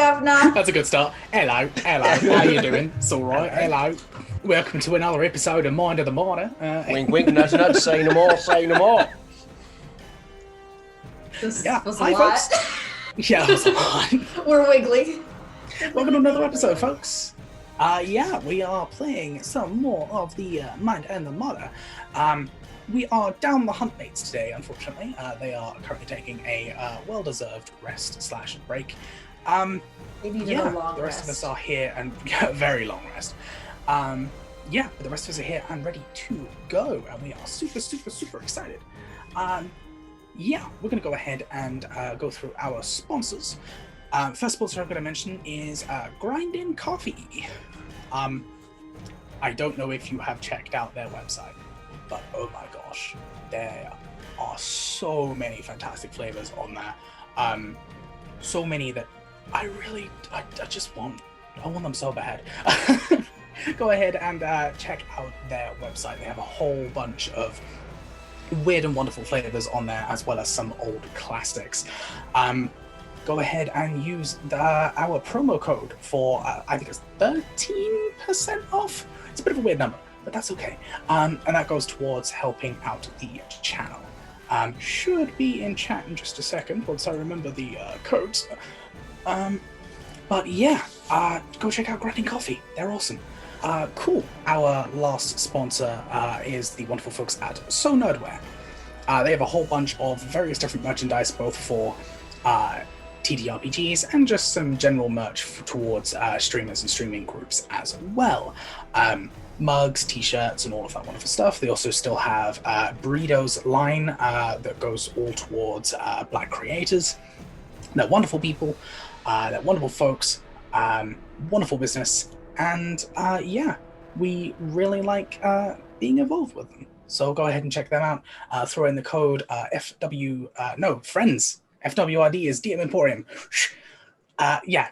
governor. That's a good start. Hello, how you doing? It's all right. Hello. Welcome to another episode of Mind of the Martyr. Wink, wink, nudge, nudge. Say no more. Say no more. This Yeah, was hi, a lot. folks. Yeah, that's a lot. We're wiggling. Welcome to another episode, folks. We are playing some more of the Mind and the Martyr. We are down the hunt mates today, unfortunately. They are currently taking a well-deserved rest/break. They needed a long the rest of us are here and a very long rest. But the rest of us are here and ready to go, and we are super, super, super excited. We're going to go ahead and go through our sponsors. First sponsor I'm going to mention is Grindin' Coffee. I don't know if you have checked out their website, but oh my gosh, there are so many fantastic flavors on there. So many that I just want. I want them so bad. Go ahead and check out their website. They have a whole bunch of weird and wonderful flavors on there, as well as some old classics. Go ahead and use our promo code for, I think it's 13% off. It's a bit of a weird number, but that's okay. And that goes towards helping out the channel. Should be in chat in just a second once I remember the codes. Go check out Grinding Coffee. They're awesome. Cool. Our last sponsor is the wonderful folks at So Nerdware. They have a whole bunch of various different merchandise, both for TTRPGs and just some general merch towards streamers and streaming groups as well. Mugs, t-shirts, and all of that wonderful stuff. They also still have Burritos line that goes all towards Black creators. They're wonderful people. They're wonderful folks. Wonderful business. And we really like being involved with them. So go ahead and check them out. Throw in the code friends. FWRD is DM Emporium.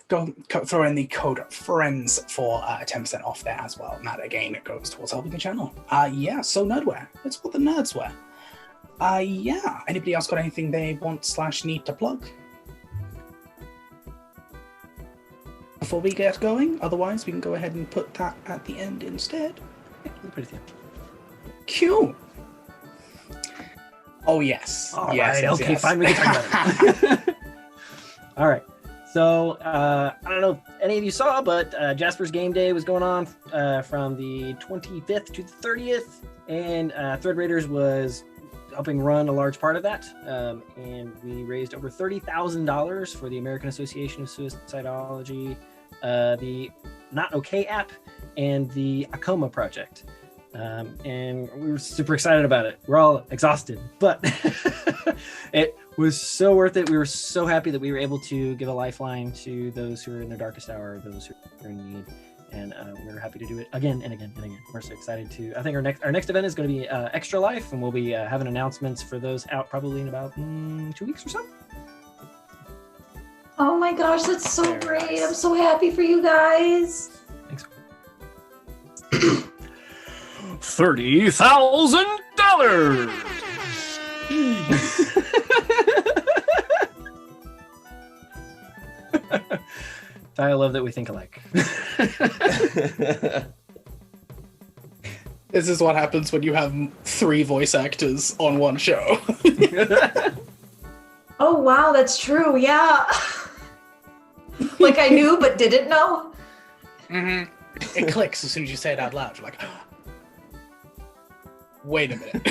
Go throw in the code FRIENDS for 10% off there as well. And that again, it goes towards helping the channel. So Nerdwear. It's what the nerds wear. Anybody else got anything they want/need to plug before we get going? Otherwise, we can go ahead and put that at the end instead. Cool. Oh, yes. All yes, right. yes, Okay, yes. fine. We can talk about it. All right. So, I don't know if any of you saw, but Jasper's Game Day was going on from the 25th to the 30th, and Thread Raiders was helping run a large part of that. And we raised over $30,000 for the American Association of Suicidology, the Not Okay app, and the Acoma project. And we were super excited about it. We're all exhausted, but it was so worth it. We were so happy that we were able to give a lifeline to those who are in their darkest hour, those who are in need, and we're happy to do it again and again and again. We're so excited to. I think our next event is going to be Extra Life, and we'll be having announcements for those out probably in about 2 weeks or so. Oh my gosh, that's so Very great. nice. I'm so happy for you guys. Thanks. $30,000. I love that we think alike. This is what happens when you have 3 voice actors on one show. Oh wow, that's true. Yeah. Like I knew but didn't know. Mm-hmm. It clicks as soon as you say it out loud. You're like, wait a minute.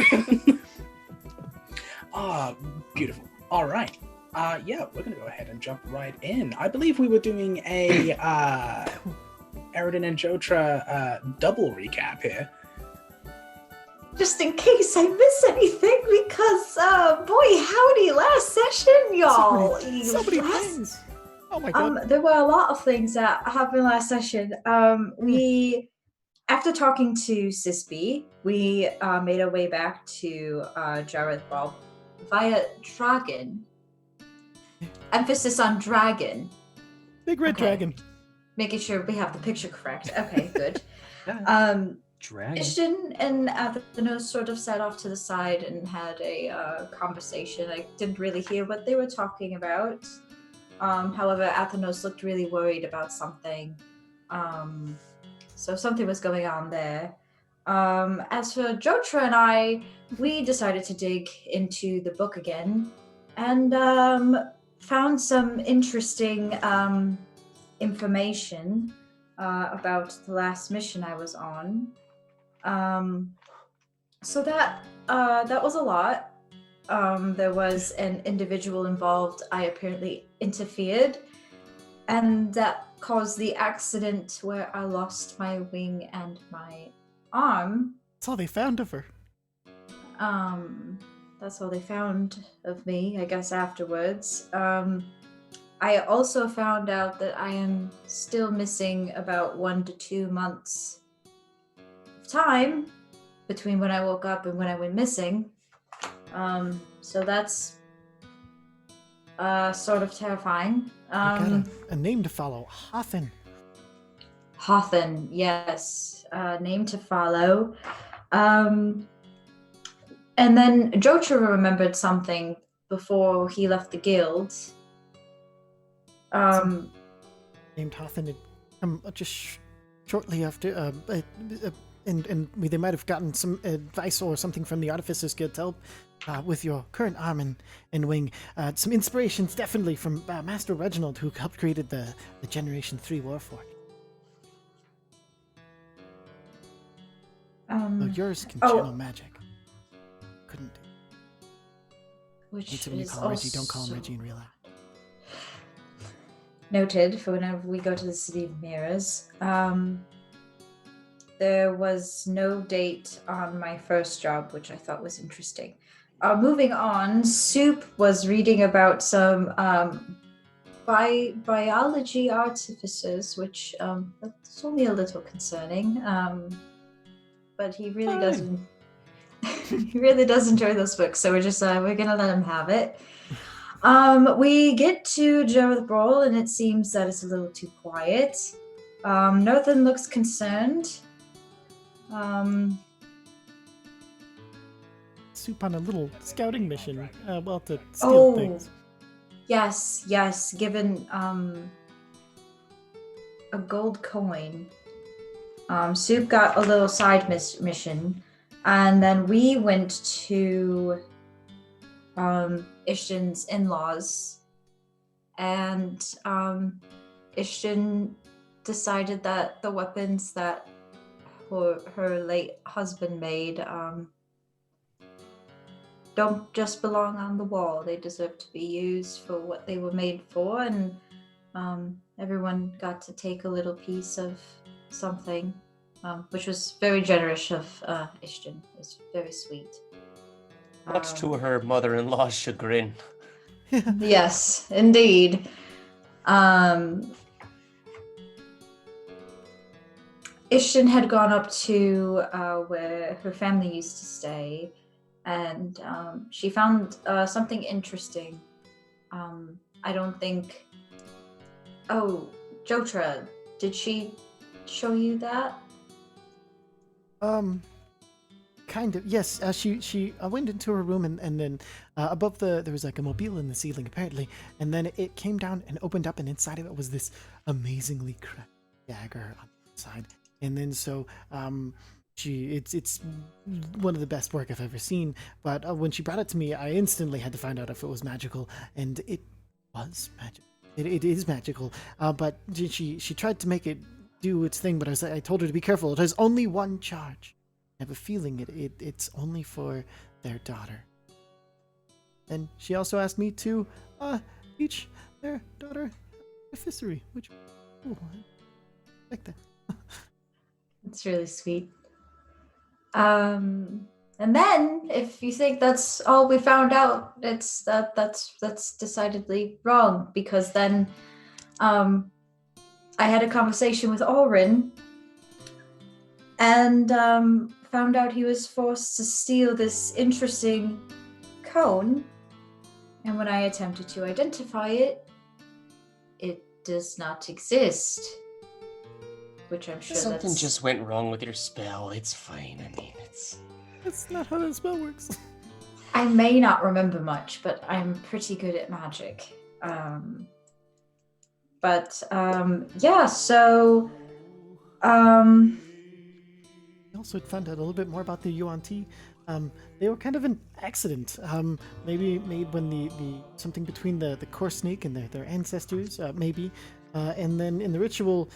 Beautiful. All right. We're going to go ahead and jump right in. I believe we were doing a Eridan and Jotra double recap here. Just in case I miss anything, because boy howdy, last session, y'all. So many things. Oh my god. There were a lot of things that happened last session. We, after talking to Sisby, we made our way back to Jareth Bob via Dragon. Emphasis on dragon. Big red Okay. dragon. Making sure we have the picture correct. Okay, good. Dragon. Ishton and Athena sort of sat off to the side and had a conversation. I didn't really hear what they were talking about. However, Athenos looked really worried about something. So something was going on there. As for Jotra and I, we decided to dig into the book again and found some interesting information about the last mission I was on. So that was a lot. There was an individual involved. I apparently interfered, and that caused the accident where I lost my wing and my arm. That's all they found of her. That's all they found of me, I guess, afterwards. I also found out that I am still missing about 1 to 2 months of time between when I woke up and when I went missing. So that's sort of terrifying. We got a name to follow. Hothen. Hothen, yes. Name to follow. And then Jotra remembered something before he left the guild. Named Hothen had come just shortly after, and they might have gotten some advice or something from the Artificers Guild to help with your current arm and wing. Some inspirations definitely from Master Reginald, who helped created the Generation 3 Warforged. Though yours can channel magic. Couldn't do. Which It's when you is call him Reggie, don't call him also Reggie in real life. noted for whenever we go to the City of Mirrors. There was no date on my first job, which I thought was interesting. Moving on, Soup was reading about some biology artificers, which that's only a little concerning. But he really doesn't. He really does enjoy those books, so we're just we're gonna let him have it. We get to Jareth Brawl, and it seems that it's a little too quiet. Northern looks concerned. Soup on a little scouting mission, to steal things. Yes, given a gold coin. Soup got a little side mission, and then we went to Ishtan's in-laws, and Ishtan decided that the weapons that her late husband made don't just belong on the wall. They deserve to be used for what they were made for, and everyone got to take a little piece of something, which was very generous of Ishtan. It was very sweet. Much to her mother-in-law's chagrin. Yes, indeed. Ishtan had gone up to where her family used to stay, and she found something interesting. I don't think... Oh, Jotra, did she show you that? Kind of, yes. She went into her room, and then above there was like a mobile in the ceiling, apparently, and then it came down and opened up, and inside of it was this amazingly cracked dagger on the side. And then so it's one of the best work I've ever seen. But when she brought it to me, I instantly had to find out if it was magical, and it was magic. It is magical. But she tried to make it do its thing, but I told her to be careful. It has only one charge. I have a feeling it's only for their daughter. And she also asked me to teach their daughter artificery, which I like that. It's really sweet. And then, if you think that's all we found out, that's decidedly wrong, because then I had a conversation with Orin, and found out he was forced to steal this interesting cone, and when I attempted to identify it, it does not exist. Which I'm sure Something just went wrong with your spell. It's fine. I mean, that's not how that spell works. I may not remember much, but I'm pretty good at magic. But yeah, so um, I also found out a little bit more about the Yuan-Ti. They were kind of an accident, maybe made when the something between the core snake and their ancestors, maybe. And then in the ritual,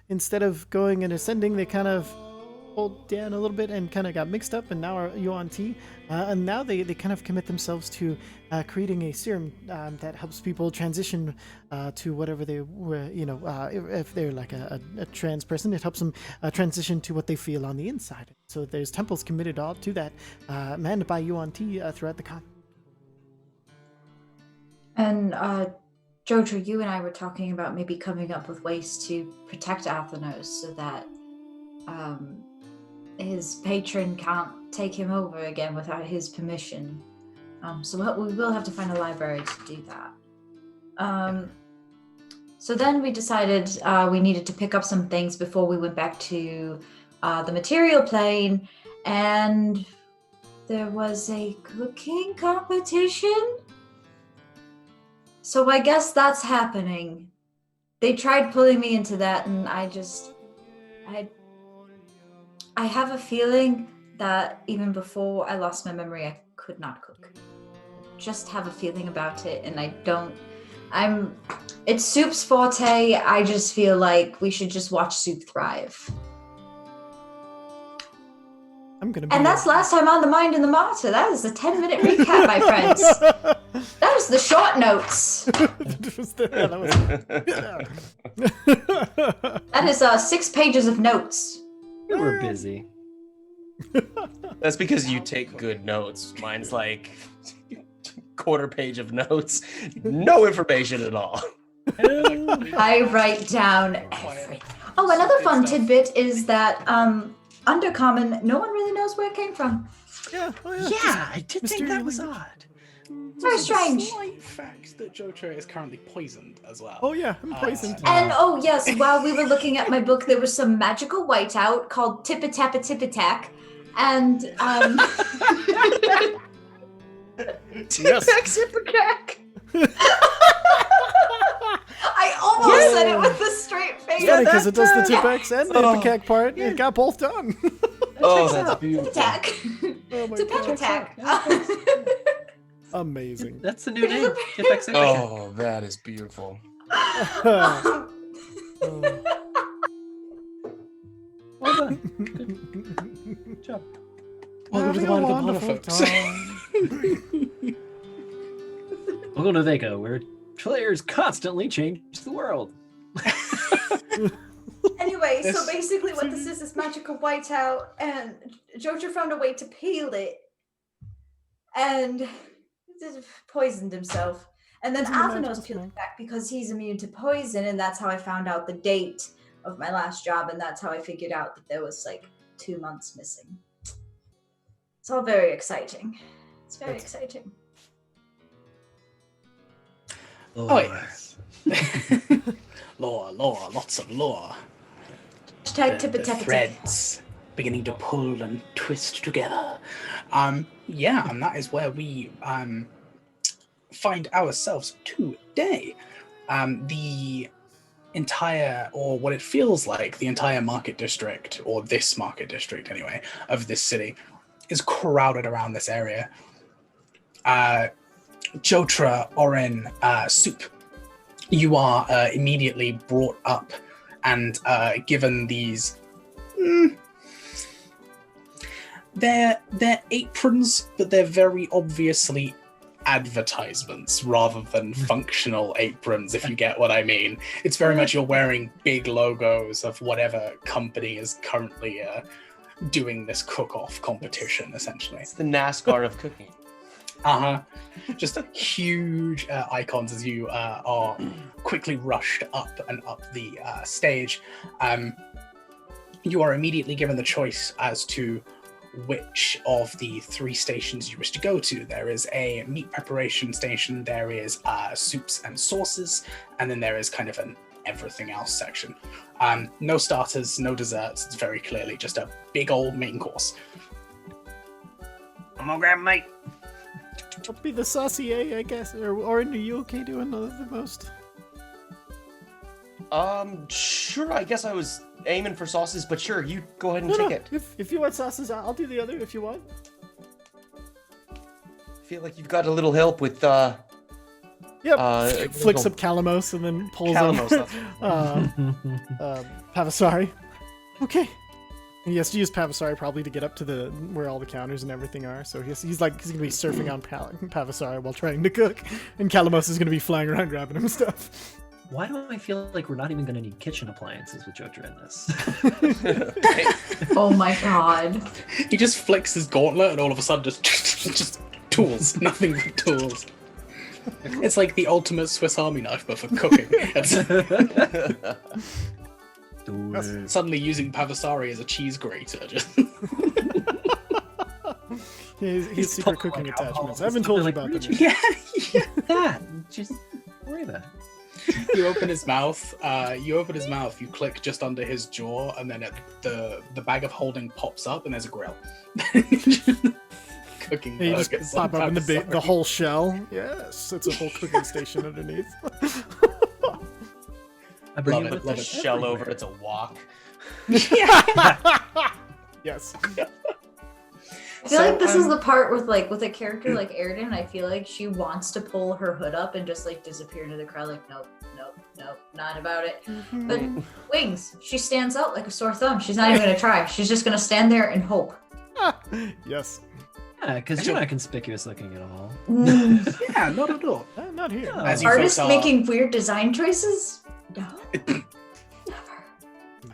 instead of going and ascending, they kind of pulled down a little bit and kind of got mixed up, and now are Yuan-Ti. And now they kind of commit themselves to creating a serum that helps people transition to whatever they were, if they're like a trans person, it helps them transition to what they feel on the inside. So there's temples committed all to that, manned by Yuan-Ti throughout the con. and Jojo, you and I were talking about maybe coming up with ways to protect Athenos so that his patron can't take him over again without his permission. So we will have to find a library to do that. So then we decided we needed to pick up some things before we went back to the material plane, and there was a cooking competition. So I guess that's happening. They tried pulling me into that, and I have a feeling that even before I lost my memory, I could not cook. Just have a feeling about it, and it's Soup's forte. I just feel like we should just watch Soup thrive. And that's last time on The Mind and the Martyr. That is a 10-minute recap, my friends. That was the short notes. That is 6 pages of notes. We were busy. That's because you take good notes. Mine's like quarter page of notes, no information at all. I write down everything. Oh, another fun tidbit is that Undercommon, no one really knows where it came from. Yeah, Yeah, I did think that was odd. Very strange. Slight fact that Jojo is currently poisoned as well. Oh yeah, I'm poisoned. And oh yes, while we were looking at my book, there was some magical whiteout called Tippa-Tappa-Tippa-Tack, and Tippa-Tack. I almost said it with a straight face. It's funny because it does the Tipex and the Ipecac part. It got both done. Oh, that's beautiful. Attack. Oh my Tippa-Attack. Amazing. That's the new name. Tipex. Oh, that is beautiful. Well done. Good job. Welcome to the Mind of the Martyr, folks. Welcome to Vaco, where players constantly change the world. Anyway, so basically what this is magical whiteout, and Jojo found a way to peel it and poisoned himself. And then Athenos peeled it back because he's immune to poison, and that's how I found out the date of my last job, and that's how I figured out that there was like 2 months missing. It's all very exciting. It's very exciting. Oh yes. Lore, lots of lore. Hashtag The threads beginning to pull and twist together. Yeah, and that is where we find ourselves today. The entire, or what it feels like, the entire market district, or this market district anyway, of this city, is crowded around this area. Jotra, Oren, Soup, you are immediately brought up and given these... They're aprons, but they're very obviously advertisements rather than functional aprons, if you get what I mean. It's very much you're wearing big logos of whatever company is currently doing this cook-off competition, essentially. It's the NASCAR of cooking. Just huge icons as you are quickly rushed up and up the stage. You are immediately given the choice as to which of the 3 stations you wish to go to. There is a meat preparation station, there is soups and sauces, and then there is kind of an everything else section. No starters, no desserts. It's very clearly just a big old main course. I'm gonna grab a mate. It'll be the saucier, I guess. Or are you okay doing the most? Sure. I guess I was aiming for sauces, but sure, you go ahead and No, take no. it. If you want sauces, I'll do the other if you want. I feel like you've got a little help with Yep. Flicks up Calamos and then pulls Calamos. up Pavasari. Okay. And he has to use Pavasari probably to get up to the where all the counters and everything are. So he's gonna be surfing on Pavasari while trying to cook, and Calamos is gonna be flying around grabbing him stuff. Why do I feel like we're not even going to need kitchen appliances with Jotra in this? Oh my god. He just flicks his gauntlet and all of a sudden just tools. Nothing but tools. It's like the ultimate Swiss Army knife, but for cooking. Suddenly using Pavasari as a cheese grater. He's secret cooking attachments. I haven't told you about them. Yeah. That just worry about it. You open his mouth. You click just under his jaw, and then the bag of holding pops up, and there's a grill. Cooking. And you just burgers pop on up in the Pavasari. whole shell. Yes, it's a whole cooking station underneath. I bring Love it it, with love me it. Shell over, everywhere. it's a wok. Yes. I feel like this is the part with a character like Airden. I feel like she wants to pull her hood up and just like disappear into the crowd. Like, nope, not about it. But Wings, she stands out like a sore thumb. She's not even gonna try. She's just gonna stand there and hope. Yes. Yeah, because you're not conspicuous looking at all. Yeah, not at all. Not here. Oh. As you Artists folks are- making weird design choices? No.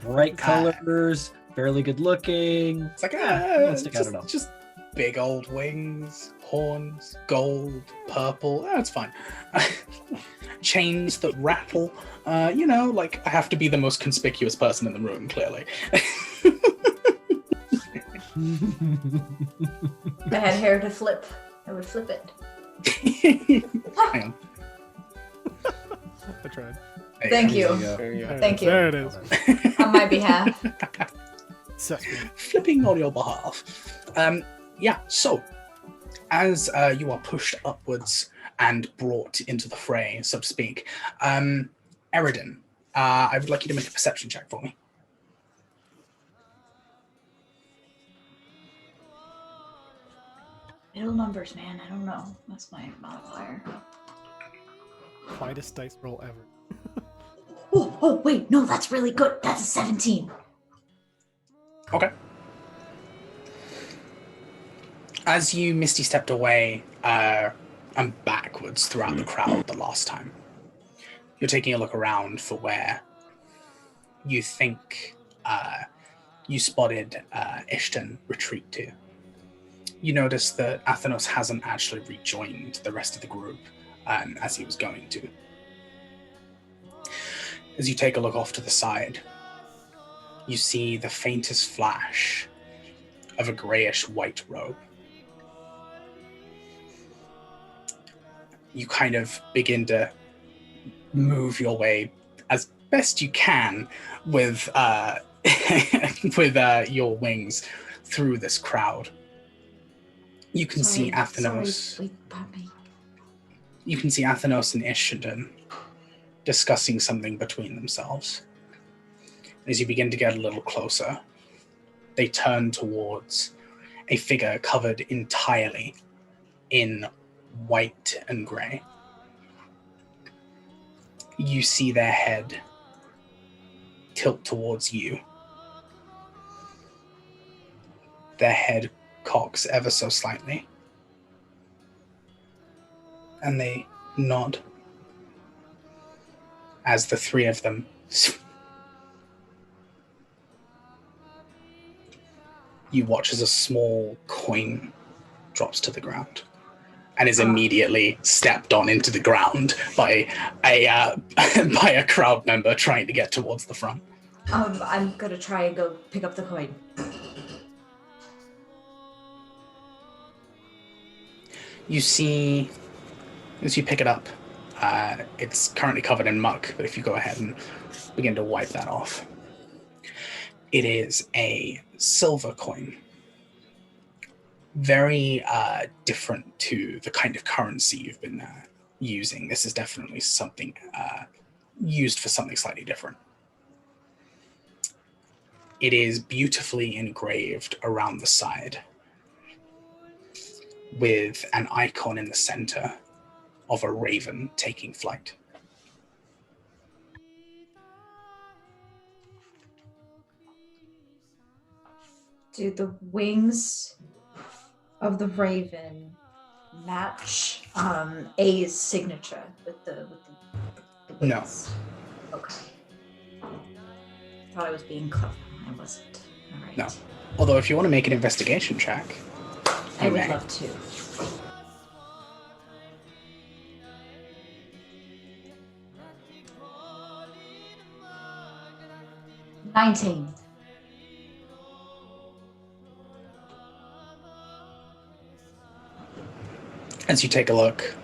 Bright colors, fairly good looking. It's like don't stick out at all. just big old wings, horns, gold, purple. It's fine. Chains that rattle. Like I have to be the most conspicuous person in the room, clearly. I had hair to flip. I would flip it. Hang on. I tried. There Thank go. you. There you go. Thank you. There it is. On my behalf. Flipping on your behalf. So as you are pushed upwards and brought into the fray, so to speak, Eridan, I would like you to make a perception check for me. Middle numbers, man. I don't know. That's my modifier. Quietest dice roll ever. Oh, wait. No, that's really good. That's a 17. Okay. As you misty stepped away and backwards throughout the crowd the last time, you're taking a look around for where you think you spotted Ishton retreat to. You notice that Athenos hasn't actually rejoined the rest of the group as he was going to. As you take a look off to the side, you see the faintest flash of a grayish-white robe. You kind of begin to move your way as best you can with your wings through this crowd. You can see Athenos. Sorry, wait, Poppy. You can see Athenos and Ishton discussing something between themselves. As you begin to get a little closer, they turn towards a figure covered entirely in white and grey. You see their head tilt towards you. Their head cocks ever so slightly. And they nod as the three of them you watch as a small coin drops to the ground and is immediately stepped on into the ground by a crowd member trying to get towards the front. I'm gonna try and go pick up the coin. You see, as you pick it up, it's currently covered in muck, but if you go ahead and begin to wipe that off, it is a silver coin. Very different to the kind of currency you've been using. This is definitely something used for something slightly different. It is beautifully engraved around the side with an icon in the center of a raven taking flight. Do the wings of the raven match A's signature with the No. wings? Okay. Thought I was being clever. I wasn't. All right. No. Although if you want to make an investigation check, I you would may. love to. 19. As you take a look,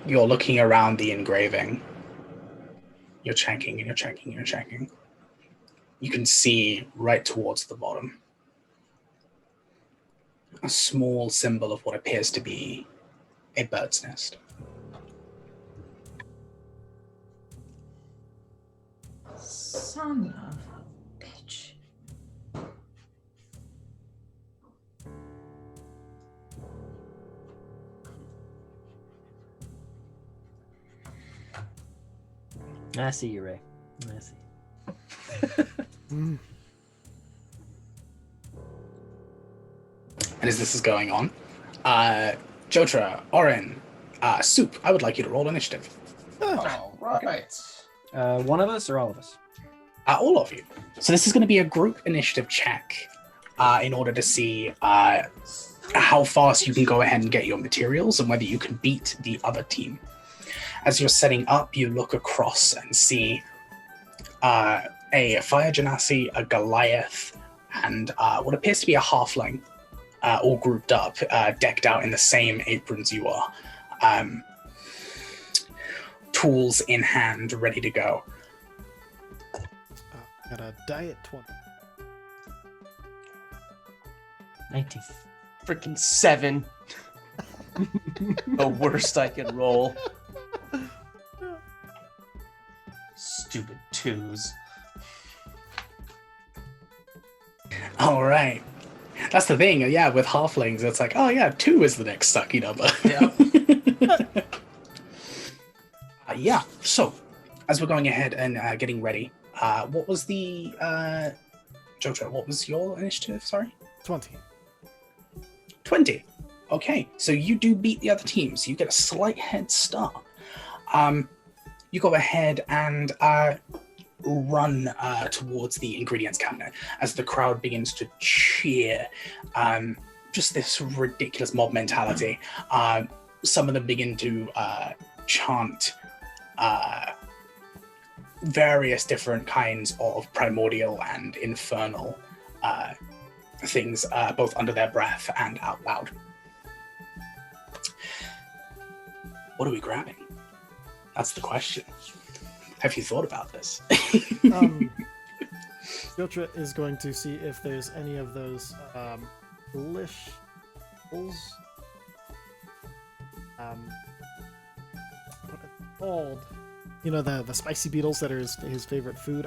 you're looking around the engraving. You're checking and you're checking and you're checking. You can see right towards the bottom a small symbol of what appears to be a bird's nest. Son of a bitch. I see you, Ray. I see. Mm. And as this is going on, Jotra, Oren, Soup, I would like you to roll initiative. All right. One of us or all of us? All of you. So this is going to be a group initiative check in order to see how fast you can go ahead and get your materials and whether you can beat the other team. As you're setting up, you look across and see a fire genasi, a Goliath, and what appears to be a halfling, all grouped up, decked out in the same aprons you are. Tools in hand, ready to go. Got a diet 20. 19. Freaking 7. The worst I could roll. Stupid 2s. All right. That's the thing, yeah, with halflings, it's like, oh yeah, 2 is the next sucky number. Yeah. Yeah, so, as we're going ahead and getting ready, what was the, Jojo, what was your initiative, sorry? 20. 20. Okay, so you do beat the other team, so you get a slight head start. You go ahead and run towards the ingredients cabinet as the crowd begins to cheer. Just this ridiculous mob mentality. Some of them begin to chant various different kinds of primordial and infernal things, both under their breath and out loud. What are we grabbing? That's the question. Have you thought about this? Jotra is going to see if there's any of those lish bulls. What are they called? You know, the spicy beetles that are his favorite food.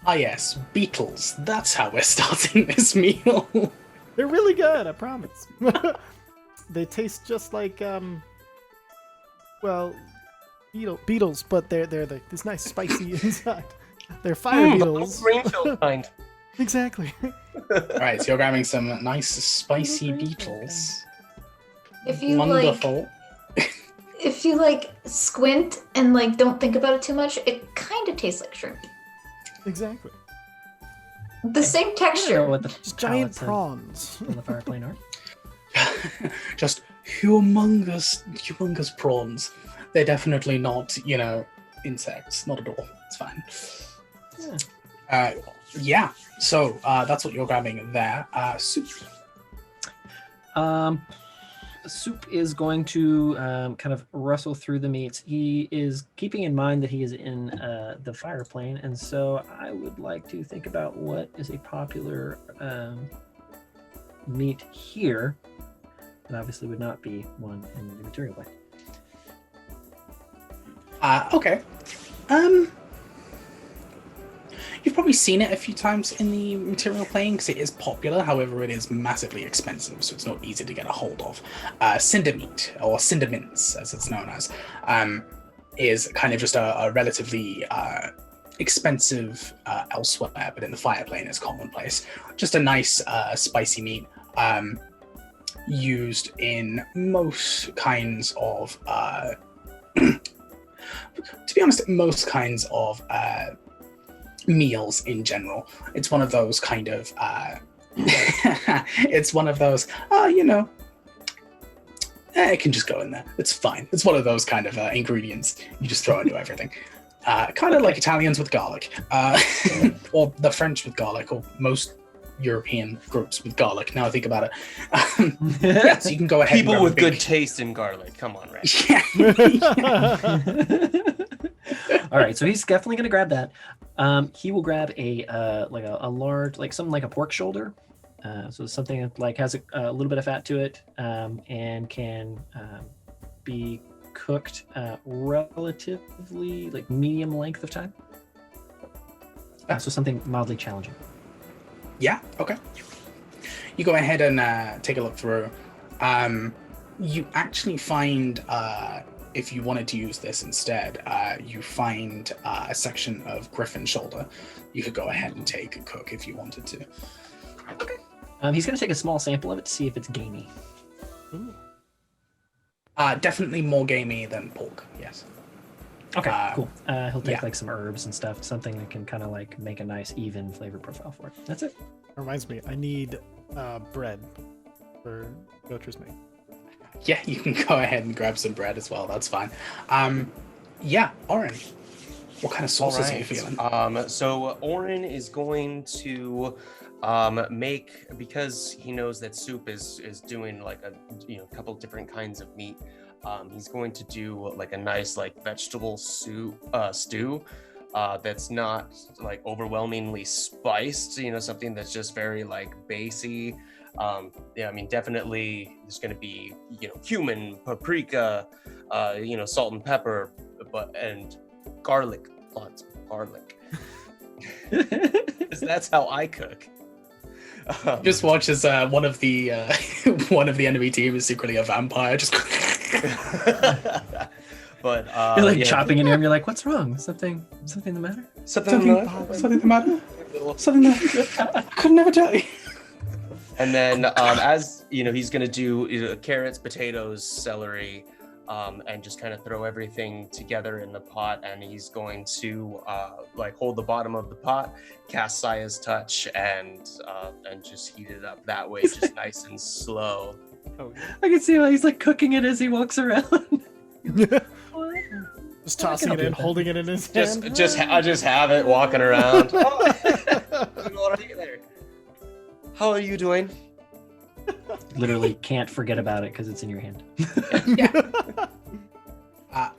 Ah yes, beetles. That's how we're starting this meal. They're really good, I promise. They taste just like well, beetles, but they're this nice spicy inside. They're fire beetles. Greenfield kind. Exactly. Alright, so you're grabbing some nice spicy beetles. If you Wonderful. if you squint and don't think about it too much, it kind of tastes like shrimp. Exactly. The same I don't know texture. what the Just giant pallets of- prawns. on the fire plane are. Just humongous prawns. They're definitely not, insects. Not at all. It's fine. Yeah. So that's what you're grabbing there. Soup. Soup is going to kind of rustle through the meats. He is keeping in mind that he is in the fire plane, and so I would like to think about what is a popular meat here. It obviously would not be one in the material plane. Okay. You've probably seen it a few times in the material plane because it is popular. However, it is massively expensive, so it's not easy to get a hold of. Cinder meat, or cinder mince, as it's known as, is kind of just a relatively expensive elsewhere, but in the fire plane is commonplace. Just a nice spicy meat used in most kinds of, to be honest, most kinds of meals in general. It's one of those kind of it's one of those it can just go in there, it's fine. It's one of those kind of ingredients you just throw into everything, kind of like Italians with garlic, or the French with garlic, or most European groups with garlic. Now I think about it, yeah, so you can go ahead. People with good taste in garlic, come on, right? Yeah. All right, so he's definitely going to grab that. He will grab a large, like something like a pork shoulder. So something that like has a little bit of fat to it, and can be cooked relatively like medium length of time. So something mildly challenging. Yeah, okay. You go ahead and take a look through. You actually find, if you wanted to use this instead, you find a section of griffin shoulder. You could go ahead and take and cook if you wanted to. Okay. He's going to take a small sample of it to see if it's gamey. Ooh. Definitely more gamey than pork, yes. Okay, cool. He'll take yeah. like some herbs and stuff, something that can kind of like make a nice even flavor profile for it. That's it. Reminds me, I need bread for Gotra's mate. Yeah, you can go ahead and grab some bread as well. That's fine. Yeah, Oren, what kind of sauces are you feeling? So Oren is going to make, because he knows that Soup is doing like a couple different kinds of meat. He's going to do like a nice like vegetable stew that's not like overwhelmingly spiced. Something that's just very like basey. Yeah, I mean, definitely there's going to be cumin, paprika, salt and pepper, and garlic, lots of garlic. That's how I cook. Just watch as one of the enemy team is secretly a vampire. Just. But you're like chopping into him. You're like, "What's wrong? Something the matter? Something the matter? Something that I could never tell you." And then, as he's gonna do carrots, potatoes, celery, and just kind of throw everything together in the pot. And he's going to like hold the bottom of the pot, cast Saya's touch, and just heat it up that way, just nice and slow. Oh, I can see how he's like cooking it as he walks around. Just tossing it in, holding it in his hand. I just have it walking around. How are you doing? Literally can't forget about it because it's in your hand. Yeah.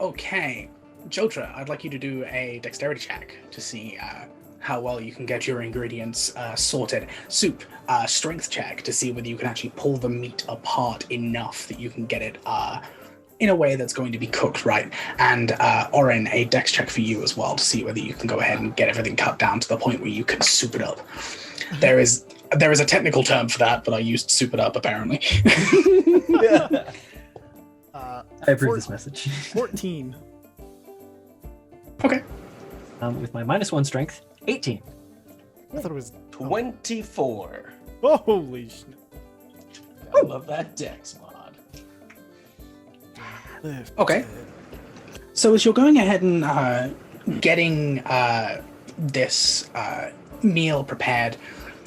Okay, Jotra, I'd like you to do a dexterity check to see how well you can get your ingredients sorted. Soup, strength check to see whether you can actually pull the meat apart enough that you can get it in a way that's going to be cooked right. And Oren, a dex check for you as well to see whether you can go ahead and get everything cut down to the point where you can soup it up. There is a technical term for that, but I used soup it up apparently. I approve this message. 14. Okay. With my -1 strength, 18. I thought it was 24. Oh, holy shit. I love that dex mod. Okay. So as you're going ahead and getting this meal prepared,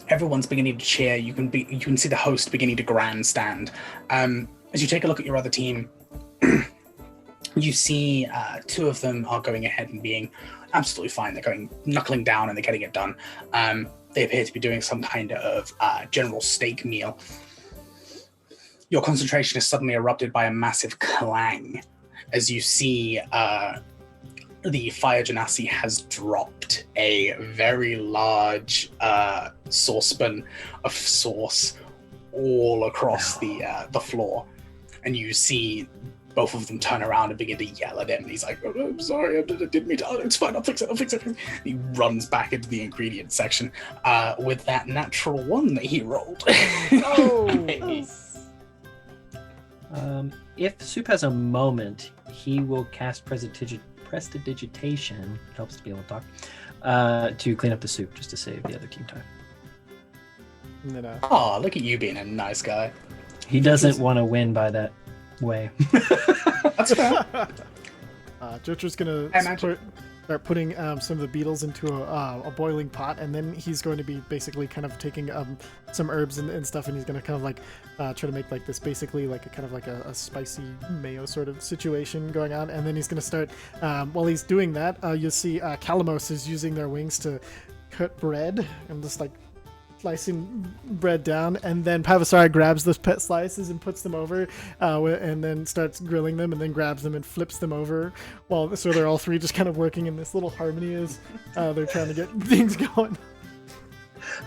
everyone's beginning to cheer. You can see the host beginning to grandstand. As you take a look at your other team, you see two of them are going ahead and being absolutely fine. They're going knuckling down and they're getting it done. They appear to be doing some kind of general steak meal. Your concentration is suddenly erupted by a massive clang as you see the fire genasi has dropped a very large saucepan of sauce all across the floor, and you see both of them turn around and begin to yell at him. And he's like, "Oh, I'm sorry, I didn't mean to. Oh, it's fine. I'll fix it. He runs back into the ingredient section with that natural 1 that he rolled. Oh, Nice. If Soup has a moment, he will cast Prestidigitation, helps to be able to talk, to clean up the soup, just to save the other team time. and then, Oh, look at you being a nice guy. He doesn't want to win by that way. That's fair. Jotra's gonna I imagine- start putting some of the beetles into a boiling pot, and then he's going to be basically kind of taking some herbs and stuff, and he's gonna kind of like try to make like this basically like a kind of like a spicy mayo sort of situation going on, and then he's gonna start while he's doing that, you'll see Calamos is using their wings to cut bread and just like slicing bread down, and then Pavasari grabs those pet slices and puts them over, and then starts grilling them, and then grabs them and flips them over. So they're all three just kind of working in this little harmony as they're trying to get things going.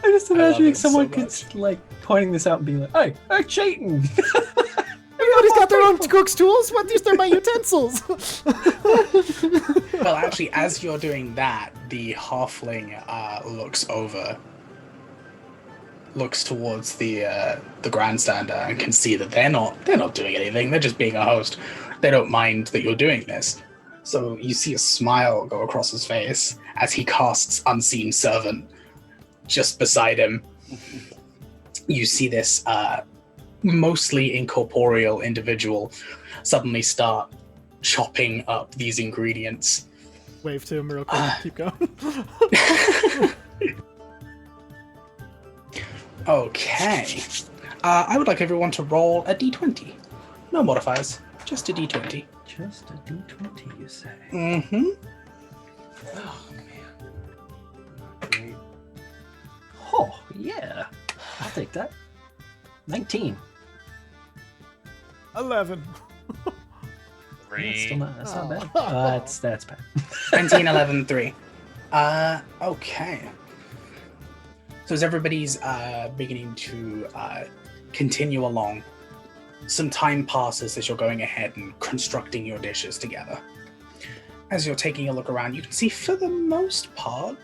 I'm just imagining it so someone much. like pointing this out and being like, "Hey, I'm cheating." Everybody's got their own cook's tools. What? These are my utensils. Well, actually, as you're doing that, the halfling looks towards the grandstander and can see that they're not doing anything. They're just being a host. They don't mind that you're doing this. So you see a smile go across his face as he casts Unseen Servant just beside him. You see this mostly incorporeal individual suddenly start chopping up these ingredients. Wave to him real quick. Keep going. Okay. I would like everyone to roll a d20. No modifiers, just a d20. Just a D20, you say? Mm-hmm. Oh man. Great. Oh yeah, I'll take that. 19. 11. That's still not. That's not bad. Oh. That's bad. 19, 11, 3. Okay. So as everybody's beginning to continue along, some time passes as you're going ahead and constructing your dishes together. As you're taking a look around, you can see for the most part,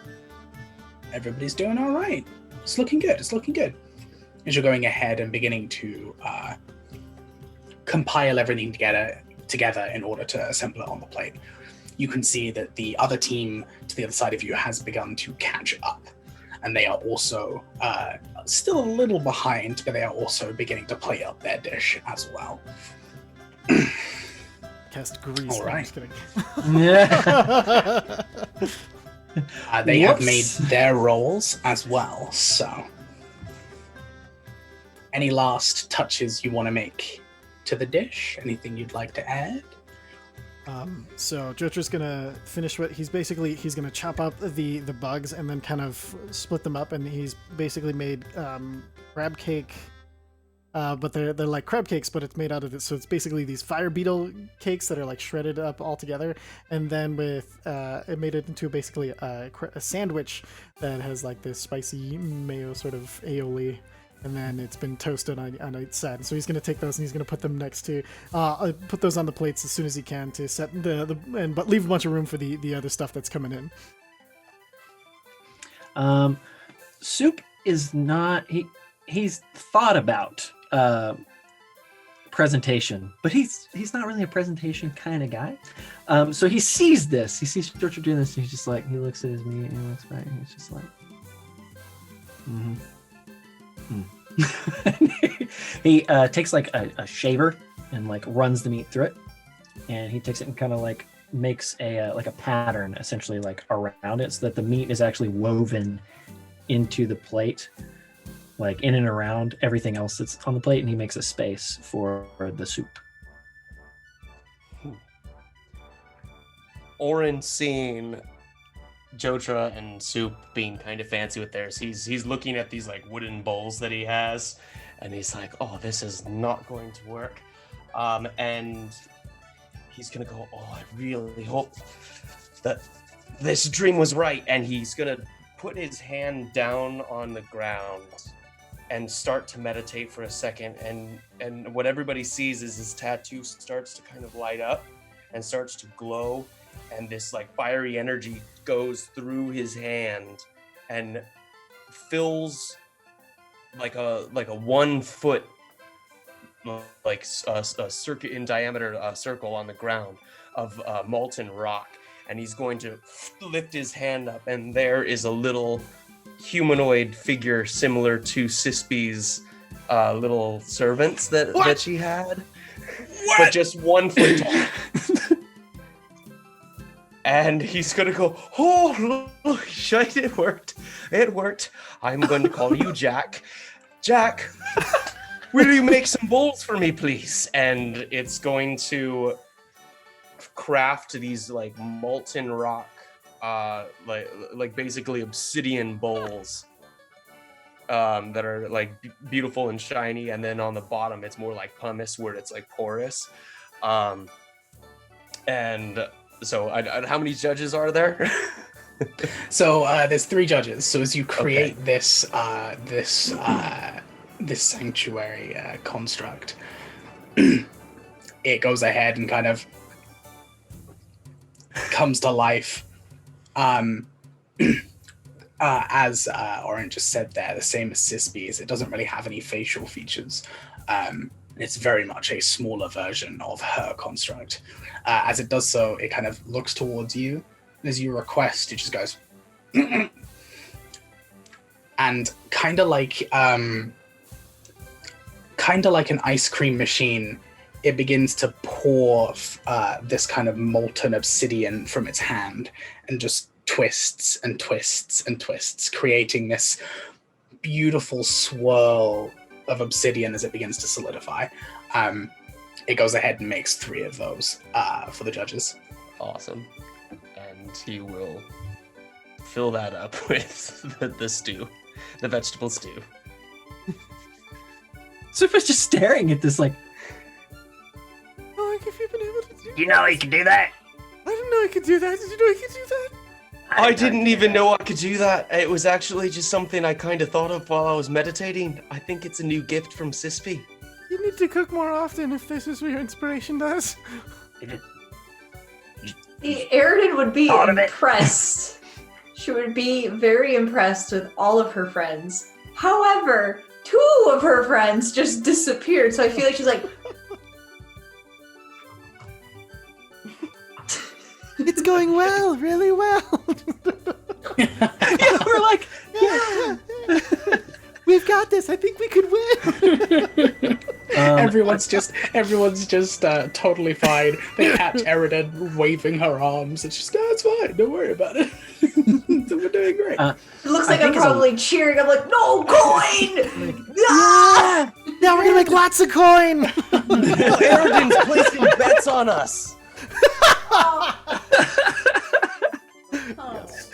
everybody's doing all right. It's looking good. As you're going ahead and beginning to compile everything together in order to assemble it on the plate, you can see that the other team to the other side of you has begun to catch up. And they are also still a little behind, but they are also beginning to plate up their dish as well. Cast grease. All No, I'm right. just kidding. Yeah. They have Whoops. made their rolls as well, so any last touches you want to make to the dish? Anything you'd like to add? So Jotra's gonna finish what he's gonna chop up the bugs and then kind of split them up, and he's basically made crab cake, but they're like crab cakes, but it's made out of it. So it's basically these fire beetle cakes that are like shredded up all together, and then with it made it into basically a sandwich that has like this spicy mayo sort of aioli. And then it's been toasted on each side. So he's going to take those and he's going to put them next to, put those on the plates as soon as he can to set but leave a bunch of room for the other stuff that's coming in. Soup is not. He's thought about presentation, but he's not really a presentation kind of guy. So he sees this. He sees George doing this, and he's just like, he looks at his meat and he looks back, and he's just like, he takes like a shaver and like runs the meat through it, and he takes it and kind of like makes a like a pattern essentially like around it, so that the meat is actually woven into the plate, like in and around everything else that's on the plate, and he makes a space for the soup. Orin, seeing Jotra and Soup being kind of fancy with theirs, he's looking at these like wooden bowls that he has, and he's like, oh, this is not going to work. And he's gonna go, oh, I really hope that this dream was right. And he's gonna put his hand down on the ground and start to meditate for a second, and what everybody sees is his tattoo starts to kind of light up and starts to glow, and this like fiery energy goes through his hand and fills like a 1 foot like a circuit in diameter circle on the ground of molten rock, and he's going to lift his hand up, and there is a little humanoid figure similar to Sispy's little servants that she had, but just 1 foot tall. And he's gonna go, oh, shite, it worked. I'm going to call you Jack. Jack, will you make some bowls for me, please? And it's going to craft these like molten rock, like basically obsidian bowls that are like beautiful and shiny. And then on the bottom, it's more like pumice where it's like porous. And so how many judges are there? So there's 3 judges. So as you create this sanctuary construct, it goes ahead and kind of comes to life. As Oren just said there, the same as Sispy's, it doesn't really have any facial features. It's very much a smaller version of her construct. As it does so, it kind of looks towards you. As you request, it just goes, and kind of like an ice cream machine, it begins to pour this kind of molten obsidian from its hand, and just twists and twists and twists, creating this beautiful swirl of obsidian as it begins to solidify. It goes ahead and makes 3 of those for the judges. Awesome. And he will fill that up with the stew, the vegetable stew. Super's just staring at this like, Oh, like if you've been able to do You know he can do that? I didn't know I could do that. Did you know I could do that? I didn't even know I could do that. It was actually just something I kind of thought of while I was meditating. I think it's a new gift from Sispy. You need to cook more often if this is what your inspiration does. Aridin would be Thought of it. impressed. She would be very impressed with all of her friends. However, 2 of her friends just disappeared, so I feel like she's like, It's going well, really well. yeah, we're like, yeah. We've got this. I think we could win. Everyone's just totally fine. They catch Eridan waving her arms. It's just, no, it's fine. Don't worry about it. We're doing great. it looks like I I'm think it's probably cheering. I'm like, no, coin! Yeah! Now we're gonna make lots of coin. Eridan's placing bets on us.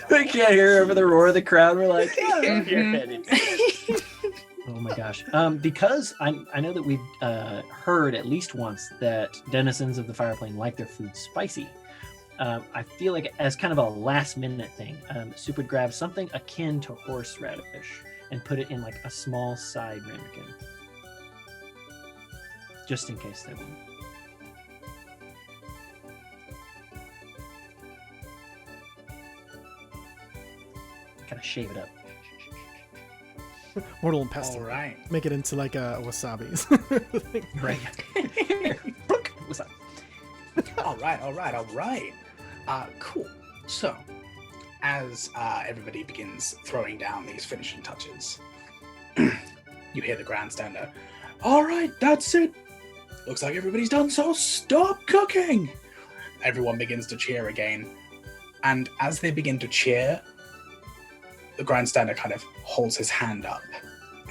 we can't hear over the roar of the crowd. We're like, yeah, you're headed. Oh my gosh. Because I know that we've heard at least once that denizens of the Fireplane like their food spicy. I feel like as kind of a last minute thing, Soup would grab something akin to horseradish and put it in like a small side ramekin. Just in case they won't. Kind of shave it up. Mortal and pestle. All right. Make it into like a wasabi. Right. What's up? All right. Cool. So, as everybody begins throwing down these finishing touches, you hear the grandstander. All right, that's it. Looks like everybody's done, so stop cooking. Everyone begins to cheer again. And as they begin to cheer, the grandstander kind of holds his hand up,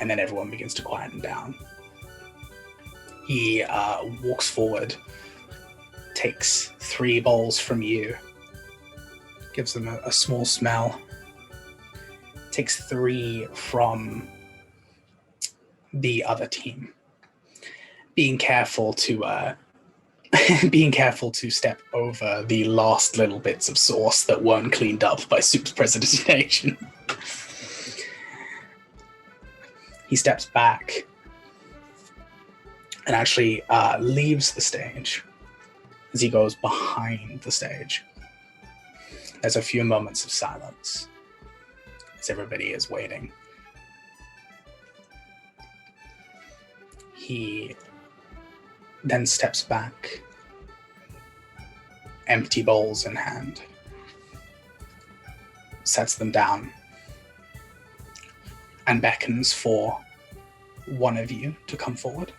and then everyone begins to quieten down. He walks forward, takes 3 bowls from you, gives them a small smell, takes 3 from the other team, being careful to step over the last little bits of sauce that weren't cleaned up by Soup's precipitation. He steps back and actually leaves the stage as he goes behind the stage. There's a few moments of silence as everybody is waiting. He then steps back, empty bowls in hand, sets them down, and beckons for one of you to come forward.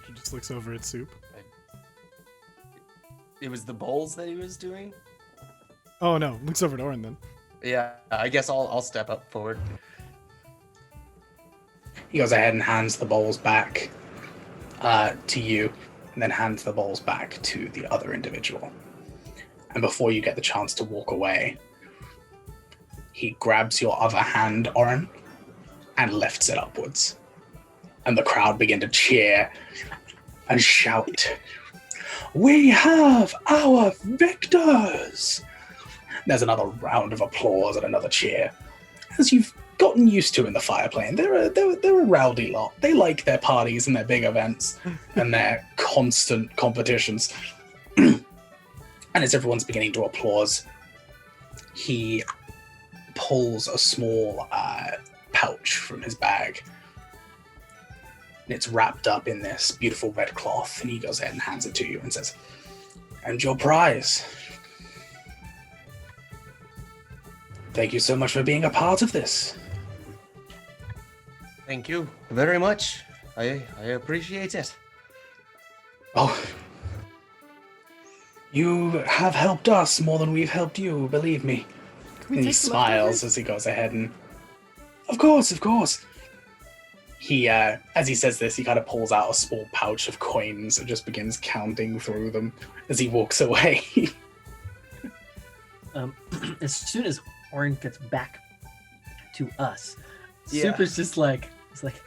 He just looks over at Soup. It was the bowls that he was doing? Oh no, looks over at Orin then. Yeah, I guess I'll step up forward. He goes ahead and hands the bowls back to you, and then hands the bowls back to the other individual. And before you get the chance to walk away, he grabs your other hand, Orin, and lifts it upwards. And the crowd begin to cheer and shout, "We have our victors!" There's another round of applause and another cheer. As you've gotten used to in the Fire Plane, they're a rowdy lot. They like their parties and their big events and their constant competitions. And as everyone's beginning to applause, he pulls a small pouch from his bag. And it's wrapped up in this beautiful red cloth, and he goes ahead and hands it to you and says, "And your prize. Thank you so much for being a part of this." Thank you very much. I appreciate it. Oh, you have helped us more than we've helped you, believe me. And he smiles as he goes ahead and, of course. He, as he says this, he kind of pulls out a small pouch of coins and just begins counting through them as he walks away. As soon as Orin gets back to us, Yeah. Soup is just like, it's like,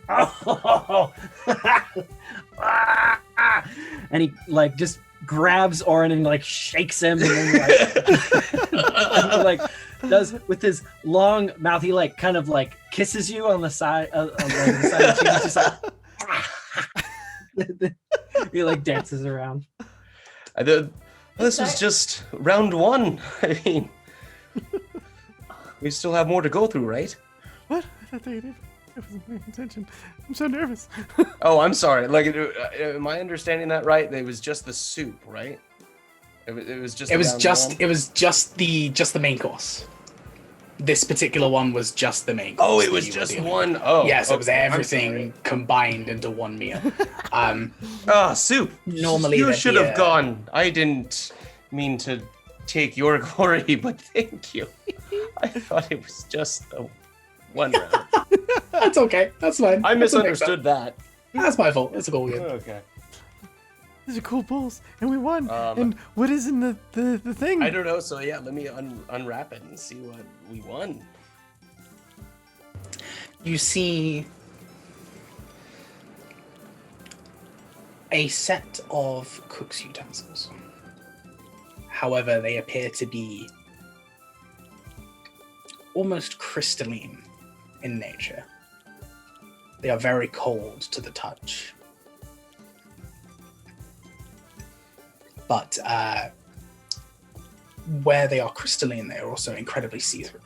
oh, and he like just grabs Orin and like shakes him and then like does with his long mouth. He like kind of like kisses you on the side of the side of the cheek. He's just like he like dances around. This was just round one. I mean, we still have more to go through, right? What? I thought they did. I wasn't paying attention. I'm so nervous. Oh, I'm sorry. Like, am I understanding that right? It was just the soup, right? It was just. It was round just one? it was just the main course. This particular one was just the main course. Oh, it that was you were just dealing one. with. Oh, yes, it was okay, I'm everything sorry. combined into one meal. Soup. Normally you there'd should be have gone. I didn't mean to take your glory, but thank you. I thought it was just the one round. That's okay. That's fine. I That's a mix-up. misunderstood that. That's my fault. It's all good. Okay. These are cool bowls, and we won. Um, and what is in the thing? I don't know. So yeah, let me unwrap it and see what we won. You see a set of cook's utensils. However, they appear to be almost crystalline in nature. They are very cold to the touch. But where they are crystalline, they are also incredibly see-through.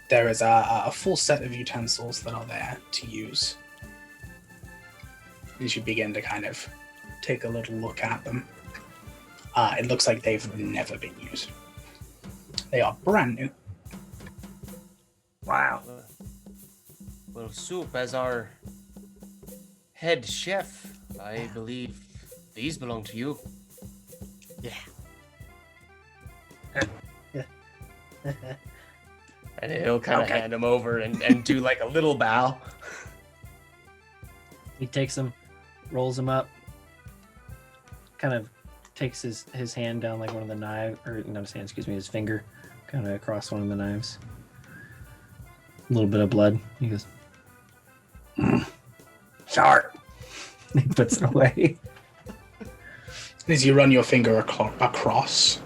There is a full set of utensils that are there to use. As you begin to kind of take a little look at them, it looks like they've never been used. They are brand new. Wow. Well, Soup, as our head chef, I believe these belong to you. And he'll kind of hand them over and do like a little bow. He takes them, rolls them up, kind of takes his hand down like one of the knives, or not his hand, excuse me, his finger, kind of across one of the knives. A little bit of blood. He goes, Sharp. he puts it away. As you run your finger across,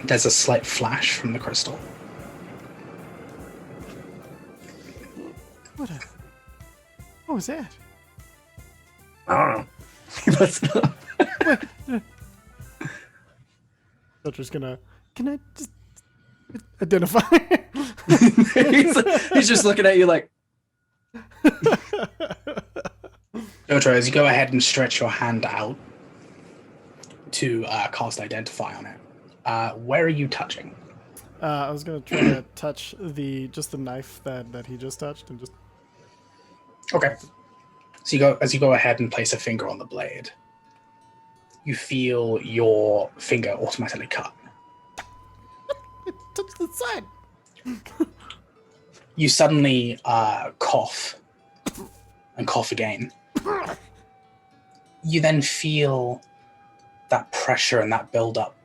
There's a slight flash from the crystal. What was that? I don't know. That's not- Dutcher's gonna. Can I just identify? he's just looking at you like. Jotra, as you go ahead and stretch your hand out to cast Identify on it, where are you touching? I was gonna try to touch the knife that he just touched and just. Okay. So as you go ahead and place a finger on the blade, you feel your finger automatically cut. It touched the side. You suddenly cough and cough again. You then feel that pressure and that build-up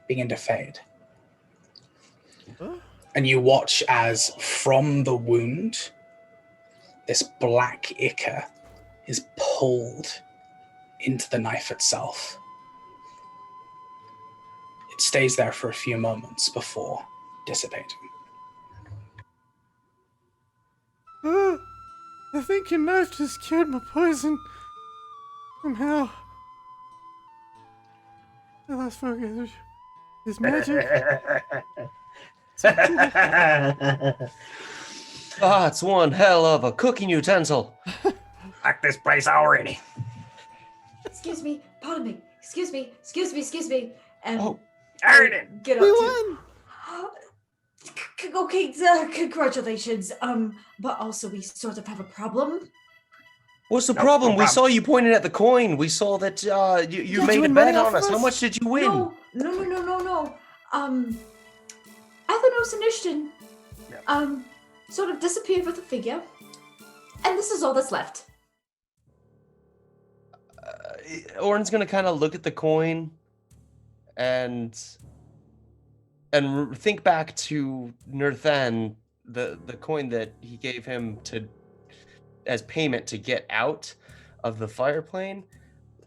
begin to fade. Huh? And you watch as from the wound, this black ichor is pulled into the knife itself. It stays there for a few moments before dissipating. I think your knife just cured my poison. Somehow. The last focus is magic. Ah, it's one hell of a cooking utensil. Like this place already. Excuse me, pardon me. Excuse me. And Oh, Arden! get up We to. won! Okay, congratulations. But also we sort of have a problem. what's the No problem? We problem. saw you pointing at the coin. We saw that you Yeah, made you a win bet money off on of us. How us? much did you win? No. Athanos and Ishton, sort of disappeared with the figure, and this is all that's left. Orin's gonna kind of look at the coin and think back to Nerthan, the coin that he gave him as payment to get out of the fire plane.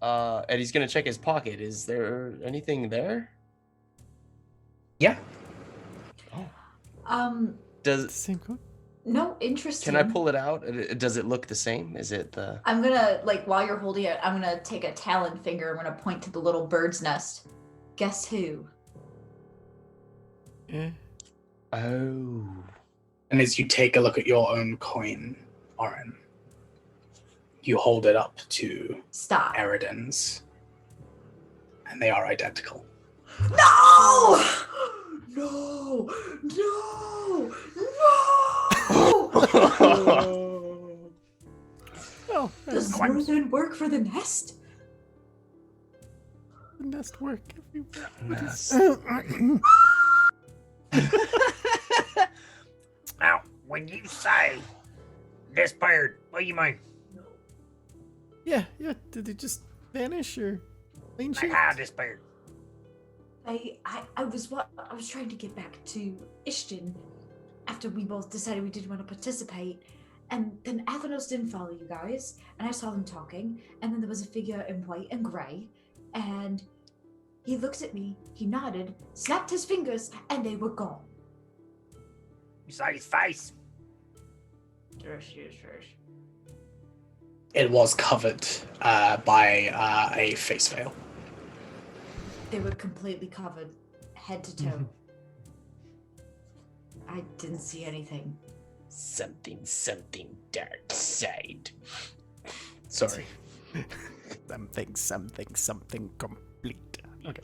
And he's gonna check his pocket. Is there anything there? Yeah. Does Same code? No, interesting. Can I pull it out? Does it look the same? Is it the? I'm gonna, while you're holding it, I'm gonna take a talon finger. I'm gonna point to the little bird's nest. Guess who? Yeah. Oh. And as you take a look at your own coin, Oren, you hold it up to Stop. Eridan's, and they are identical. No! No! No! Well, Does more than work for the nest? the nest work everywhere. Nest. Now, when you say this bird, what do you mean? Yeah. Did it just vanish or clean Like sheet? how this bird? I was trying to get back to Ishton after we both decided we didn't want to participate, and then Athanos didn't follow you guys, and I saw them talking, and then there was a figure in white and gray, and he looked at me, he nodded, snapped his fingers, and they were gone. You saw his face. Yes. It was covered by a face veil. They were completely covered, head to toe. I didn't see anything. Something dark side. Sorry. Something complete. Okay.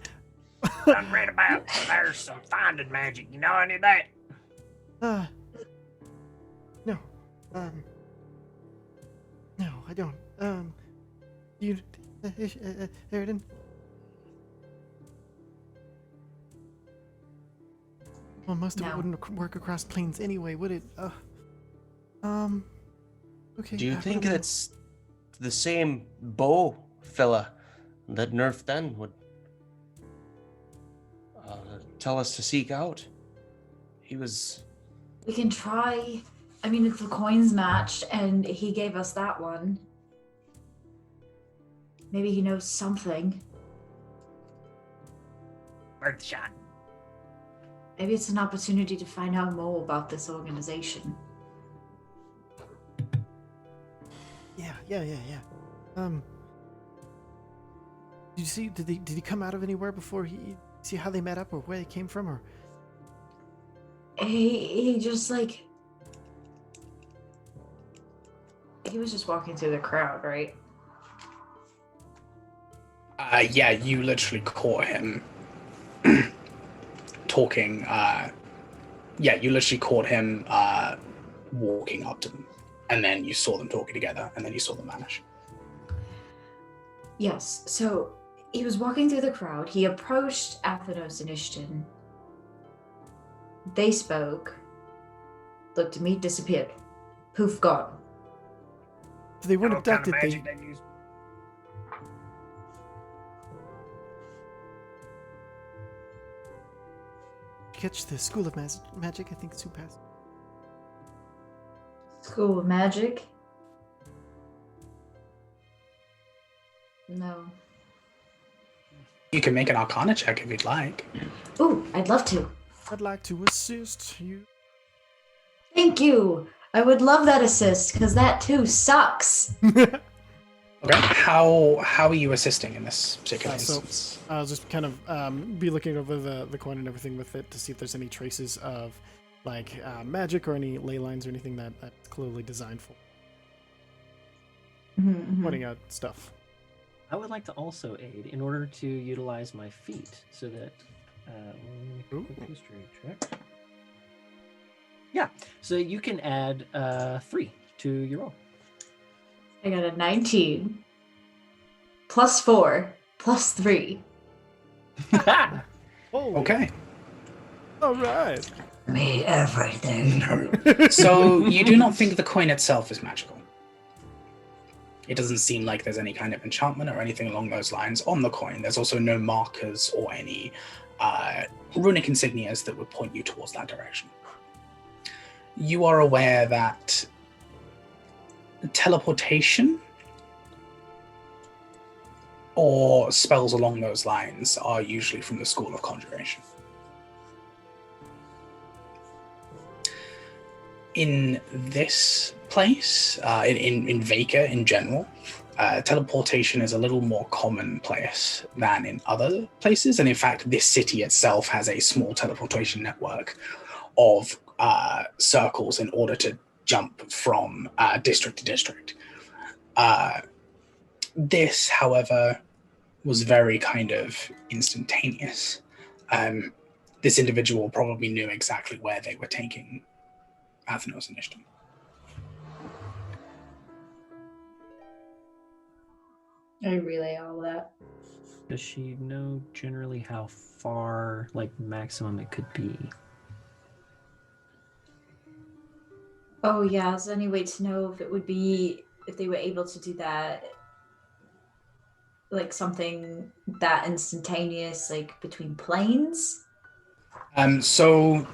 I read about there's some finding magic. You know any of that? No. No, I don't. You, Eridan? Well, most of it No. wouldn't work across planes anyway, would it? Okay. Do you what think about- that's the same bow fella that Nerf then would tell us to seek out? He was. We can try. I mean, if the coins matched and he gave us that one, maybe he knows something. Worth a shot. Maybe it's an opportunity to find out more about this organization. Yeah. Did you see? Did he come out of anywhere before he see how they met up or where they came from or? He just like he was just walking through the crowd, right? Yeah, you literally caught him talking. Yeah, you literally caught him walking up to them, and then you saw them talking together, and then you saw them vanish. Yes. So he was walking through the crowd. He approached Athenos and Ishton. They spoke. Looked at me, disappeared. Poof, gone. They weren't What kind of abducted. magic they use? Catch the School of Magic. I think Sue passed. School of Magic? No. You can make an Arcana check if you'd like. Ooh, I'd love to. I'd like to assist you. Thank you. I would love that assist, because that too sucks. Okay. How are you assisting in this particular instance? I'll just kind of be looking over the coin and everything with it to see if there's any traces of like magic or any ley lines or anything that's clearly designed for pointing out stuff. I would like to also aid in order to utilize my feet so that. Quick history check. Yeah, so you can add 3 to your roll. I got a 19. Plus 4. Plus 3. Okay. All right. Me everything. So you do not think the coin itself is magical? It doesn't seem like there's any kind of enchantment or anything along those lines on the coin. There's also no markers or any runic insignias that would point you towards that direction. You are aware that teleportation or spells along those lines are usually from the School of Conjuration. In this place, in Vega in general, teleportation is a little more commonplace than in other places. And in fact, this city itself has a small teleportation network of circles in order to jump from district to district. This, however, was very kind of instantaneous. This individual probably knew exactly where they were taking Athenos and Ishton. I relay all that. Does she know generally how far, like, maximum it could be? Oh yeah, is there any way to know if it would be, if they were able to do that, like something that instantaneous, like between planes? So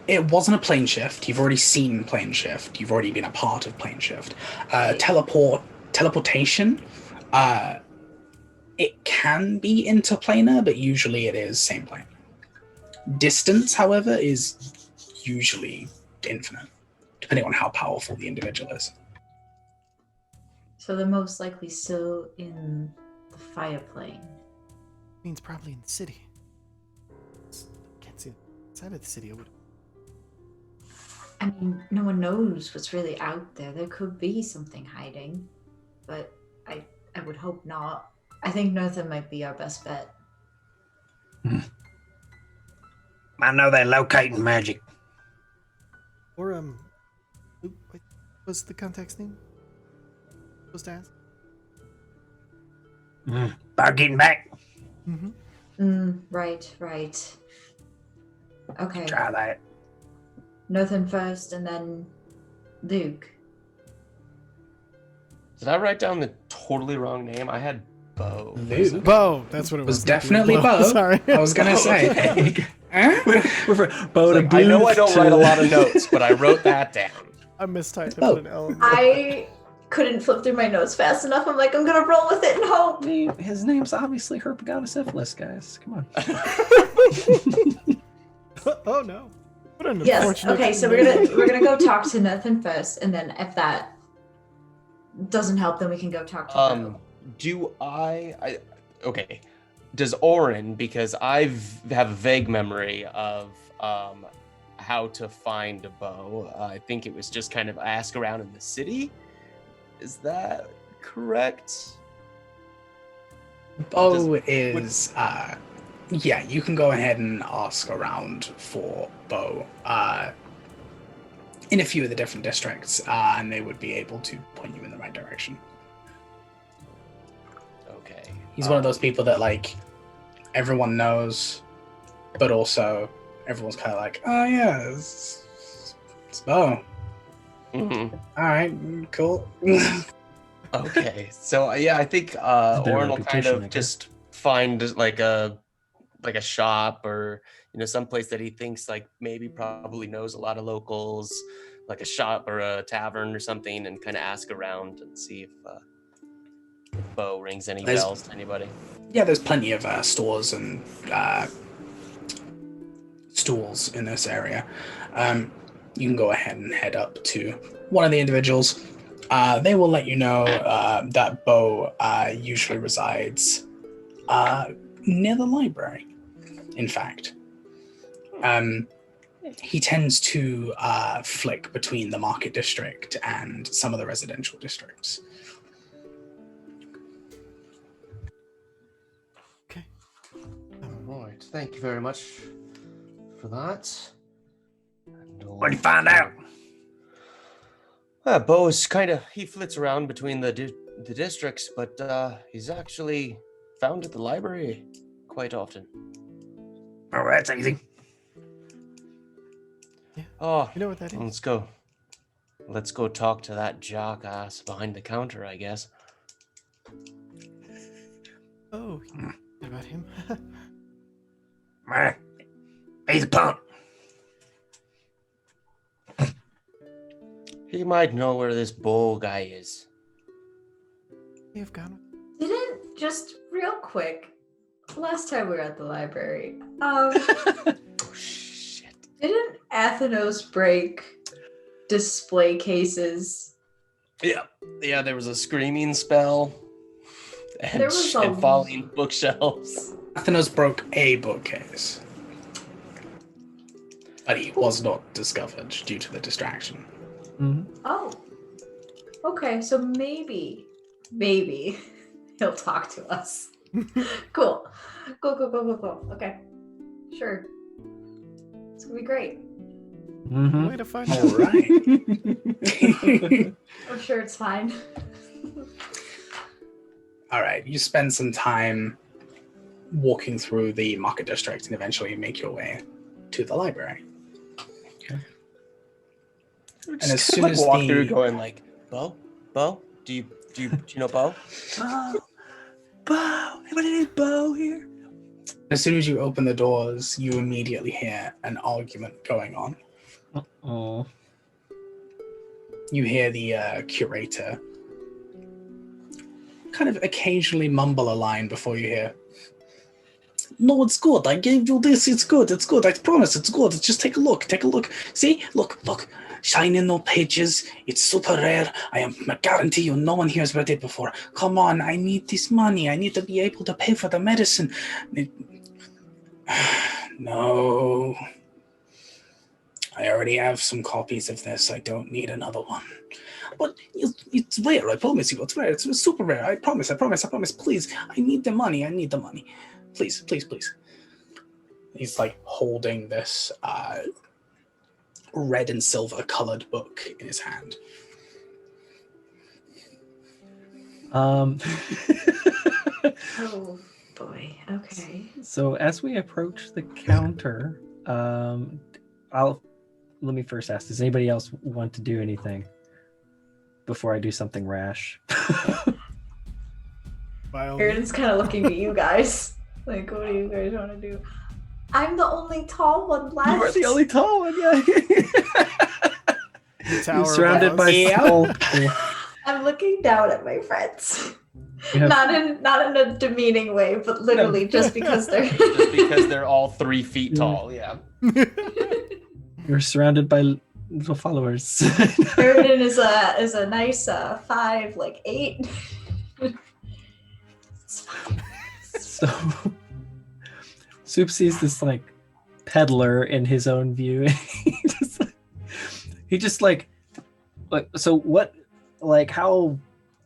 it wasn't a plane shift. You've already seen plane shift. You've already been a part of plane shift. Teleportation, it can be interplanar, but usually it is same plane. Distance, however, is usually infinite, depending on how powerful the individual is. So they're most likely still in the fire plane. Means probably in the city. Can't see outside of the city. I mean, no one knows what's really out there. There could be something hiding, but I would hope not. I think Northern might be our best bet. I know they're locating magic. Or what was the contact's name? Supposed to ask. About getting back. Right. Okay. Try that. Northern first, and then Luke. Did I write down the totally wrong name? I had Bo. Luke? Bo, that's what it was. Definitely Bo. Sorry. I was gonna say. We're I know I don't write a lot of notes, but I wrote that down. I mistyped and put an L in there. couldn't flip through my notes fast enough. I'm like, I'm gonna roll with it and hope. I mean, his name's obviously Herpagonosyphilis, guys. Come on. Oh no. What an Yes. unfortunate Okay. So name. we're gonna go talk to Nathan first, and then if that doesn't help, then we can go talk to Bo. Do okay. Does Orin, because I have a vague memory of how to find a bow. I think it was just kind of ask around in the city. Is that correct? Bo is, yeah, you can go ahead and ask around for Bo in a few of the different districts, and they would be able to point you in the right direction. Okay. He's one of those people that, like, everyone knows, but also everyone's kind of like, oh yeah, it's Bo. Mhm. All right, cool. Okay, so yeah, I think bit of Orin will kind repetition, I of guess. just find like a shop or someplace that he thinks like maybe probably knows a lot of locals, like a shop or a tavern or something, and kind of ask around and see if Bo rings any There's- bells to anybody. Yeah, there's plenty of stores and stalls in this area. You can go ahead and head up to one of the individuals. They will let you know that Bo usually resides near the library, in fact. He tends to flick between the market district and some of the residential districts. Okay. Right, thank you very much for that. What'd you find out? Bo is he flits around between the districts, but he's actually found at the library quite often. Oh, that's easy. Oh, You know what that is? let's go. Let's go talk to that jackass behind the counter, I guess. Oh, what about him? He's a punk. He might know where this Bo guy is. You've gone. Didn't just real quick. Last time we were at the library, Oh shit! didn't Athenos break display cases? Yeah. There was a screaming spell, and, There was a- and falling bookshelves. Athenos broke a bookcase, but he was not discovered due to the distraction. Mm-hmm. Oh. Okay, so maybe he'll talk to us. Cool. Cool. Okay. Sure. It's gonna be great. Mm-hmm. Way to find All out. right. I'm sure it's fine. All right. You spend some time walking through the market district and eventually make your way to the library. And as soon as walk the- through, going like, Bo, do you know Bo? Bo, anybody need Bo here? As soon as you open the doors, you immediately hear an argument going on. Oh. You hear the curator kind of occasionally mumble a line before you hear, "No, it's good. I gave you this. It's good. I promise it's good. Just take a look. See? Look. Shining no pages. It's super rare. I guarantee you no one here has read it before. Come on, I need this money. I need to be able to pay for the medicine." No. I already have some copies of this. I don't need another one. But it's rare. I promise you. It's rare. It's super rare. I promise. Please. I need the money. Please. He's like holding this red and silver colored book in his hand. Oh boy. Okay. So as we approach the counter, let me first ask, does anybody else want to do anything before I do something rash? By all Aaron's kind of looking at you guys. Like, what do you guys want to do? I'm the only tall one left. You are the only tall one, yeah. the tower You're surrounded above by us. skull. I'm looking down at my friends. You have- Not in a demeaning way, but literally just because they're Just because they're all 3 feet Yeah. tall. Yeah. You're surrounded by little followers. Sheridan is a nice 5, like 8. It's fine. So Soup sees this like peddler in his own view. he just like so what, like, how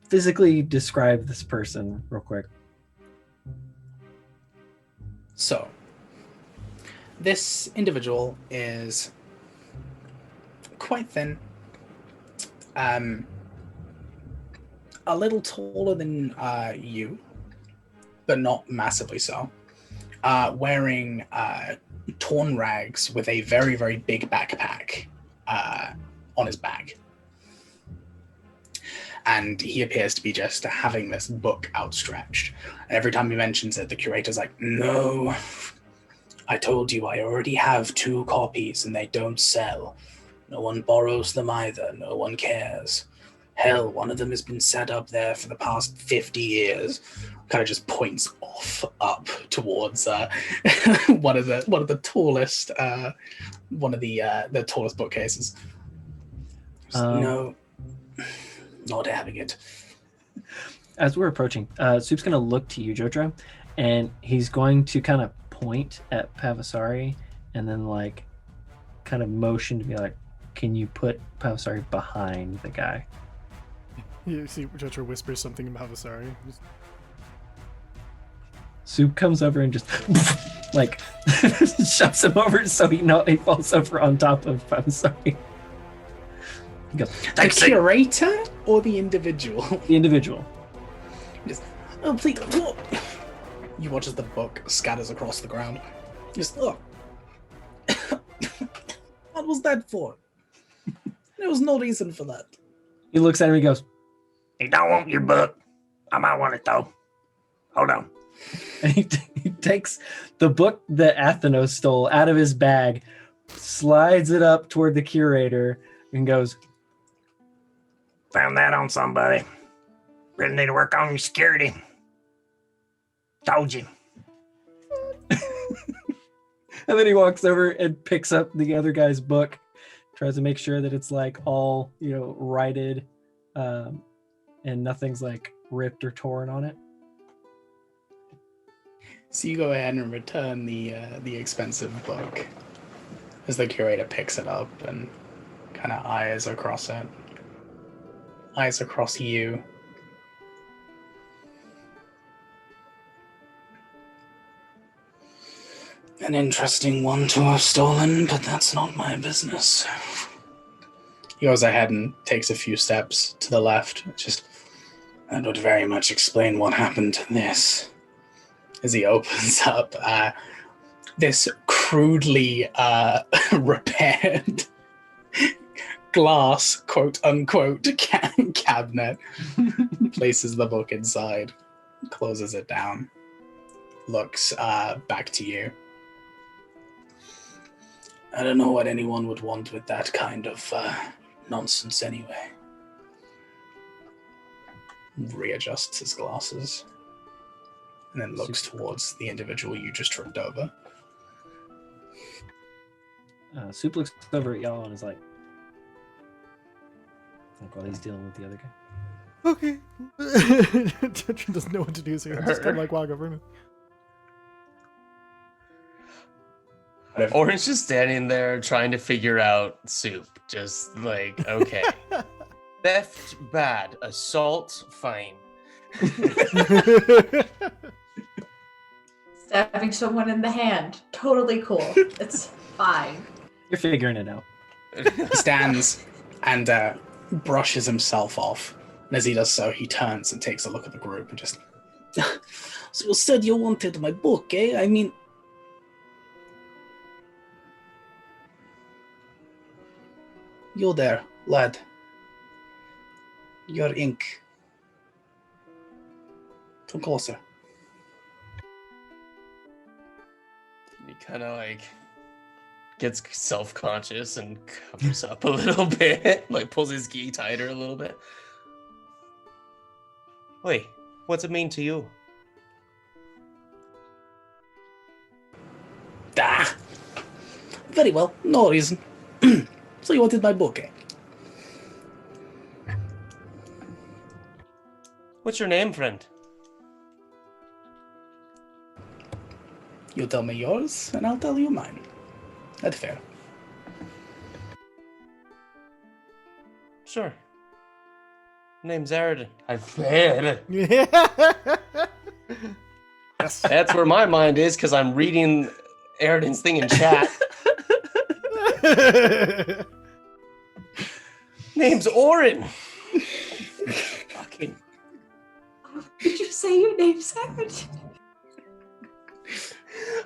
physically describe this person real quick? So, this individual is quite thin, a little taller than you, but not massively so. Wearing torn rags with a very, very big backpack on his back. And he appears to be just having this book outstretched. And every time he mentions it, the curator's like, no, I told you I already have 2 copies and they don't sell. No one borrows them either. No one cares. Hell, one of them has been set up there for the past 50 years. Kind of just points off up towards one of the tallest the tallest bookcases. No, not having it. As we're approaching, Soup's gonna look to you, Jotra, and he's going to kind of point at Pavasari and then like kind of motion to be like, can you put Pavasari behind the guy? You see Jotra whispers something about Havasari. Soup comes over and just like shoves him over so he falls over on top of Pavasari. He goes, The curator or the individual? the individual. Just, oh, please. Oh. You watch as the book scatters across the ground. Just, oh. What was that for? There was no reason for that. He looks at him and he goes, He don't want your book. I might want it though. Hold on. and he takes the book that Athenos stole out of his bag, slides it up toward the curator, and goes, Found that on somebody. Really need to work on your security. Told you. and then he walks over and picks up the other guy's book, tries to make sure that it's like all, righted, and nothing's like ripped or torn on it. So you go ahead and return the expensive book as the curator picks it up and kind of eyes across it. Eyes across you. An interesting one to have stolen, but that's not my business. He goes ahead and takes a few steps to the left. That would very much explain what happened to this. As he opens up this crudely repaired glass, quote-unquote, cabinet, places the book inside, closes it down, looks back to you. I don't know what anyone would want with that kind of nonsense anyway. Readjusts his glasses. And then looks towards the individual you just tripped over. Soup looks over at y'all and is like while he's dealing with the other guy. Okay. Jotra doesn't know what to do, so he's just kind of like walk over him. Orange just standing there trying to figure out Soup. Just like, okay. Theft, bad. Assault, fine. Stabbing someone in the hand, totally cool. It's fine. You're figuring it out. He stands and brushes himself off. And as he does so, he turns and takes a look at the group and just... So you said you wanted my book, eh? I mean... You there, lad. Your ink. Come closer. He kind of like gets self-conscious and covers up a little bit, like pulls his gi tighter a little bit. Oi, what's it mean to you? Ah, very well, no reason. So you wanted my book, eh? What's your name, friend? You tell me yours, and I'll tell you mine. That's fair. Sure. Name's Aridin. Yes. Yes. That's where my mind is, because I'm reading Aridin's thing in chat. Name's Orin. Fucking. Did you say your name's Sarah?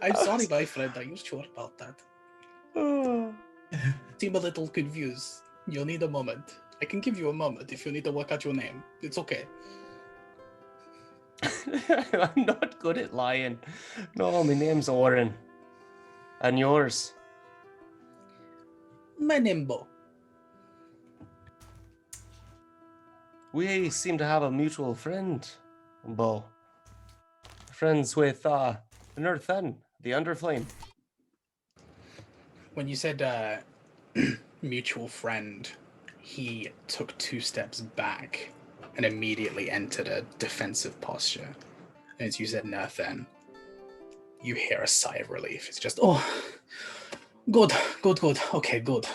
I'm sorry, my friend. Are you sure about that? Seem a little confused. You'll need a moment. I can give you a moment if you need to work out your name. It's okay. I'm not good at lying. No, my name's Orin. And yours? My name Bo. We seem to have a mutual friend, Bo. Friends with Nerthen, the Underflame. When you said mutual friend, he took 2 steps back and immediately entered a defensive posture. And as you said Nerthen, you hear a sigh of relief. It's just, oh, good. Okay, good.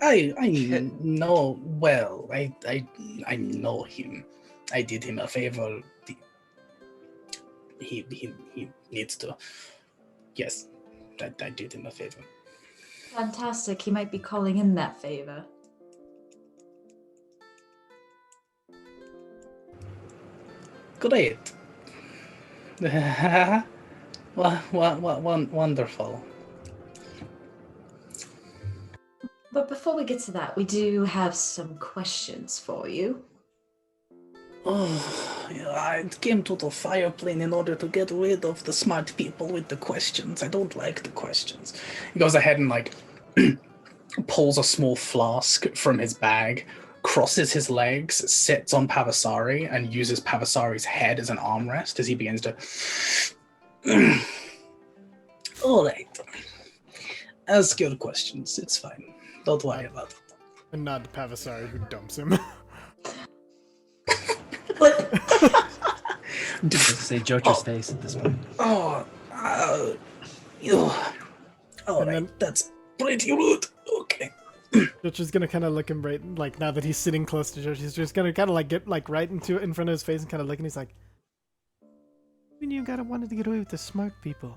I know well. I know him. I did him a favor. He needs to. Yes, I did him a favor. Fantastic. He might be calling in that favor. Great. Wonderful. But before we get to that, we do have some questions for you. Oh, yeah, I came to the fire plane in order to get rid of the smart people with the questions. I don't like the questions. He goes ahead and pulls a small flask from his bag, crosses his legs, sits on Pavasari, and uses Pavasari's head as an armrest as he begins to. All right. Ask your questions. It's fine. Don't worry about it. And nod to Pavasari, who dumps him. Say Jocher's face at this point. All right, then- that's pretty rude. Okay. Jocher's gonna kind of look him right, like now that he's sitting close to Jocher, he's just gonna kind of get right in front of his face and kind of look, and he's like, "When you wanted to get away with the smart people,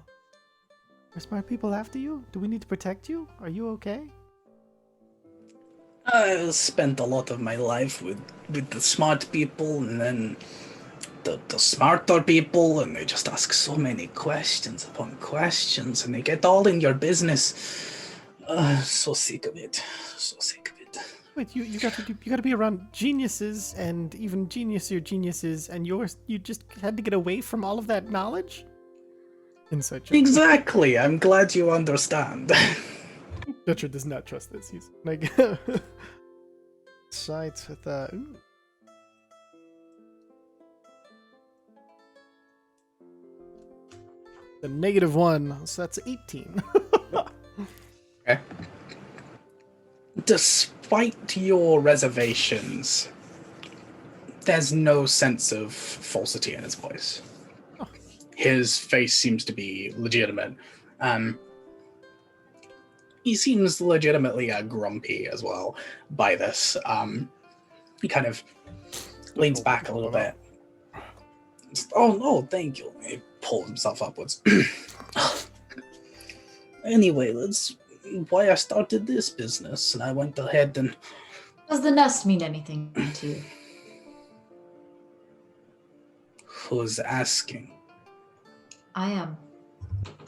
are smart people after you? Do we need to protect you? Are you okay?" I've spent a lot of my life with the smart people, and then the smarter people, and they just ask so many questions upon questions, and they get all in your business. So sick of it. So sick of it. Wait, you got to be around geniuses, and even geniuses, and you just had to get away from all of that knowledge. Inside joke. Exactly. I'm glad you understand. Jocher does not trust this. He's like sides with ooh. The -1, so that's 18. Okay. Despite your reservations, there's no sense of falsity in his voice. Oh. His face seems to be legitimate. He seems legitimately grumpy as well by this. He kind of leans back a little bit. Oh no, thank you. He pulls himself upwards. Anyway, that's why I started this business, and I went ahead and. Does the nest mean anything to you? Who's asking? I am.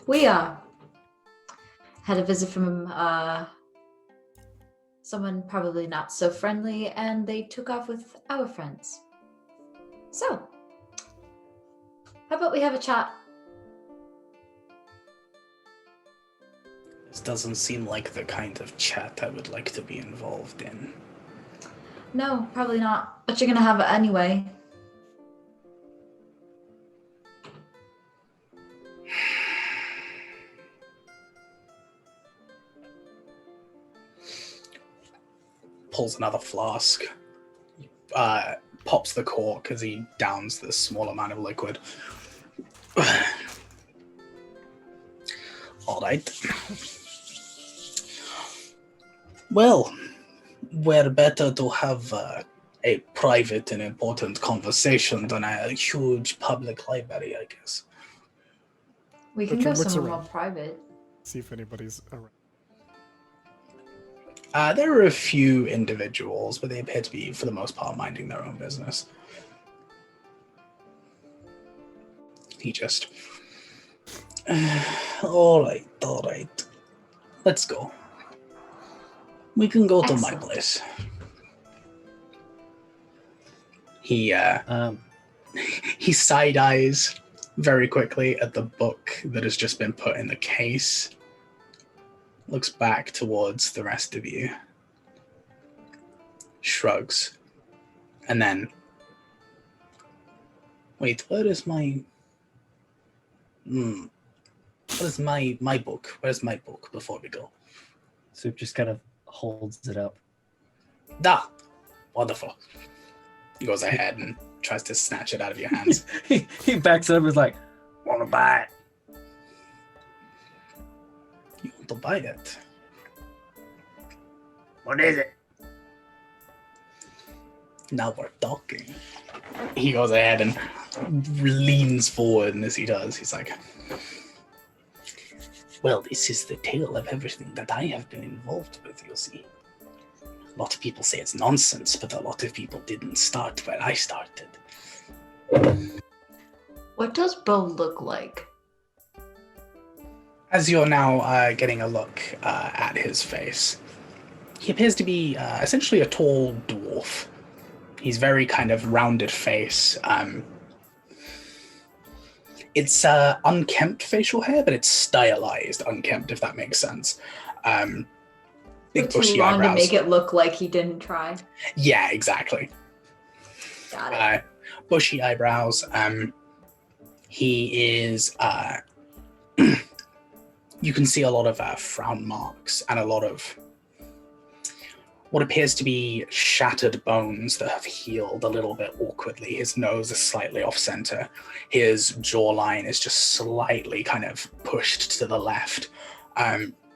We are. Had a visit from someone probably not so friendly, and they took off with our friends. So, how about we have a chat? This doesn't seem like the kind of chat I would like to be involved in. No, probably not. But you're gonna have it anyway. Pulls another flask. Pops the cork as he downs the small amount of liquid. All right. Well, we're better to have a private and important conversation than a huge public library, I guess. We can Bertram go looks somewhere around. more private. See if anybody's around. There are a few individuals, but they appear to be, for the most part, minding their own business. He just... all right. Let's go. We can go to my Excellent. place. He side eyes very quickly at the book that has just been put in the case. Looks back towards the rest of you. Shrugs. And then... Wait, where is my... Where's my book? Where's my book before we go? Soup just kind of holds it up. Da! Wonderful. He goes ahead and tries to snatch it out of your hands. he backs up and is like, Want to buy it? You want to buy it? What is it? Now we're talking. He goes ahead and leans forward, and as he does, he's like, well, this is the tale of everything that I have been involved with, you see. A lot of people say it's nonsense, but a lot of people didn't start where I started. What does Bo look like? As you're now getting a look at his face, he appears to be essentially a tall dwarf. He's very kind of rounded face. It's unkempt facial hair, but it's stylized unkempt, if that makes sense. Big Too bushy long eyebrows. to make it look like he didn't try. Yeah, exactly. Got it. Bushy eyebrows. He is... you can see a lot of frown marks and a lot of what appears to be shattered bones that have healed a little bit awkwardly. His nose is slightly off center. His jawline is just slightly kind of pushed to the left.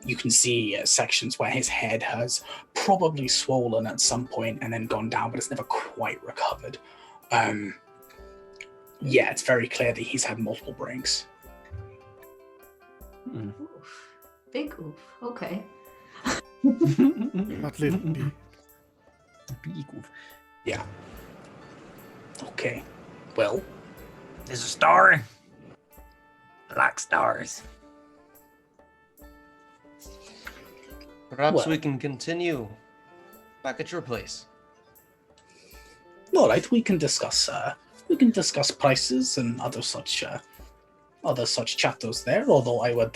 You can see sections where his head has probably swollen at some point and then gone down, but it's never quite recovered. Yeah, it's very clear that he's had multiple breaks. Oof. Big oof. Okay. Not little B. Yeah. Okay. Well, There's a story. I like stars. Perhaps Well. we can continue back at your place. all right. We can discuss prices and other such chatters there. Although I would,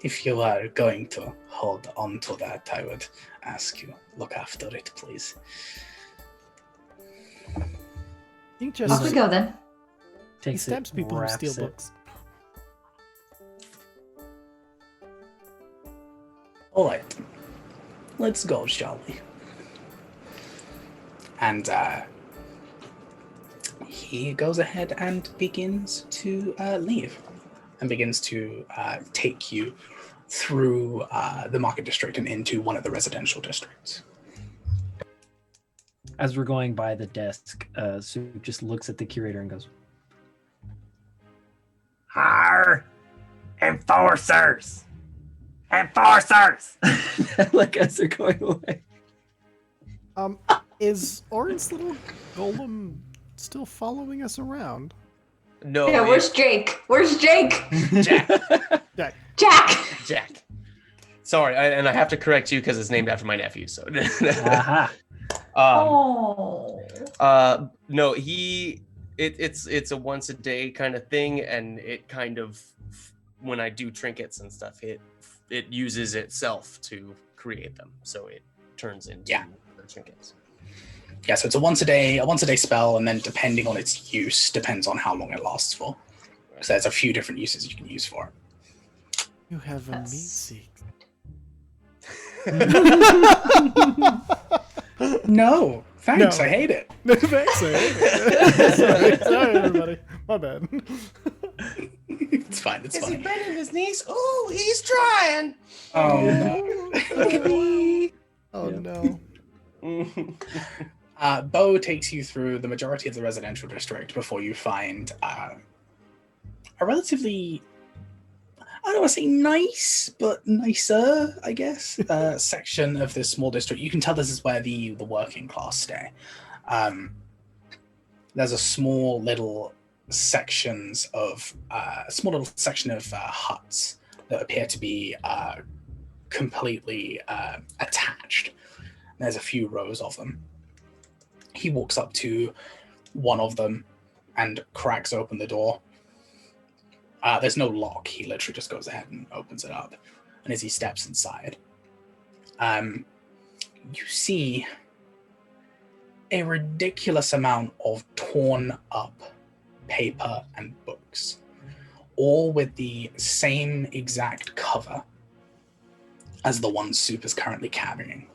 if you are going to hold on to that, I would ask you look after it, please. I think Off just we go then. he takes stabs it, people who wraps steal it. books. All right. Let's go, shall we? And he goes ahead and begins to leave, and begins to take you through the market district and into one of the residential districts. As we're going by the desk, Sue just looks at the curator and goes, Hire enforcers. Enforcers. like as they're going away. Is Orin's little golem still following us around? No, Yeah, where's Jake? Where's Jake? Jack? Jack. Jack! Jack. Sorry, and I have to correct you because it's named after my nephew. So, Aha. Oh. No, it's a once a day kind of thing, and it kind of, when I do trinkets and stuff, it uses itself to create them, so it turns into other trinkets. Yeah, so it's a once a day spell, and then depending on its use, depends on how long it lasts for. So there's a few different uses you can use for it. You have That's- amazing. No, thanks. No. I hate it. Thanks, I hate it. Sorry, everybody. My bad. It's fine. It's Is he fine. bending his knees? Oh, he's trying. Oh no. Look at me. Oh Yeah. no. Bo takes you through the majority of the residential district before you find a relatively, I don't want to say nice, but nicer, I guess, section of this small district. You can tell this is where the working class stay. There's a small little section of huts that appear to be completely attached. There's a few rows of them. He walks up to one of them and cracks open the door. There's no lock. He literally just goes ahead and opens it up. And as he steps inside, you see a ridiculous amount of torn up paper and books, all with the same exact cover as the one Soup is currently carrying.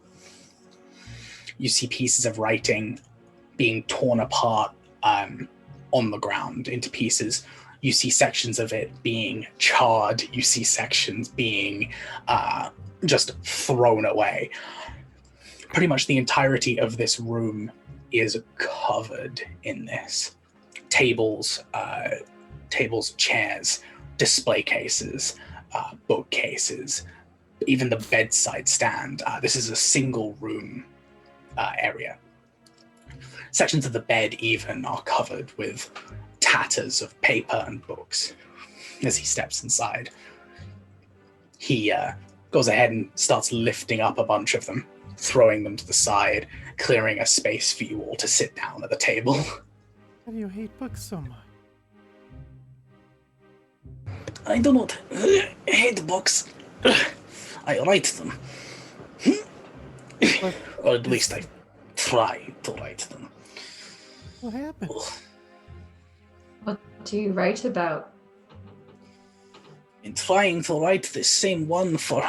You see pieces of writing being torn apart on the ground into pieces. You see sections of it being charred. You see sections being just thrown away. Pretty much the entirety of this room is covered in this. Tables, chairs, display cases, bookcases, even the bedside stand. This is a single room area. Sections of the bed even are covered with tatters of paper and books. As he steps inside, he goes ahead and starts lifting up a bunch of them, throwing them to the side, clearing a space for you all to sit down at the table. Why do you hate books so much? I do not hate books. I write them. Or at least I try to write them. What happened? What do you write about? In trying to write the same one for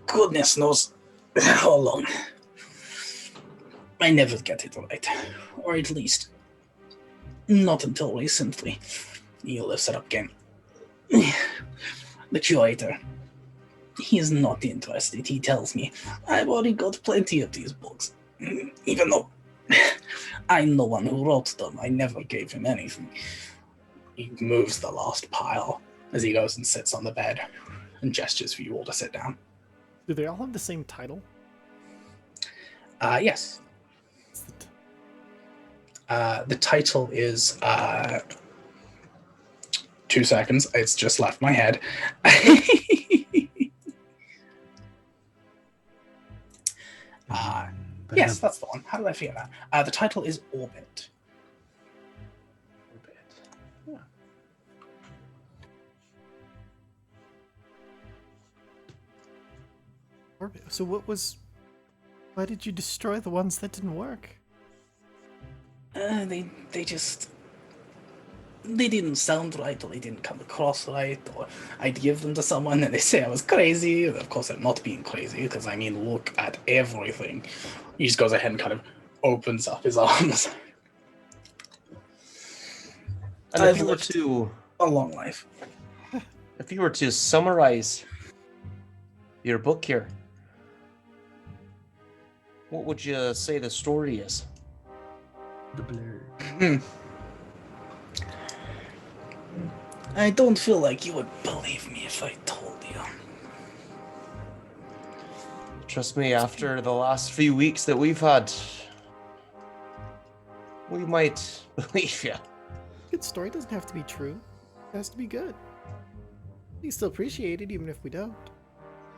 goodness knows how long, I never get it right. Or at least, not until recently. He lifts it up again. The curator, he is not interested, he tells me. I've already got plenty of these books. Even though I'm the one who wrote them, I never gave him anything. He moves the last pile as he goes and sits on the bed and gestures for you all to sit down. Do they all have the same title? Yes. What's the The title is 2 seconds. It's just left my head. Yes, that's the one. How did I figure that? The title is Orbit. Yeah. Orbit. So why did you destroy the ones that didn't work? They didn't sound right, or they didn't come across right, or I'd give them to someone and they say I was crazy. Of course, I'm not being crazy, because I mean, look at everything. He just goes ahead and kind of opens up his arms. And I've if you were lived to a long life. If you were to summarize your book here, what would you say the story is? The blur. I don't feel like you would believe me if I told you. Trust me, after the last few weeks that we've had, we might believe you. Good story doesn't have to be true. It has to be good. We still appreciate it even if we don't.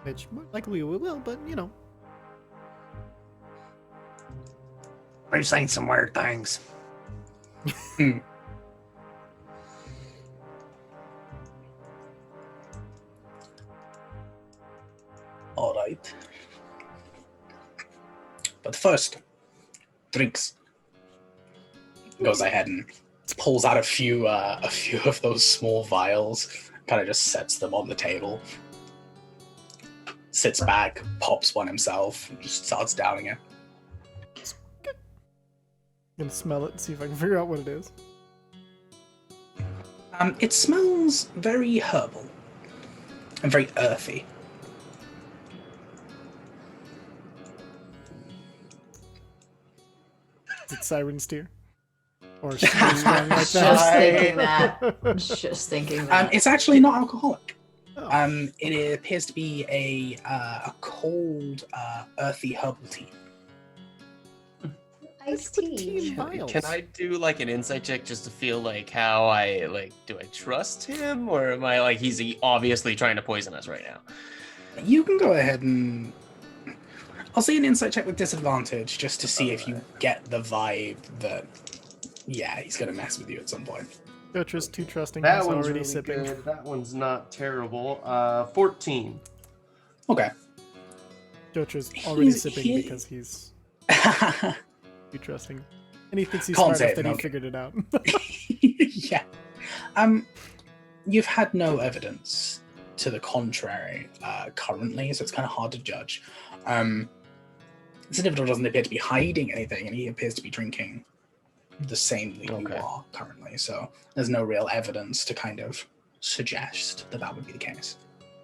Which more likely we will, but you know. We've seen some weird things. All right. But first, drinks. Goes ahead and pulls out a few of those small vials, kind of just sets them on the table. Sits back, pops one himself, and just starts downing it. I'm gonna smell it and see if I can figure out what it is. It smells very herbal and very earthy. Is it Siren's Tear? Or strong like that? Just thinking that. Just thinking that. It's actually not alcoholic. Oh. It appears to be a cold, earthy herbal tea. Iced Tea tea. in vials. Can I do like an insight check just to feel like how I like? Do I trust him, or am I like he's obviously trying to poison us right now? You can go ahead and I'll say an insight check with disadvantage just to see if you get the vibe that he's gonna mess with you at some point. Beatrice, too trusting. That He's one's already really sipping. good. That one's not terrible. 14. Okay. Jotra's already He's- sipping he- because he's too trusting. And he thinks he's Can't smart say enough it, that he okay. figured it out. Yeah. You've had no evidence to the contrary currently, so it's kind of hard to judge. This individual doesn't appear to be hiding anything, and he appears to be drinking the same that you Okay. are currently, so there's no real evidence to kind of suggest that that would be the case.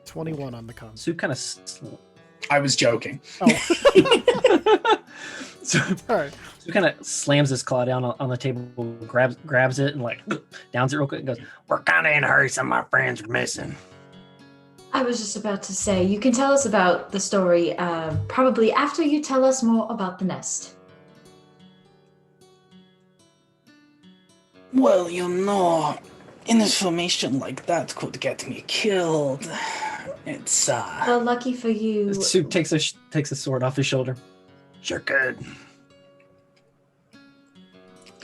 21 on the con. Soup kind of I was joking. Oh, so sorry. Soup kind of slams his claw down on the table, grabs it, and like downs it real quick, and goes, We're kind of in a hurry. Some of my friends are missing. I was just about to say, you can tell us about the story probably after you tell us more about the nest. Well, information like that could get me killed. It's Well, lucky for you. Soup takes a sword off his shoulder. Sure could.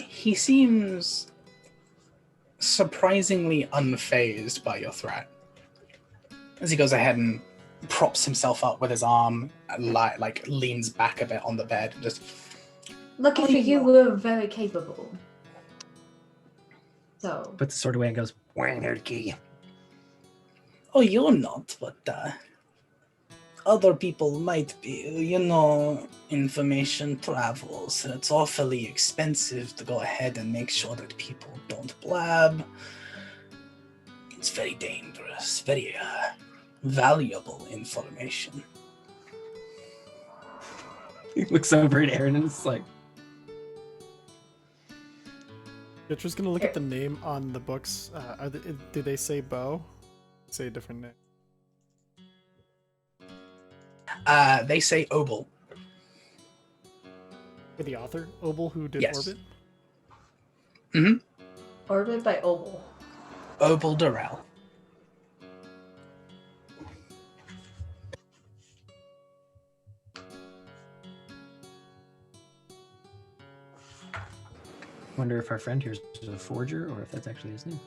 he seems surprisingly unfazed by your threat. As he goes ahead and props himself up with his arm, like leans back a bit on the bed, and just Lucky for you, we're very capable. So, Puts the sword away and goes, We ain't here to kill you. oh, you're not, but other people might be. Information travels, and it's awfully expensive to go ahead and make sure that people don't blab. It's very dangerous, very valuable information. he looks over at Aaron and it's like, Jotra's gonna look at the name on the books. Do they say Bo? Say a different name. They say Obel. For the author, Obel, who did Yes. Orbit? Orbit by Obel. Obel Durrell. wonder if our friend here is a forger or if that's actually his name.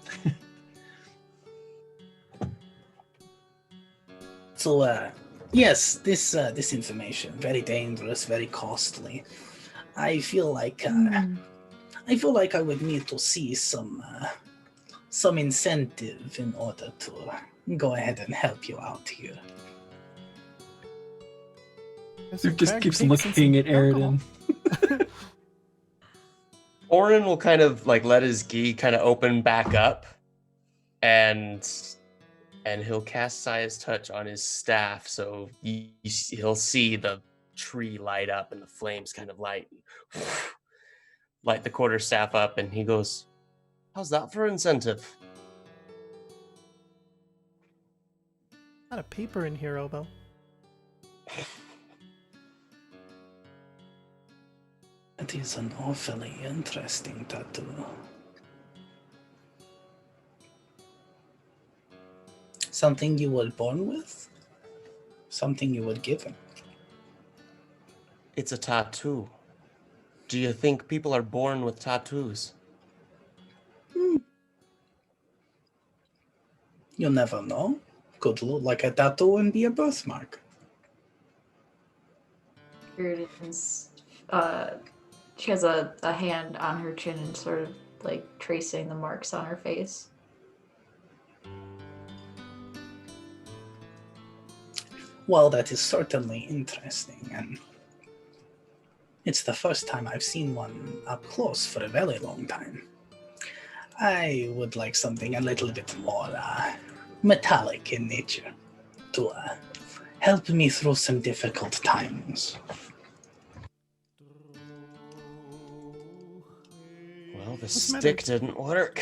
So, yes, this information very dangerous, very costly. I feel like I would need to see some incentive in order to go ahead and help you out here. Soup just keeps looking at Aaron. Orin will kind of like let his gi kind of open back up, and he'll cast Saya's touch on his staff, so he'll see the tree light up and the flames kind of light the quarterstaff up, and he goes, "How's that for incentive?" Not a paper in here, Obel. It is an awfully interesting tattoo. Something you were born with? Something you were given? It's a tattoo. Do you think people are born with tattoos? You never know. Could look like a tattoo and be a birthmark. Iridan's She has a hand on her chin and sort of like tracing the marks on her face. Well, that is certainly interesting, and it's the first time I've seen one up close for a very long time. I would like something a little bit more metallic in nature to help me through some difficult times. Well, the What's the matter? stick didn't work.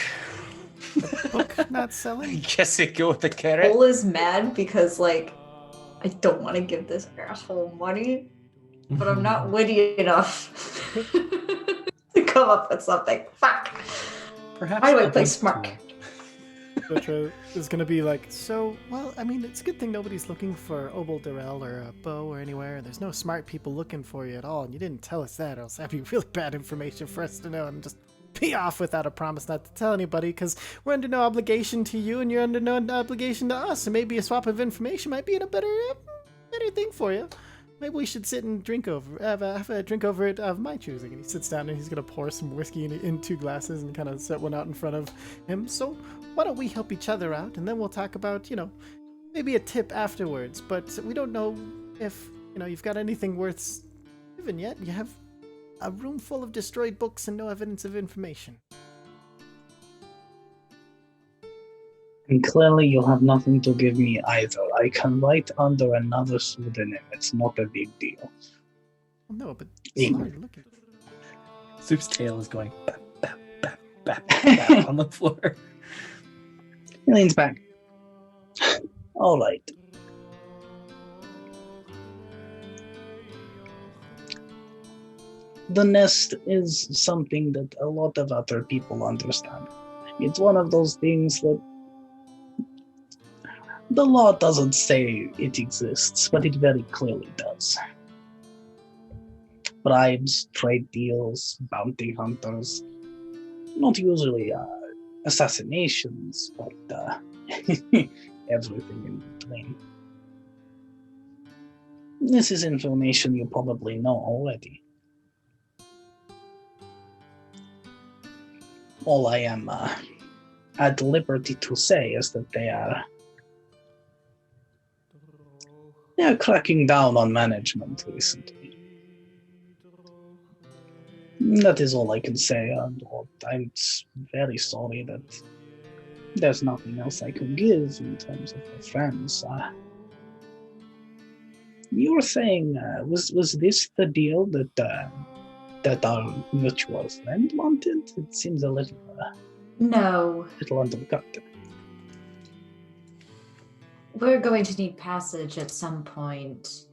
Book not I selling. guess it go with the carrot. Cole is mad because, like, I don't want to give this asshole money, but I'm not witty enough to come up with something. Fuck. Perhaps Why do I a play blunt smart? tool. Jotra is gonna be like, so, well, I mean, it's a good thing nobody's looking for Obel Durrell or a Bow or anywhere. There's no smart people looking for you at all, and you didn't tell us that, or else that'd be really bad information for us to know and just be off without a promise not to tell anybody, because we're under no obligation to you, and you're under no obligation to us, and maybe a swap of information might be in a better thing for you. Maybe we should sit and drink over, have a drink over it of my choosing. And he sits down and he's gonna pour some whiskey in 2 glasses and kind of set one out in front of him. So why don't we help each other out, and then we'll talk about, maybe a tip afterwards. But we don't know if, you've got anything worth giving yet. You have a room full of destroyed books and no evidence of information. And clearly you'll have nothing to give me either. I can write under another pseudonym. It's not a big deal. Well, no, but Yeah. sorry, look at Soup's tail is going bap, bap, bap, bap, bap on the floor. He leans back. All right. The nest is something that a lot of other people understand. It's one of those things that the law doesn't say it exists, but it very clearly does. Bribes, trade deals, bounty hunters, not usually assassinations, but everything in between. This is information you probably know already. All I am at liberty to say is that they are cracking down on management recently. That is all I can say, and I'm very sorry that there's nothing else I can give in terms of the friends. You were saying, was this the deal that our mutual friend wanted? It seems a little undercut. We're going to need passage at some point.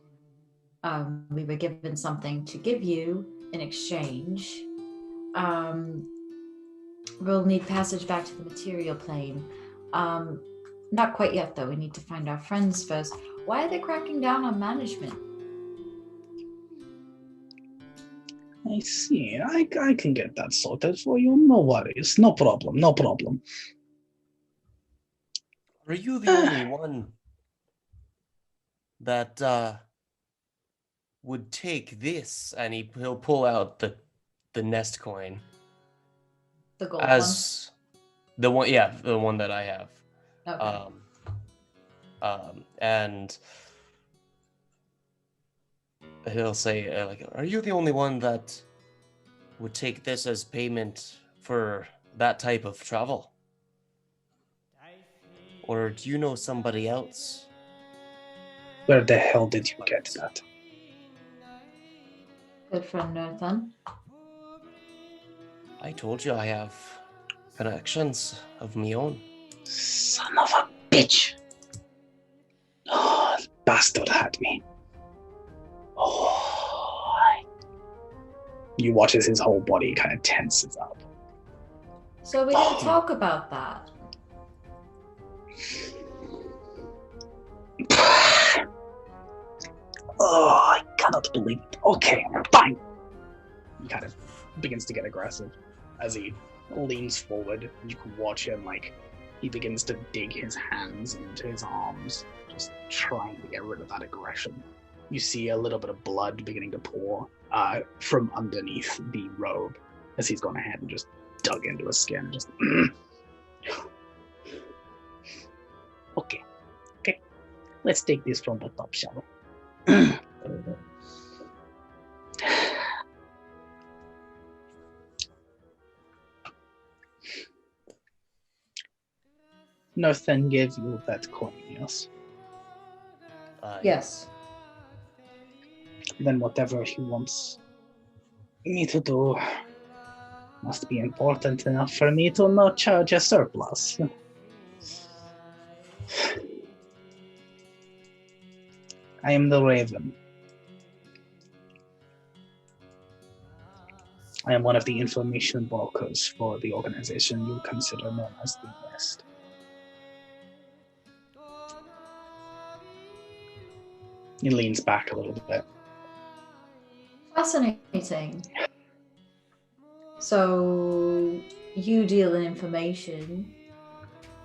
We were given something to give you in exchange. We'll need passage back to the material plane. Not quite yet, though. We need to find our friends first. Why are they cracking down on management? I see. I can get that sorted for you. No worries. No problem. No problem. Are you the only one that would take this? And he'll pull out the nest coin. The gold As the one, yeah, the one that I have. one? Okay. And he'll say, like, are you the only one that would take this as payment for that type of travel? Or do you know somebody else? Where the hell did you get that? Good friend Nathan. I told you I have connections of my own. Son of a bitch! Oh, bastard had me. Oh. You watch as his whole body kind of tenses up. So we didn't talk about that. Oh, I cannot believe it. Okay, fine. He kind of begins to get aggressive as he leans forward. You can watch him, like, he begins to dig his hands into his arms, just trying to get rid of that aggression. you see a little bit of blood beginning to pour from underneath the robe as he's gone ahead and just dug into his skin. Just okay. Let's take this from the top, shall we? Nathan gave you that coin, yes? Yes. Then whatever he wants me to do must be important enough for me to not charge a surplus. I am the Raven. I am one of the information brokers for the organization you consider known as the Nest. He leans back a little bit. Fascinating. So, you deal in information.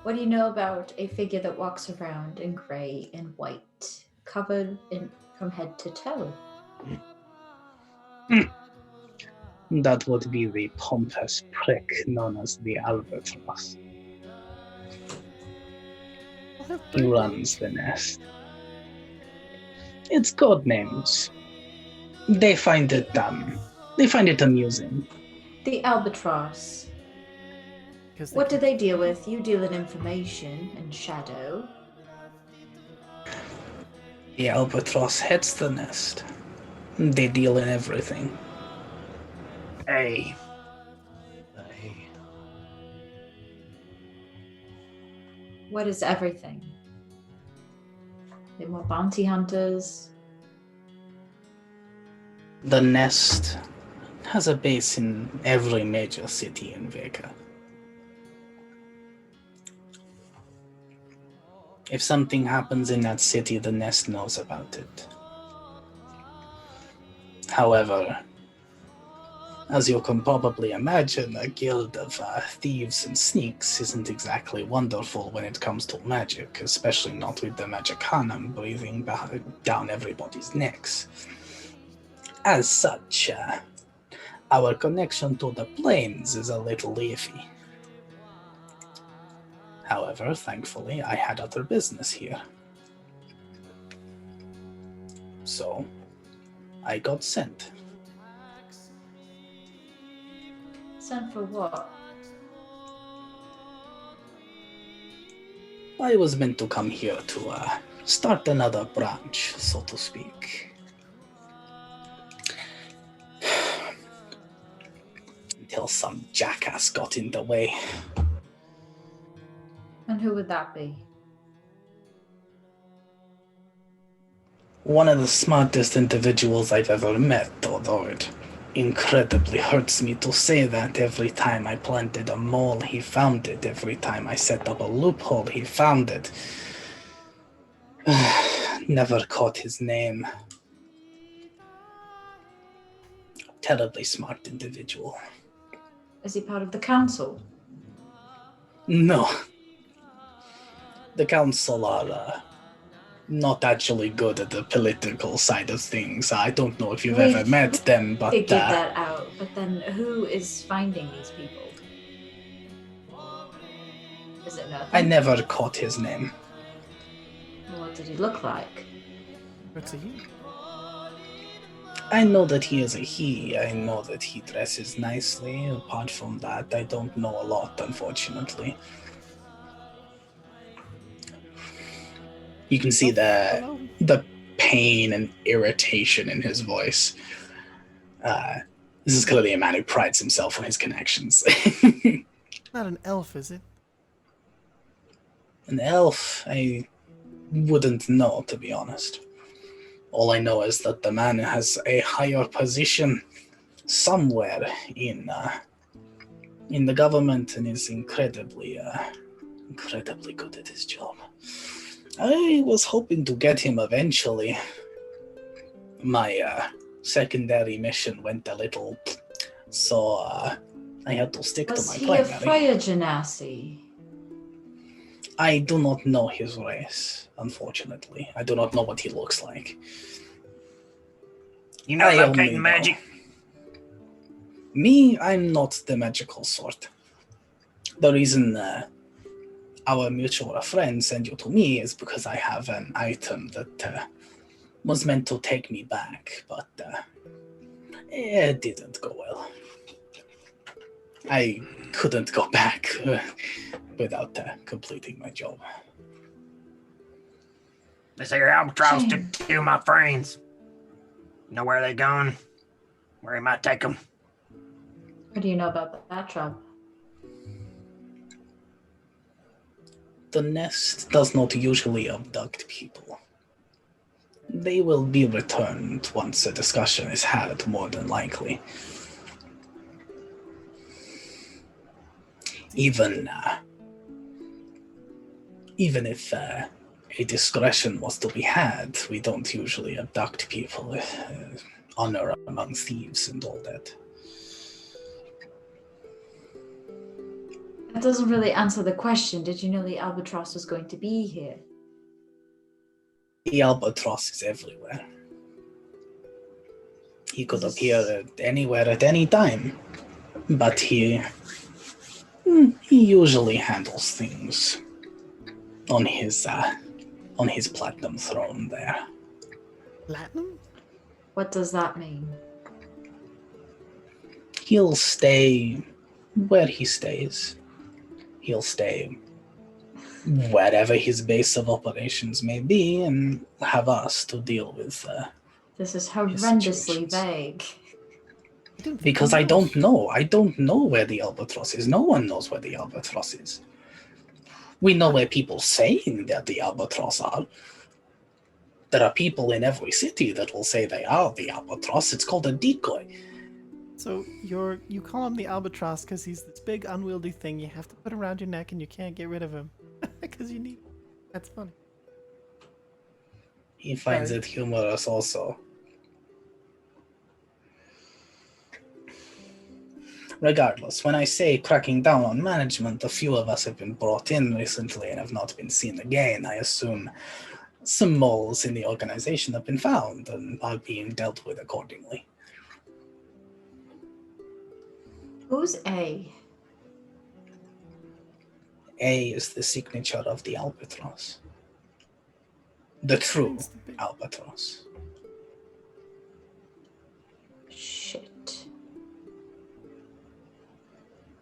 What do you know about a figure that walks around in grey and white, covered from head to toe? That would be the pompous prick known as the Albatross. He runs the Nest. It's code names. They find it amusing. The Albatross. What do they deal with? You deal in information and shadow. The Albatross heads the Nest. They deal in everything. Hey. What is everything? They're more bounty hunters. The Nest has a base in every major city in Vega. If something happens in that city, the Nest knows about it. However, as you can probably imagine, a guild of thieves and sneaks isn't exactly wonderful when it comes to magic, especially not with the Magicanum breathing down everybody's necks. As such, our connection to the plains is a little iffy. However, thankfully, I had other business here. So, I got sent. Sent for what? I was meant to come here to start another branch, so to speak. Until some jackass got in the way. And who would that be? One of the smartest individuals I've ever met, although it incredibly hurts me to say that. Every time I planted a mole, he found it. Every time I set up a loophole, he found it. Never caught his name. Terribly smart individual. Is he part of the council? No. The council are not actually good at the political side of things. I don't know if you've ever met them, but... Figured that out, but then who is finding these people? Is it nothing? I never caught his name. What did he look like? What's a he? I know that he is a he. I know that he dresses nicely. Apart from that, I don't know a lot, unfortunately. You can see the pain and irritation in his voice. This is clearly a man who prides himself on his connections. Not an elf, is it? An elf? I wouldn't know, to be honest. All I know is that the man has a higher position somewhere in the government and is incredibly good at his job. I was hoping to get him eventually. My secondary mission went a little, so I had to stick to my primary. Was he a fire genasi? I do not know his race, unfortunately. I do not know what he looks like. You know I about only Titan know. magic? Me, I'm not the magical sort. The reason our mutual friend sent you to me is because I have an item that was meant to take me back, but it didn't go well. I couldn't go back without completing my job. They say your albatross Shame. took two of my friends. Know where they gone? Where he might take them? What do you know about that job? The nest does not usually abduct people. They will be returned once a discussion is had, more than likely. Even if a discretion was to be had, we don't usually abduct people. Honor among thieves and all that. That doesn't really answer the question. Did you know the albatross was going to be here? The albatross is everywhere. He could This- appear anywhere at any time, but he usually handles things on his platinum throne there. Platinum? What does that mean? He'll stay where he stays. He'll stay wherever his base of operations may be, and have us to deal with. This is horrendously situations. vague. I don't think Because he I knows. don't know. I don't know where the albatross is. No one knows where the albatross is. We know where people saying that the albatross are. There are people in every city that will say they are the albatross. It's called a decoy. So you call him the albatross because he's this big unwieldy thing you have to put around your neck and you can't get rid of him because you need. That's funny. He finds Sorry. it humorous also. Regardless, when I say cracking down on management, a few of us have been brought in recently and have not been seen again. I assume some moles in the organization have been found and are being dealt with accordingly. Who's A? A is the signature of the albatross. The true Seems to be. albatross. Shit.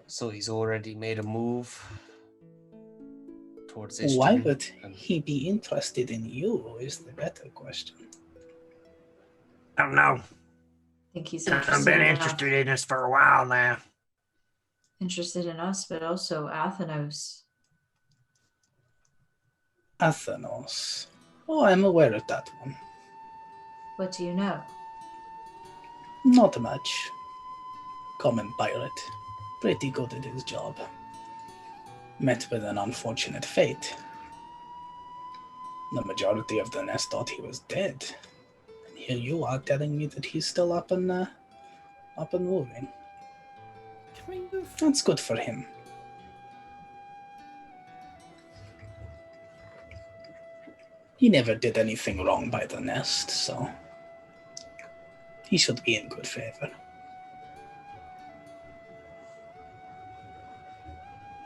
So he's already made a move towards Ishtar. Why would and- he be interested in you is the better question. I don't know. I think he's I've interested been in interested in this for a while now. interested in us, but also Athenos. Athenos. Oh, I'm aware of that one. What do you know? Not much. Common pirate. Pretty good at his job. Met with an unfortunate fate. The majority of the nest thought he was dead. And here you are telling me that he's still up and moving. Kind of. That's good for him. He never did anything wrong by the nest, so he should be in good favor.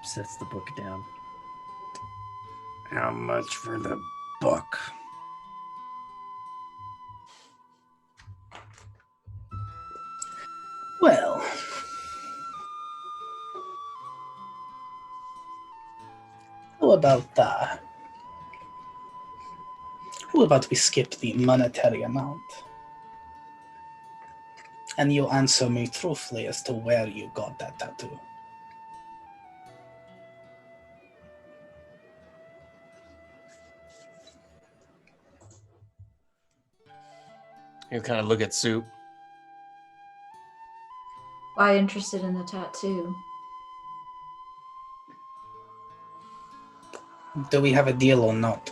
Sets the book down. How much for the book? Well, how about we skip the monetary amount? And you answer me truthfully as to where you got that tattoo. You kind of look at Soup. Why interested in the tattoo? Do we have a deal or not?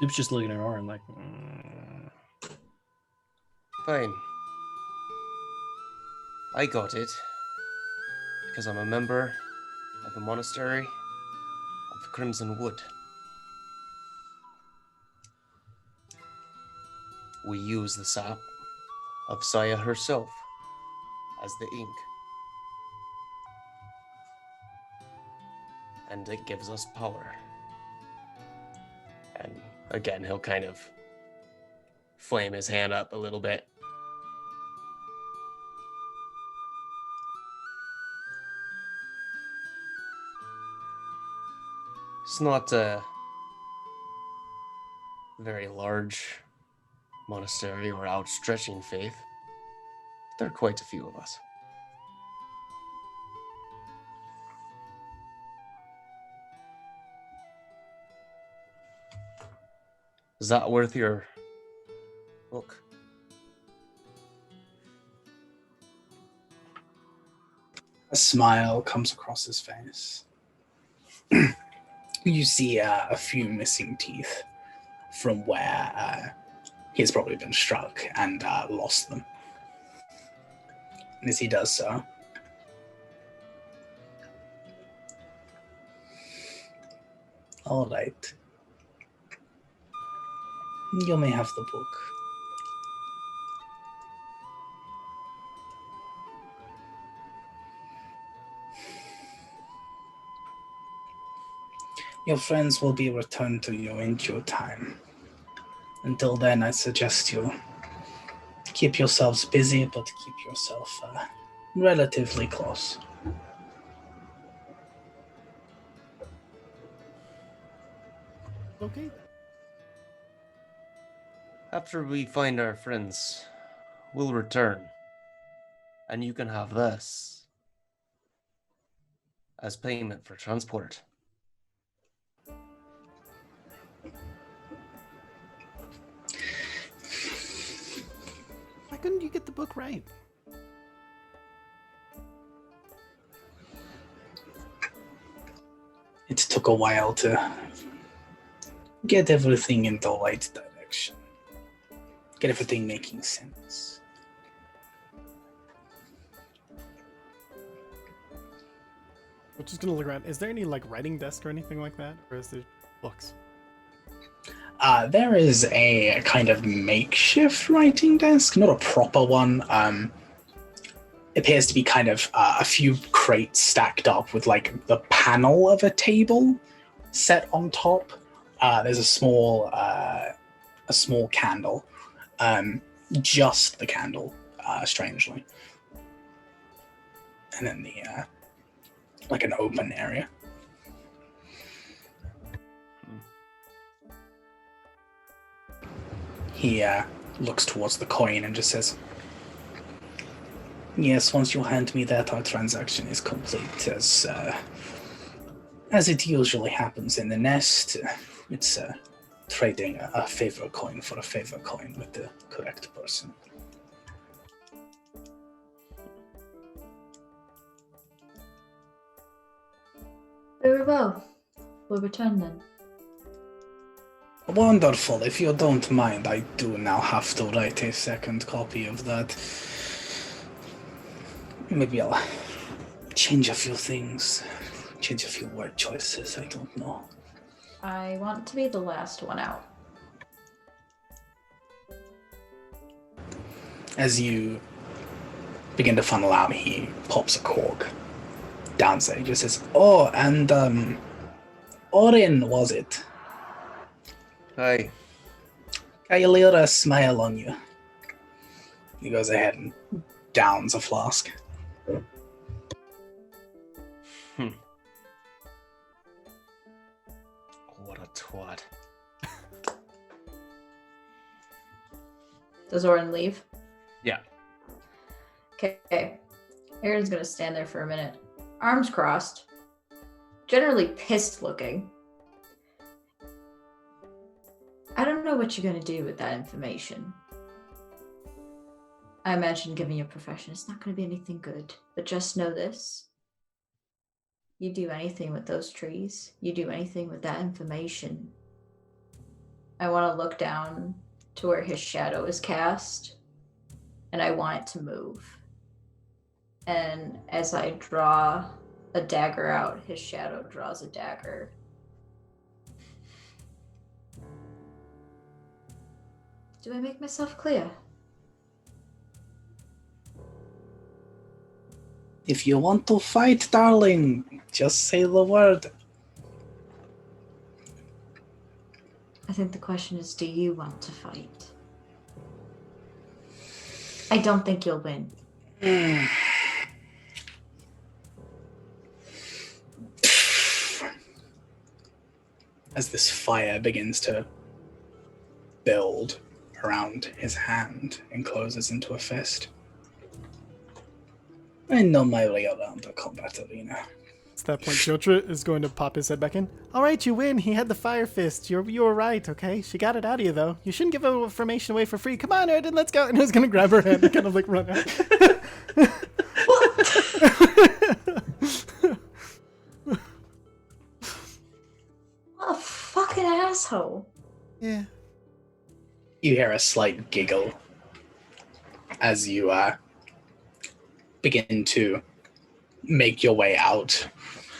Soup's just looking at Orin like, Fine. I got it because I'm a member of the monastery of the Crimson Wood. we use the sap of Saya herself as the ink. And it gives us power. And again, he'll kind of flame his hand up a little bit. It's not a very large monastery or outstretching faith. There are quite a few of us. Is that worth your look? A smile comes across his face. You see a few missing teeth from where he's probably been struck and lost them. And as he does so, all right, you may have the book. Your friends will be returned to you in due time. Until then, I suggest you keep yourselves busy, but keep yourself relatively close. Okay. After we find our friends, we'll return. And you can have this as payment for transport. Why couldn't you get the book right? It took a while to get everything in the right direction. Get everything making sense. We're just gonna look around. Is there any like writing desk or anything like that, or is there books? There is a kind of makeshift writing desk, not a proper one. It appears to be kind of a few crates stacked up with like the panel of a table set on top. There's a small candle, just the candle, strangely, and then the like an open area. He looks towards the coin and just says, "Yes, once you hand me that, our transaction is complete. As it usually happens in the nest, it's trading a favor coin for a favor coin with the correct person." Very well. We'll return then. Wonderful. If you don't mind, I do now have to write a second copy of that. Maybe I'll change a few things, change a few word choices, I don't know. I want to be the last one out. As you begin to funnel out, he pops a cork down there. He just says, "Oh, and Orin, was it? Hi. Kailira, smile on you." He goes ahead and downs a flask. What a twat. Does Orin leave? Yeah. Okay. Aaron's gonna stand there for a minute, arms crossed, generally pissed looking. I don't know what you're gonna do with that information. I imagine given your profession, it's not gonna be anything good. But just know this. You do anything with those trees, you do anything with that information. I want to look down to where his shadow is cast, and I want it to move. And as I draw a dagger out, his shadow draws a dagger. Do I make myself clear? If you want to fight, darling, just say the word. I think the question is, do you want to fight? I don't think you'll win. As this fire begins to build around his hand and closes into a fist. I know my way around the combat arena. At that point, Jotra is going to pop his head back in. All right, you win. He had the fire fist. You were right, okay? She got it out of you, though. You shouldn't give information away for free. Come on, Erden, let's go. And I was going to grab her hand and kind of like run out. What a fucking asshole. Yeah. You hear a slight giggle as you begin to make your way out.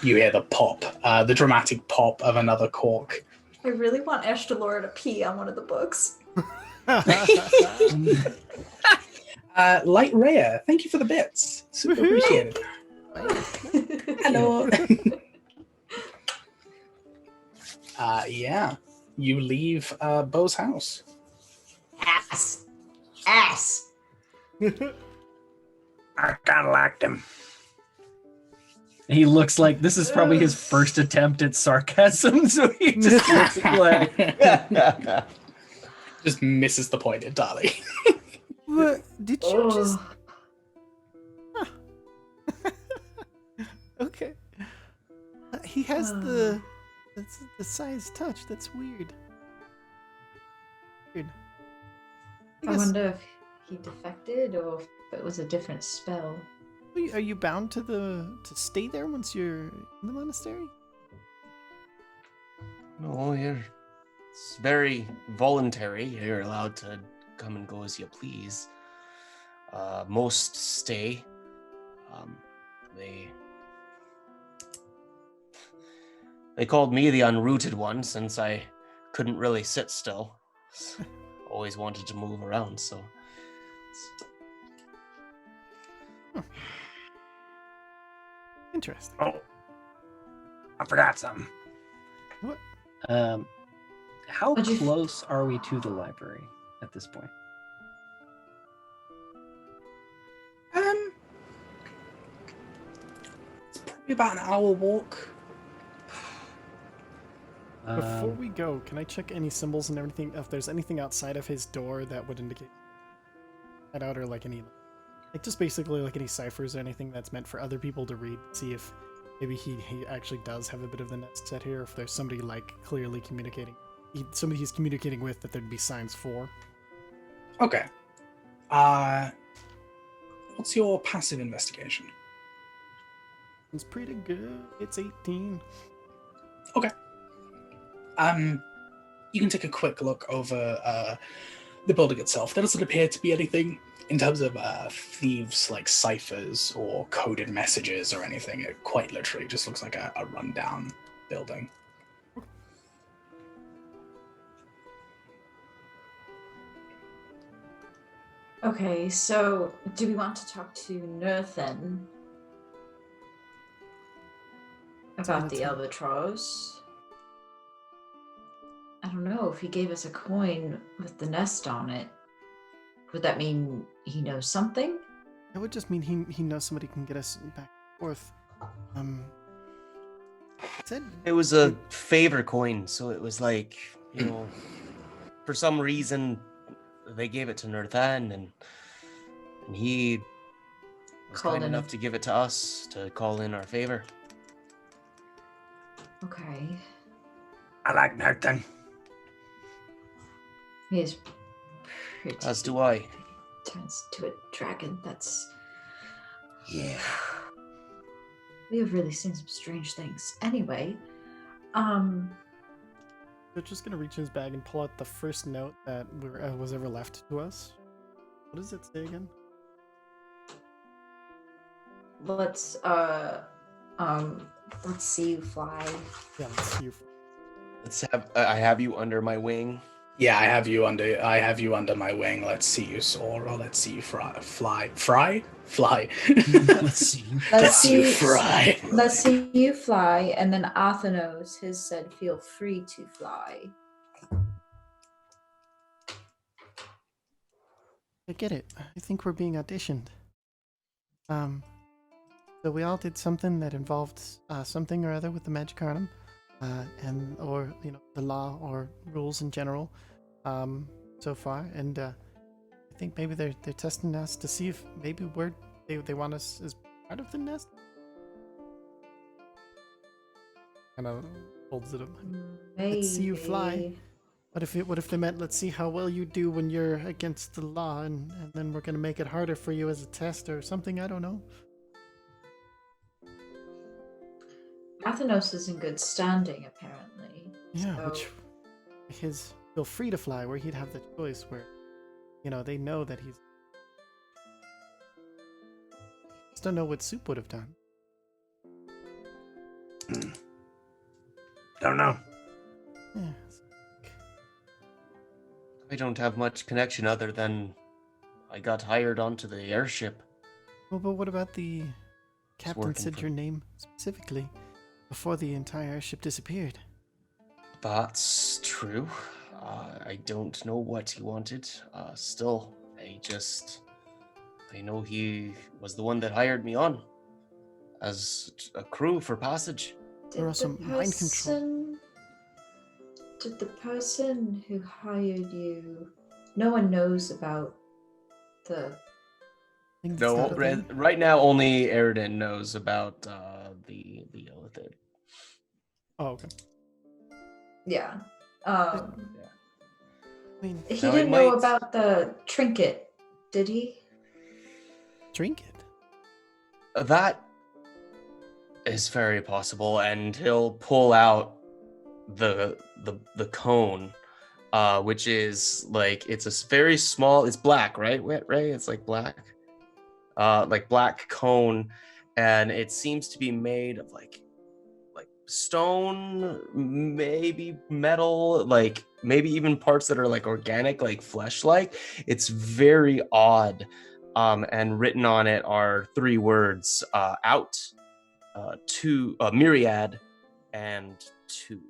You hear the pop, the dramatic pop of another cork. I really want Ashtalora to pee on one of the books. Light Raya, thank you for the bits. Super appreciated. Hello. Yeah, you leave Bo's house. Ass. I kind of liked him. He looks like this is probably his first attempt at sarcasm, so he just looks like Just misses the point entirely. What? Did you just... Okay. He has the size touch. That's weird. Weird. I wonder if he defected or if it was a different spell. Are you bound to stay there once you're in the monastery? No, it's very voluntary. You're allowed to come and go as you please. Most stay. They called me the unrooted one since I couldn't really sit still. Always wanted to move around, so. Interesting. Oh, I forgot something. What? How What'd you- close are we to the library at this point? It's probably about an hour walk. Before we go, can I check any symbols and everything? If there's anything outside of his door that would indicate head out, or like any, like just basically like any ciphers or anything that's meant for other people to read. See if maybe he actually does have a bit of the nest set here. If there's somebody like clearly communicating, somebody he's communicating with, that there'd be signs for. Okay. What's your passive investigation? It's pretty good. It's 18. Okay. You can take a quick look over the building itself. There doesn't appear to be anything in terms of thieves like ciphers or coded messages or anything. It quite literally just looks like a rundown building. Okay, so do we want to talk to Nerthen about the albatross? I don't know. If he gave us a coin with the nest on it, would that mean he knows something? It would just mean he knows somebody can get us back and forth. It was a favor coin, so it was like, for some reason they gave it to Nerthan, and he was kind enough to give it to us to call in our favor. Okay. I like Nathan. He is pretty... As do I. Turns to a dragon. That's... Yeah. We have really seen some strange things. Anyway, They're just gonna reach in his bag and pull out the first note that was ever left to us. What does it say again? let's see you fly. Yeah, let's see. I have you under my wing. Yeah, I have you under my wing. Let's see you soar, or let's see you fly. Let's see. Let's see you fry. Let's see you fly, and then Athenos has said, "Feel free to fly." I get it. I think we're being auditioned. So we all did something that involved something or other with the Magicarnum, or the law or rules in general, so far. And I think maybe they're testing us to see if maybe they want us as part of the nest. Kind of holds it up. Let's see you fly. What if they meant, let's see how well you do when you're against the law, and then we're gonna make it harder for you as a test or something? I don't know. Athenos is in good standing, apparently. Yeah, so... which his feel free to fly, where he'd have the choice, where they know that he's. Just don't know what Soup would have done. Don't know. Yeah. I don't have much connection other than I got hired onto the airship. Well, but what about the captain working said for- your name specifically before the entire airship disappeared? That's true. I don't know what he wanted. Still, I know he was the one that hired me on as a crew for passage. There are some mind control. Did the person who hired you? No one knows about the. Thing that's No, not okay? right now only Eridan knows about the Illithid. Oh, okay. Yeah. I mean, He Now, didn't it know might- about the trinket, did he? drink it. That is very possible, and he'll pull out the cone, which is like it's a very small. It's black, right? Ray, it's like black, like black cone, and it seems to be made of like stone, maybe metal, like maybe even parts that are like organic, like flesh-like. It's very odd. And written on it are 3 words: out, to myriad, and two.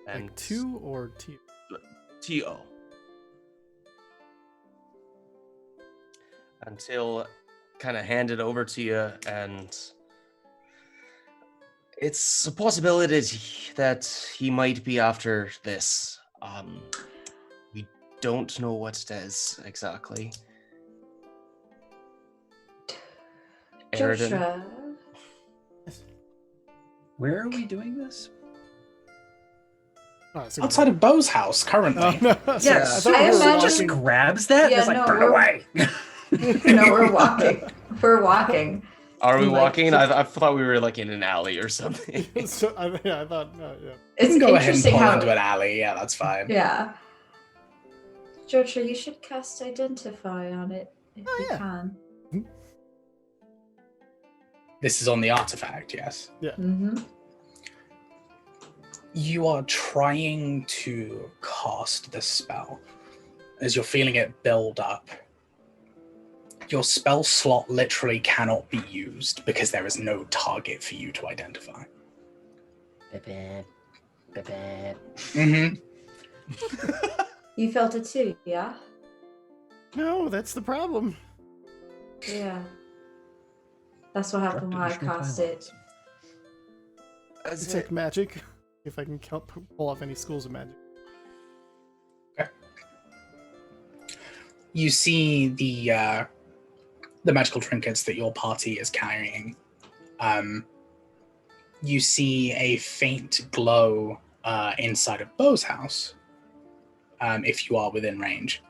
And Like 2 or T? T-O. Until kind of hand it over to you, and it's a possibility that he might be after this. We don't know what it is exactly. Eridan. Joshua. Where are we doing this? Oh, it's Outside of Bo's house currently. Oh, no. Yes, thought I we were imagine- Just walking- grabs that. Yeah, It's like, no, put it we're- away. No, we're walking. We're walking. Are we Like, walking? I thought we were like in an alley or something. So, I thought, yeah. You It's can go ahead and interesting pull how. into an alley. Yeah, that's fine. Yeah. Joshua, you should cast Identify on it if Oh, you yeah. can. This is on the artifact, yes. Mm-hmm. You are trying to cast the spell. As you're feeling it build up, your spell slot literally cannot be used because there is no target for you to identify. Mm-hmm. You felt it too, yeah? No, that's the problem. Yeah. That's what happened when I cast it. It's like magic. If I can pull off any schools of magic. You see the magical trinkets that your party is carrying. You see a faint glow inside of Bo's house, if you are within range.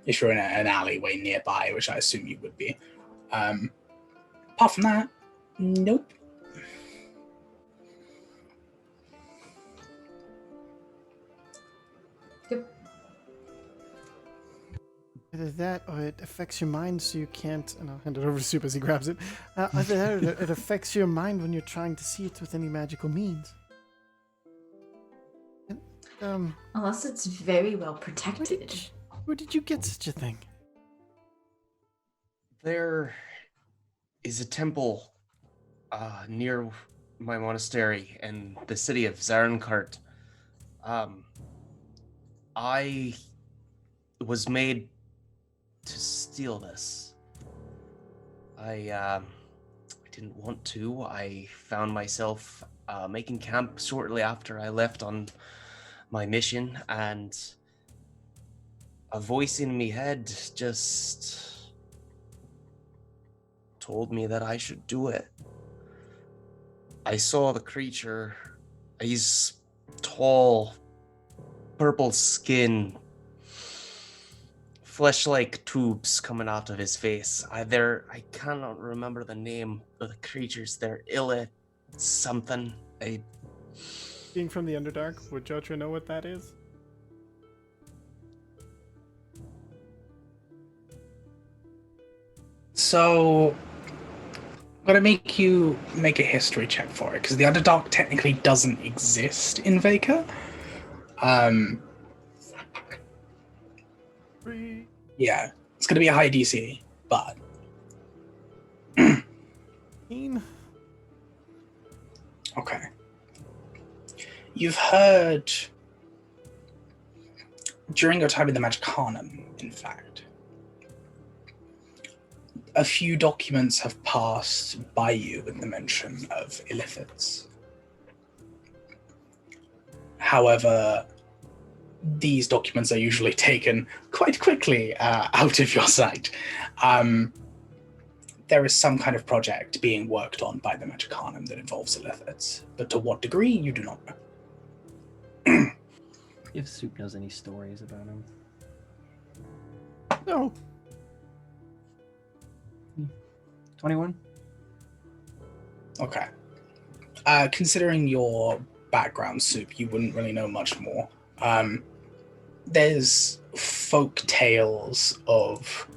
If you're in an alleyway nearby, which I assume you would be. Apart from that, nope. Either that or it affects your mind so you can't. And I'll hand it over to Soup as he grabs it. Either that or it affects your mind when you're trying to see it with any magical means. Unless it's very well protected. Where did you get such a thing? There is a temple near my monastery in the city of Zarenkart. I was made to steal this. I didn't want to. I found myself making camp shortly after I left on my mission, and a voice in me head just told me that I should do it. I saw the creature. He's tall, purple skin, flesh-like tubes coming out of his face. I cannot remember the name of the creatures. They're Illa something. Being from the Underdark, would Jotra know what that is? So, I'm gonna make you make a history check for it, because the Underdark technically doesn't exist in Vaka. Yeah, it's gonna be a high DC, but... 18. Okay. You've heard, during your time in the Magicanum, in fact, a few documents have passed by you with the mention of illithids. However, these documents are usually taken quite quickly out of your sight. There is some kind of project being worked on by the Magicanum that involves illithids, but to what degree, you do not know. If Soup knows any stories about him. No. 21? Okay. Considering your background, Soup, you wouldn't really know much more. There's folk tales of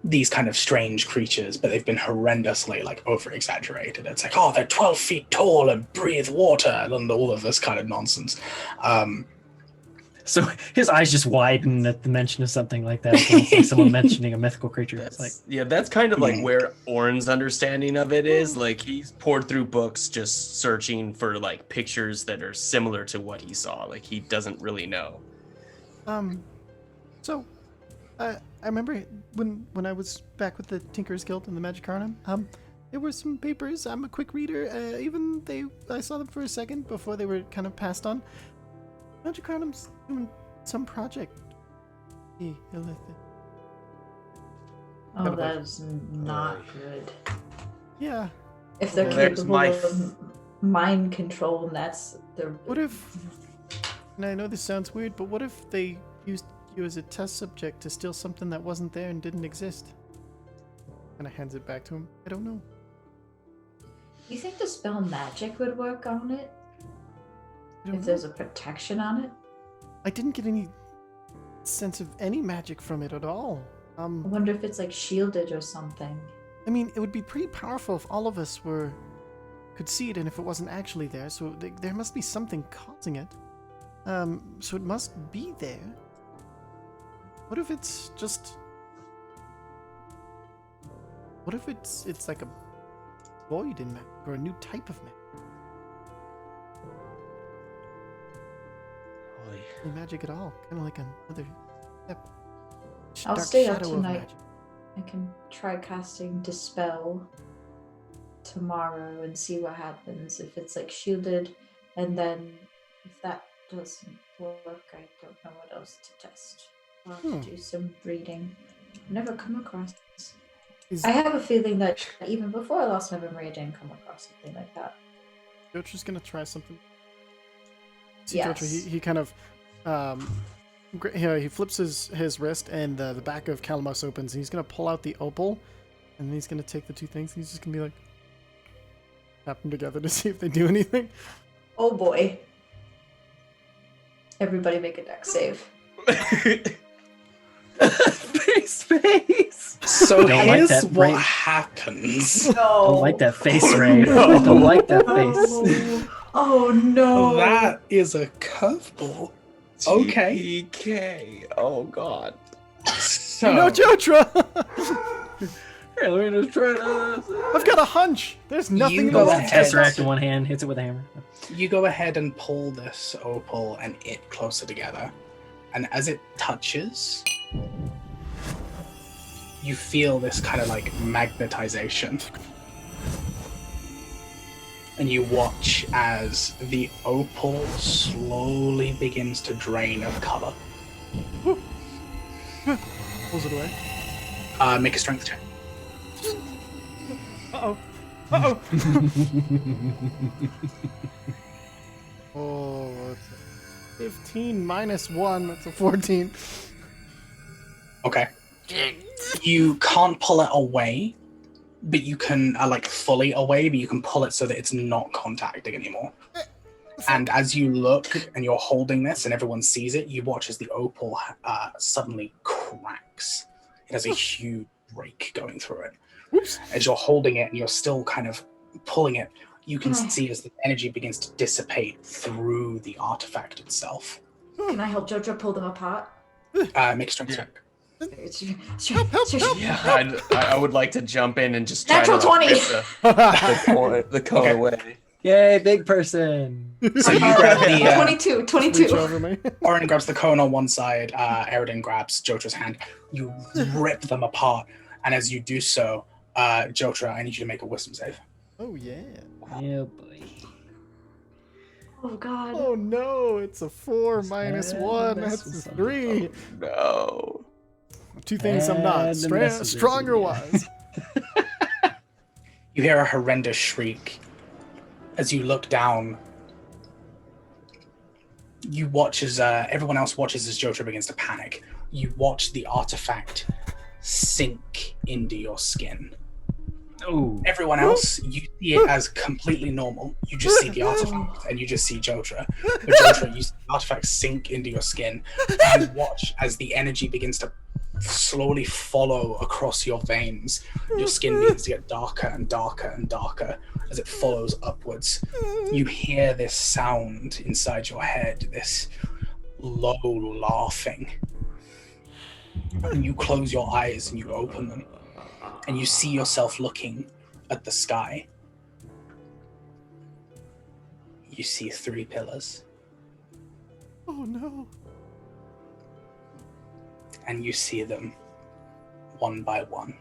these kind of strange creatures, but they've been horrendously, over-exaggerated. It's like, oh, they're 12 feet tall and breathe water, and all of this kind of nonsense. So his eyes just widen at the mention of something like that. So it's like someone mentioning a mythical creature. It's like, that's kind of like where Oren's understanding of it is. Like, he's poured through books just searching for like pictures that are similar to what he saw. Like, he doesn't really know. So, I remember when I was back with the Tinker's Guild and the Magicanum, there were some papers. I'm a quick reader. I saw them for a second before they were kind of passed on. Magicanum's doing some project. Oh, that is not good. Yeah. If they're capable of mind control, and that's the... What if... And I know this sounds weird, but what if they used you as a test subject to steal something that wasn't there and didn't exist? And I hands it back to him. I don't know. You think the spell magic would work on it? If there's a protection on it? I didn't get any sense of any magic from it at all. I wonder if it's like shielded or something. I mean, it would be pretty powerful if all of us could see it and if it wasn't actually there, so there must be something causing it. So it must be there. What if it's just... What if it's like a void in magic, or a new type of magic? Magic at all, kind of like another step. I'll stay up tonight. I can try casting Dispel tomorrow and see what happens. If it's like shielded, and then if that doesn't work, I don't know what else to test. I'll have to do some reading. I've never come across this. I have a feeling that even before I lost my memory, I didn't come across something like that. Jotra's gonna try something. See, yes. Jotra, he kind of he flips his wrist, and the back of Calamos opens, and he's gonna pull out the opal, and then he's gonna take the two things, and he's just gonna be like, tap them together to see if they do anything. Oh boy! Everybody make a dex save. Face. So here's like what happens. No. I don't like that face, Ray. I don't like that face. Oh no! That is a curveball. Okay. TPK. Oh god. So No, Jotra! Here, let me just try to. I've got a hunch. There's nothing You in go the ahead. Tesseract in one hand, hits it with a hammer. you go ahead and pull this opal and it closer together. And as it touches, you feel this kind of like magnetization. And you watch as the opal slowly begins to drain of color. Pulls it away. Make a strength check. Uh-oh. Uh-oh. Oh, that's a 15 minus 1. That's a 14. Okay. You can't pull it away, but you can, like fully away, but you can pull it so that it's not contacting anymore. And as you look and you're holding this and everyone sees it, you watch as the opal suddenly cracks. It has a huge break going through it. Whoops. As you're holding it and you're still kind of pulling it, you can see as the energy begins to dissipate through the artifact itself. Can I help Jojo pull them apart? Make a strength check. Yeah, I would like to jump in and just try Natural to 20. rip the cone Okay. away. Yay, big person. So you grab the 22. Reach 22. over me. Orin grabs the cone on one side, Eridan grabs Jotra's hand. You rip them apart, and as you do so, Jotra, I need you to make a wisdom save. Oh, yeah. Yeah, boy. Oh god. Oh, no. It's a 4 minus Add 1. the That's messes a up. 3. No. Two things I'm Add not. the messes Stronger in, yeah. wise. You hear a horrendous shriek. As you look down, you watch as everyone else watches as Jotra begins to panic. You watch the artifact sink into your skin. Oh. Everyone else, you see it as completely normal. You just see the artifact and you just see Jotra. But Jotra, you see the artifact sink into your skin and watch as the energy begins to slowly follow across your veins. Your skin begins to get darker and darker and darker as it follows upwards. You hear this sound inside your head, this low laughing. And you close your eyes and you open them. And you see yourself looking at the sky. You see 3 pillars. Oh, no. And you see them one by one.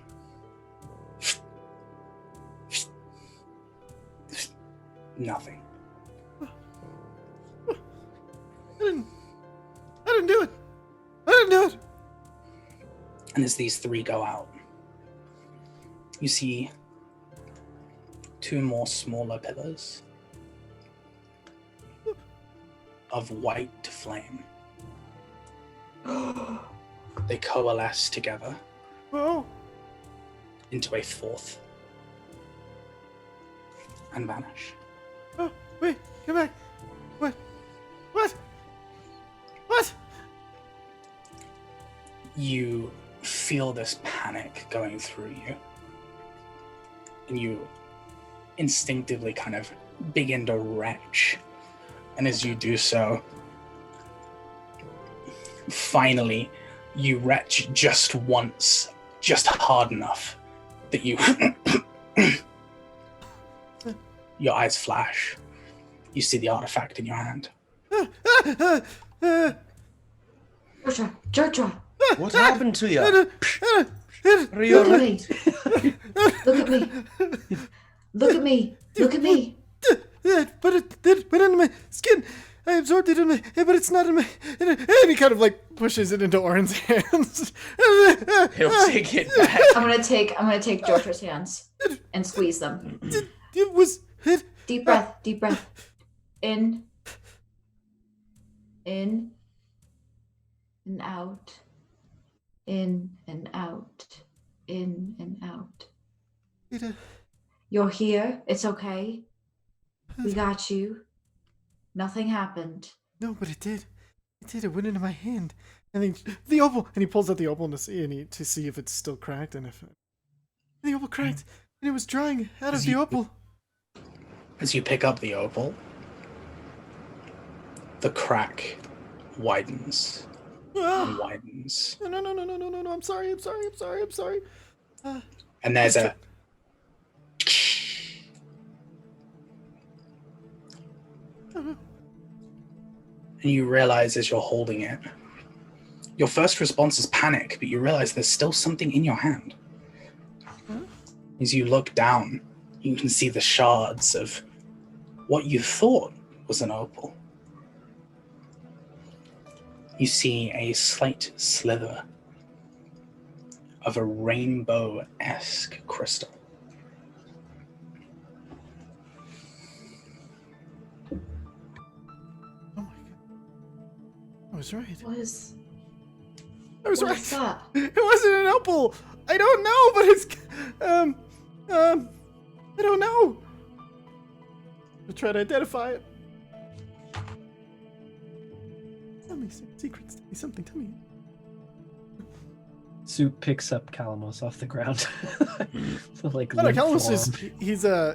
Nothing. I didn't do it. I didn't do it. And as these 3 go out, you see 2 more smaller pillars of white flame. They coalesce together Oh. into a 4th and vanish. Oh, wait. Come back. What? What? What? You feel this panic going through you. And you instinctively kind of begin to retch. And as you do so, finally, you retch just once, just hard enough that you... Your eyes flash. You see the artifact in your hand. Jojo. What happened to you? Look at me. Look at me. Look at me. Look at me. But it went into my skin. I absorbed it in my, but it's not in my. And he kind of like pushes it into Orin's hands. He'll take it back. I'm gonna take Jojo's hands and squeeze them. It was it. Deep breath. Deep breath. In. In. And out. In and out. In and out. You're here. It's okay. We got you. Nothing happened. No, but it did. It did. It went into my hand. And then the opal, and he pulls out the opal to see if it's still cracked, and if the opal cracked, and it was drying out of the opal. As you pick up the opal, the crack widens and widens. No. I'm sorry. And there's a and you realize as you're holding it, your first response is panic, but you realize there's still something in your hand. As you look down, you can see the shards of what you thought was an opal. You see a slight slither of a rainbow-esque crystal. Oh my god. I was right. What is I was what right. is that? It wasn't an opal. I don't know, but it's I don't know. I'll try to identify it. Tell me some secrets. Tell me something. Tell me. Soup picks up Calamos off the ground. So, like, No, limp Calamos form.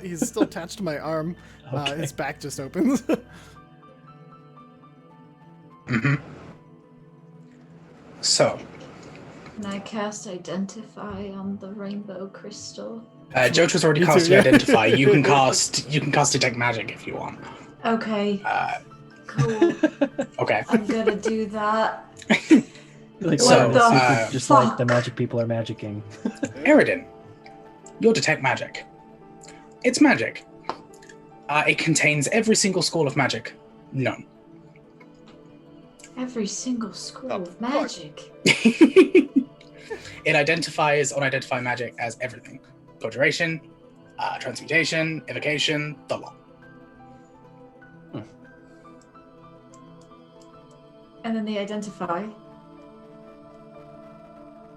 he's still attached to my arm. Okay. His back just opens. Mm-hmm. So, Can I cast Identify on the rainbow crystal? Jotra's already Me too, cast yeah. Identify. You can cast Detect Magic if you want. Okay, Uh, cool. okay. I'm gonna do that. Like, So, so, the just like the fuck? magic people are magicking. Eridan, your Detect Magic. It's magic. It contains every single school of magic known. Every single school Oh, of fuck. magic. It identifies unidentified magic as everything. Conjuration, transmutation, evocation, the lot. And then the Identify.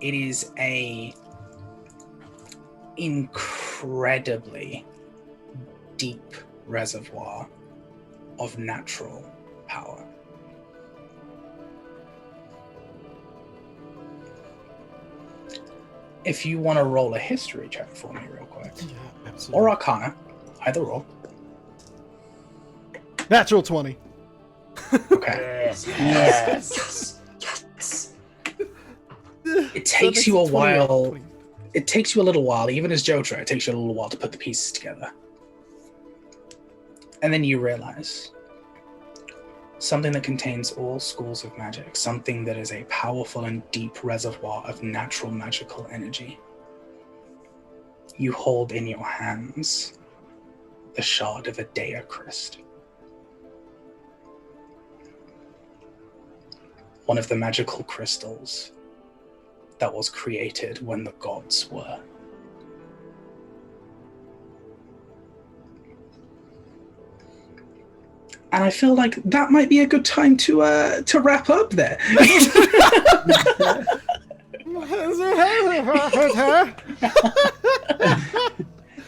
It is a incredibly deep reservoir of natural power. If you want to roll a history check for me real quick, Yeah, absolutely. or Arcana, either roll. Natural 20. Okay. Yes. Yes! Yes! It takes you a 28, while. 20. It takes you a little while, even as Jotra, it takes you a little while to put the pieces together. And then you realize something that contains all schools of magic, something that is a powerful and deep reservoir of natural magical energy. You hold in your hands the shard of a Dea Christ. One of the magical crystals that was created when the gods were. And I feel like that might be a good time to wrap up there.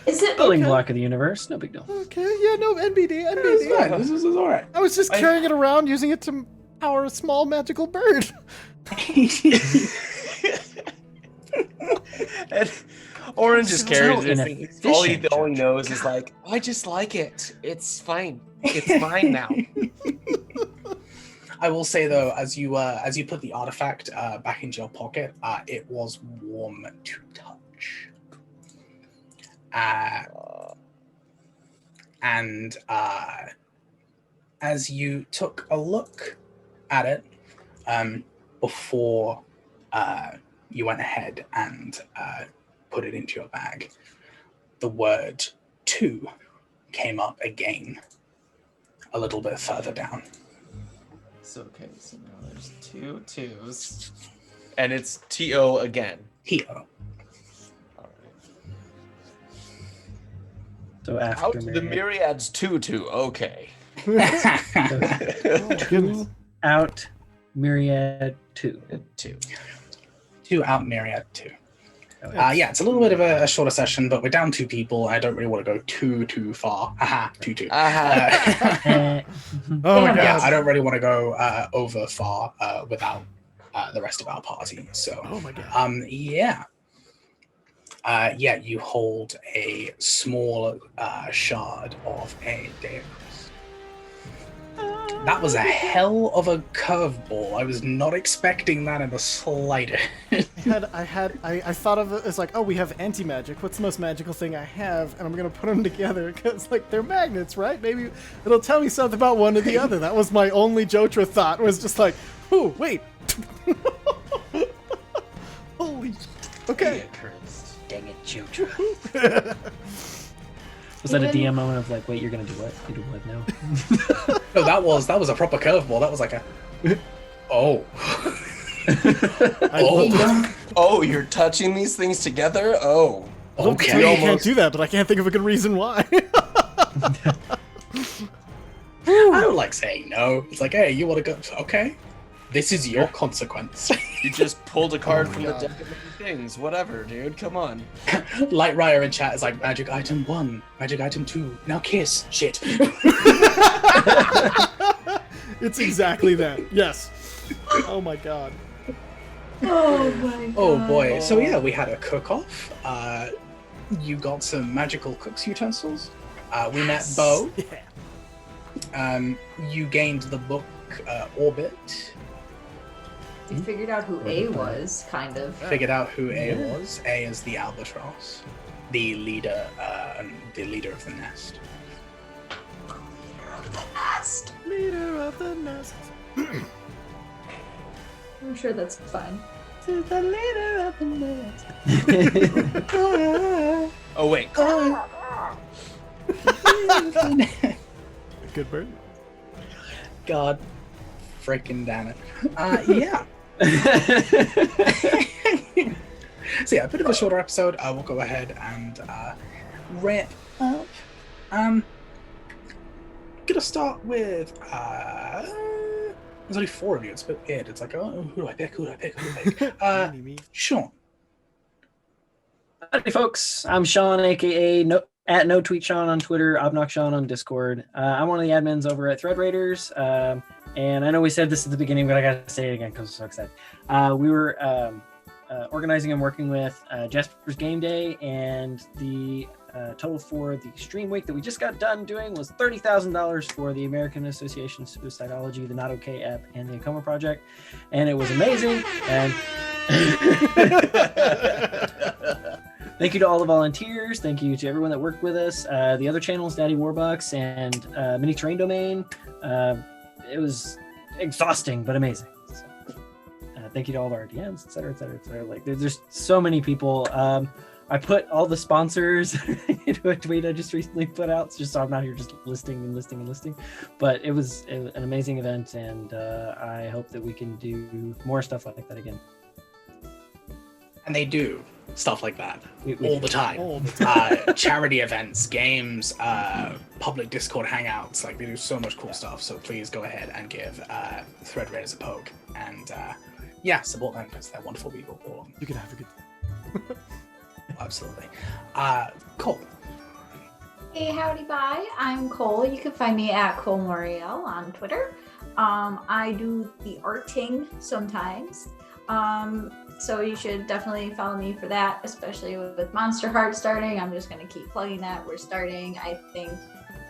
Is it Building Okay. block of the universe, no big deal. Okay, yeah, no, NBD. It's fine. This is all right. I was just carrying it around, using it to power a small magical bird. And Oren just carries so this thing. inefficient, All he Judge. knows is like, I just like it. It's fine. It's mine now. I will say though, as you put the artifact back into your pocket, it was warm to touch. And as you took a look at it before you went ahead and put it into your bag, the word 2 came up again a little bit further down. So okay, so now there's 2 2s. And it's TO again. Heo. Alright. So after Out the myriads 2 2. Okay. Oh, goodness. out myriad 2. 2. 2 out myriad 2. Yeah, it's a little bit of a shorter session, but we're down 2 people. I don't really want to go too far. Haha, 2-2. Oh my Yeah, god. I don't really want to go over far without the rest of our party. So, Oh my god. yeah. Yeah, you hold a small shard of a Deus. That was a hell of a curveball. I was not expecting that in the slightest. I thought of it as like, oh, we have anti-magic. What's the most magical thing I have? And I'm gonna put them together because like they're magnets, right? Maybe it'll tell me something about one or the other. That was my only Jotra thought. Was just like, oh, wait. Holy. Okay. Dang it, Jotra. Was that a Even- DM moment of like, wait, you're gonna do what? You do what now? No, that was a proper curveball. That was like a oh. Oh, you're touching these things together? Oh. I don't tell you Okay. you can't do that, but I can't think of a good reason why. I don't like saying no. It's like, hey, you want to go? Okay, this is your consequence. You just pulled a card Oh my from the God. deck of many things. Whatever, dude. Come on. Light Ryer in chat is like, magic item 1, magic item 2, now kiss. Shit. It's exactly that. Yes. Oh my god. Oh my god. Oh boy. So yeah, we had a cook-off. You got some magical cook's utensils. We met Bo. Yeah. You gained the book Orbit. We figured out who A was, kind of. Figured out who A was. A is the albatross, the leader of the nest. Leader of the nest. I'm sure that's fine. To the leader of the nest. Oh, wait. Good bird. God, freaking damn it. Yeah. So yeah, a bit of a shorter episode. We'll go ahead and wrap up. Gonna start with there's only 4 of you. It's a bit weird. It's like, oh, who do I pick? Who do I pick? Who do I pick? Me. Sean. Howdy, folks. I'm Sean, aka at No Tweet Sean on Twitter, Obnox Sean on Discord. I'm one of the admins over at Thread Raiders. And I know we said this at the beginning, but I gotta say it again because I'm so excited. We were organizing and working with Jasper's Game Day, and the total for the stream week that we just got done doing was $30,000 for the American Association of Suicidology, the Not Okay app, and the Acoma Project, and it was amazing. And thank you to all the volunteers. Thank you to everyone that worked with us. The other channels, Daddy Warbucks and Mini Terrain Domain. It was exhausting but amazing. So, thank you to all of our DMs, etc., etc., etc. Like, there's so many people. I put all the sponsors into a tweet I just recently put out, just so I'm not here just listing and listing and listing. But it was an amazing event, and I hope that we can do more stuff like that again. And they do stuff like that We all the time. All the time. Charity events, games, public Discord hangouts. Like, they do so much cool stuff. So please go ahead and give Thread Raiders a poke, and yeah, support them because they're wonderful people. All of them. You can have a good. Absolutely. Cole. Hey, howdy, bye. I'm Cole. You can find me at Cole Moriel on Twitter. I do the arting sometimes. So you should definitely follow me for that, especially with Monster Heart starting. I'm just going to keep plugging that. We're starting, I think,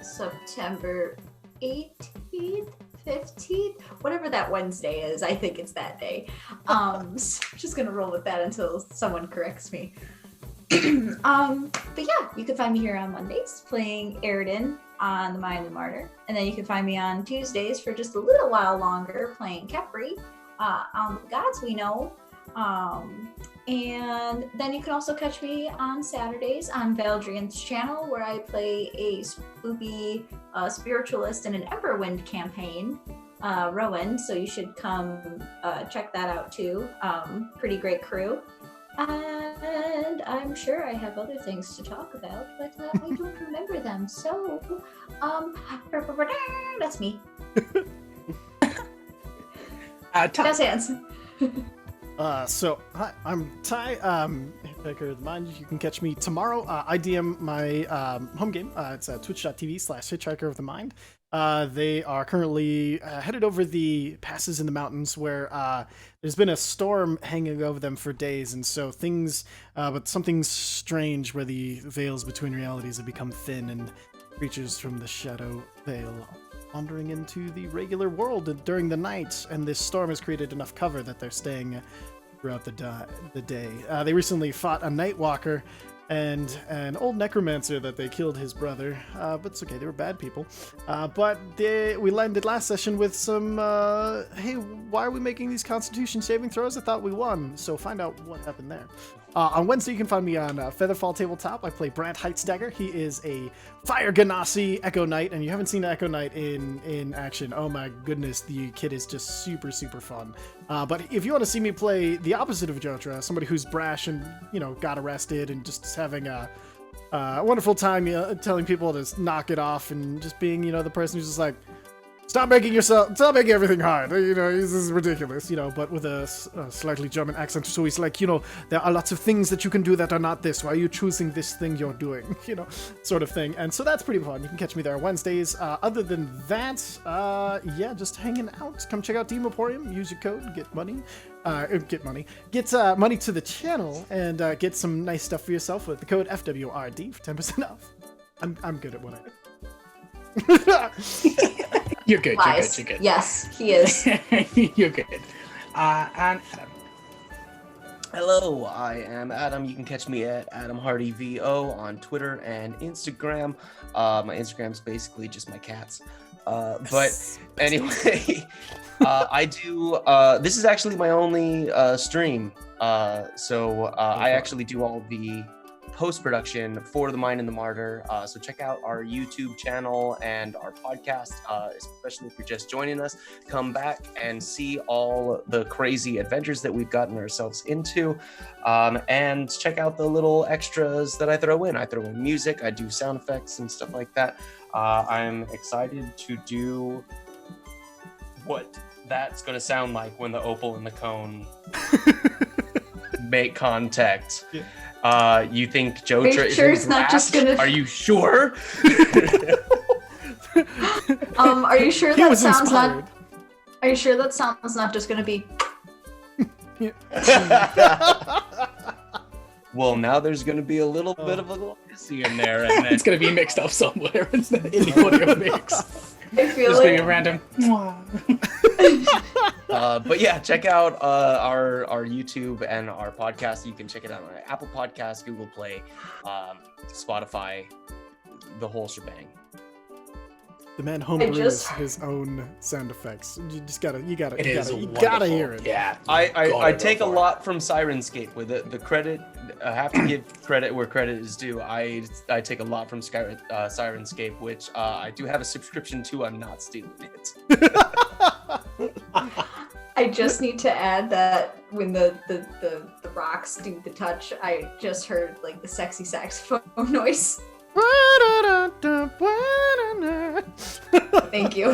September 18th, 15th, whatever that Wednesday is. I think it's that day. So I'm just going to roll with that until someone corrects me. But yeah, you can find me here on Mondays playing Aridin on the Mind of the Martyr. And then you can find me on Tuesdays for just a little while longer playing Kepri on the Gods We Know. And then you can also catch me on Saturdays on Valdrian's channel, where I play a spoopy spiritualist in an Everwind campaign, Rowan. So you should come check that out too. Pretty great crew. And I'm sure I have other things to talk about, but I don't remember them. So, that's me. Jazz hands. So hi, I'm Ty, Hitchhiker of the Mind. You can catch me tomorrow. I DM my home game. It's twitch.tv/Hitchhiker of the Mind. They are currently headed over the passes in the mountains where there's been a storm hanging over them for days, and so things, but something strange where the veils between realities have become thin, and creatures from the Shadow Veil wandering into the regular world during the night, and this storm has created enough cover that they're staying throughout the day. They recently fought a Nightwalker and an old necromancer that they killed his brother, but it's okay, they were bad people. But we landed last session with some, hey, why are we making these constitution saving throws? I thought we won, so find out what happened there. On Wednesday, you can find me on Featherfall Tabletop. I play Brant Heightsdagger. He is a Fire Ganassi Echo Knight, and you haven't seen Echo Knight in action. Oh my goodness, the kid is just super, super fun. But if you want to see me play the opposite of Jotra, somebody who's brash and, got arrested and just having a wonderful time telling people to knock it off and just being, the person who's just like, stop making everything hard. This is ridiculous, but with a slightly German accent. So he's like, there are lots of things that you can do that are not this. Why are you choosing this thing you're doing? Sort of thing. And so that's pretty fun. You can catch me there on Wednesdays. Other than that, just hanging out. Come check out Team Emporium. Use your code, get money. Get money to the channel and get some nice stuff for yourself with the code FWRD for 10% off. I'm good at what I do. You're good. Lies. You're good. Yes, he is. You're good. And Adam. Hello, I am Adam. You can catch me at AdamHardyVO on Twitter and Instagram. My Instagram's basically just my cats. But anyway, I do. This is actually my only stream. So I actually do all the post-production for The Mind and the Martyr. So check out our YouTube channel and our podcast, especially if you're just joining us. Come back and see all the crazy adventures that we've gotten ourselves into. And check out the little extras that I throw in. I throw in music, I do sound effects and stuff like that. I'm excited to do what that's going to sound like when the opal and the cone make contact. Yeah. You think Jotra is it's not just gonna... Are you sure? Are you sure that sounds inspired. not? Are you sure that sounds not just gonna be? Well, now there's gonna be a little bit of a little hissy in there, and then... It's gonna be mixed up somewhere in the audio mix. I feel Just like gonna be a random. But yeah, check out our YouTube and our podcast. You can check it out on Apple Podcasts, Google Play, Spotify, the whole shebang. The man homebrews his own sound effects. You gotta hear it. Yeah. I take a lot from Sirenscape with it. The credit, I have to give credit where credit is due. I take a lot from Sirenscape, which I do have a subscription to. I'm not stealing it. I just need to add that when the rocks do the touch, I just heard like the sexy saxophone noise. Thank you.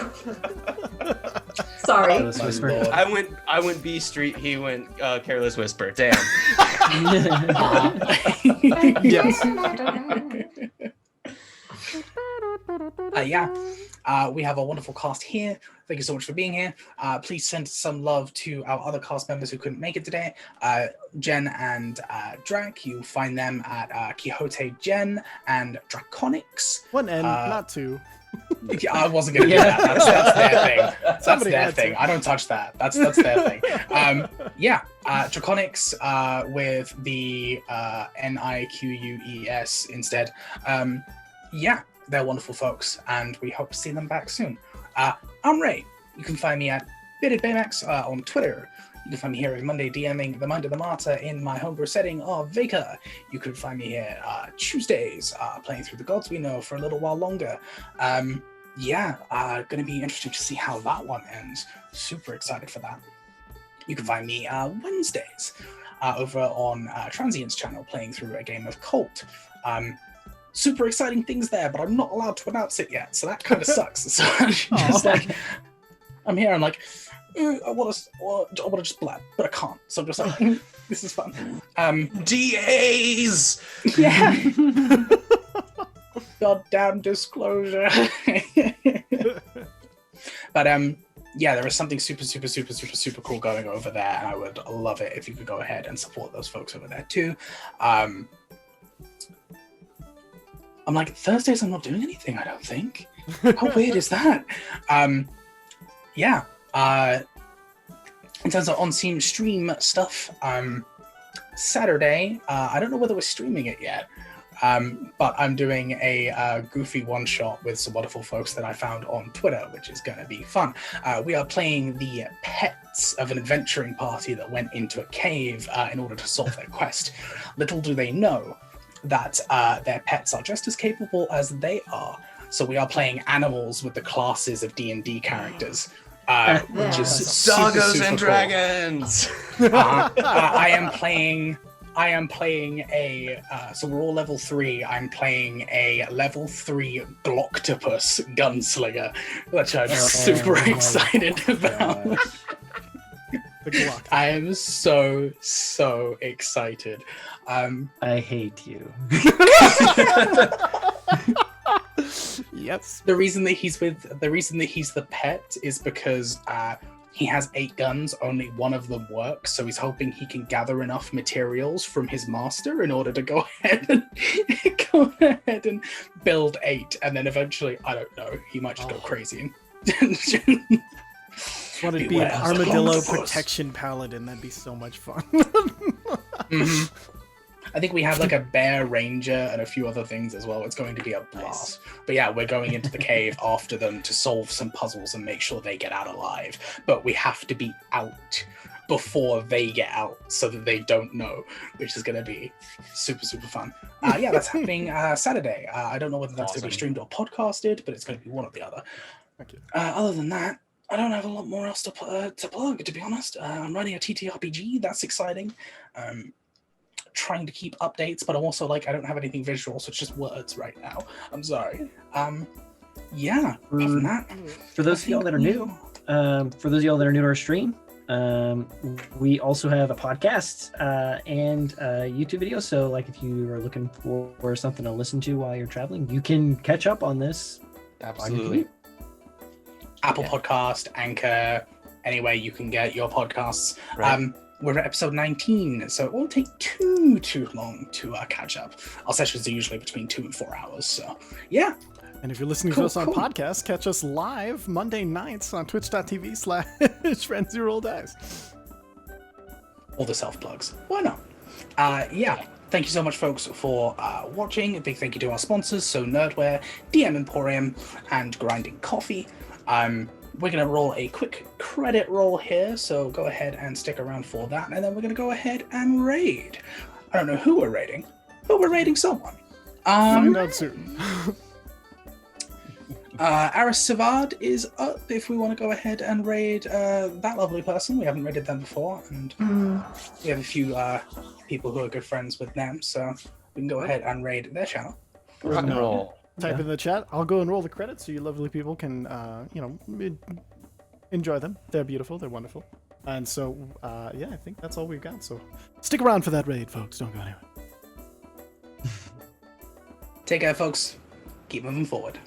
Sorry. I went B Street. He went Careless Whisper. Damn. Yes. We have a wonderful cast here. Thank you so much for being here. Please send some love to our other cast members who couldn't make it today. Jen and Drac, you'll find them at Quixote Jen and Draconics. One N, not two. Yeah, I wasn't going to do that. That's their thing. That's their thing. I don't touch that. That's their thing. Draconics with the Niques instead. They're wonderful folks, and we hope to see them back soon. I'm Ray. You can find me at Bearded Baymax on Twitter. You can find me here every Monday DMing The Mind of the Martyr in my homebrew setting of Veka. You could find me here Tuesdays playing through the gods we know for a little while longer. Gonna be interesting to see how that one ends. Super excited for that. You can find me Wednesdays over on Transient's channel playing through a game of Cult. Super exciting things there, but I'm not allowed to announce it yet, so that kind of sucks. So I'm just I'm here, I'm like, I want to just blab, but I can't. So I'm just like, this is fun. DAs! Yeah. Goddamn disclosure. But there is something super cool going over there, and I would love it if you could go ahead and support those folks over there too. I'm like, Thursdays I'm not doing anything, I don't think. How weird is that? Yeah. In terms of on-scene stream stuff, Saturday, I don't know whether we're streaming it yet, but I'm doing a goofy one-shot with some wonderful folks that I found on Twitter, which is going to be fun. We are playing the pets of an adventuring party that went into a cave in order to solve their quest. Little do they know that their pets are just as capable as they are. So we are playing animals with the classes of D&D characters. Which is super, Doggos super and cool. dragons. I am playing a. So we're all level 3. I'm playing a level 3 Gloctopus gunslinger, which I'm super excited about. The Glock. I am so excited. I hate you. Yes. The reason that he's the pet is because he has 8 guns, only one of them works, so he's hoping he can gather enough materials from his master in order to go ahead and build 8, and then eventually, I don't know, he might just go crazy. Want to be an armadillo protection paladin? That'd be so much fun. Mm-hmm. I think we have like a bear ranger and a few other things as well. It's going to be a blast. But yeah, we're going into the cave after them to solve some puzzles and make sure they get out alive. But we have to be out before they get out so that they don't know, which is going to be super, super fun. Yeah, that's happening Saturday. I don't know whether that's going to be streamed or podcasted, but it's going to be one or the other. Thank you. Other than that, I don't have a lot more else to plug, to be honest. I'm running a TTRPG. That's exciting. Trying to keep updates, but I'm also like, I don't have anything visual, so it's just words right now. I'm sorry. Yeah, other than that, For those of y'all that are new, to our stream, we also have a podcast and a YouTube video. So like if you are looking for something to listen to while you're traveling, you can catch up on this. Absolutely. Apple Podcast, Anchor, anywhere you can get your podcasts. Right. We're at episode 19, so it won't take too long to catch up. Our sessions are usually between 2 and 4 hours, so yeah. And if you're listening to us on podcast, catch us live Monday nights on twitch.tv/FriendsWhoRollDice. All the self-plugs. Why not? Yeah. Thank you so much, folks, for watching. A big thank you to our sponsors, so Nerdware, DM Emporium, and Grinding Coffee. We're going to roll a quick credit roll here, so go ahead and stick around for that, and then we're going to go ahead and raid. I don't know who we're raiding, but we're raiding someone. Find out soon. Aris Savad is up if we want to go ahead and raid that lovely person. We haven't raided them before, and we have a few people who are good friends with them, so we can go ahead and raid their channel. Rock and roll. Type in the chat. I'll go and roll the credits so you lovely people can, enjoy them. They're beautiful. They're wonderful. And so, yeah, I think that's all we've got. So stick around for that raid, folks. Don't go anywhere. Take care, folks. Keep moving forward.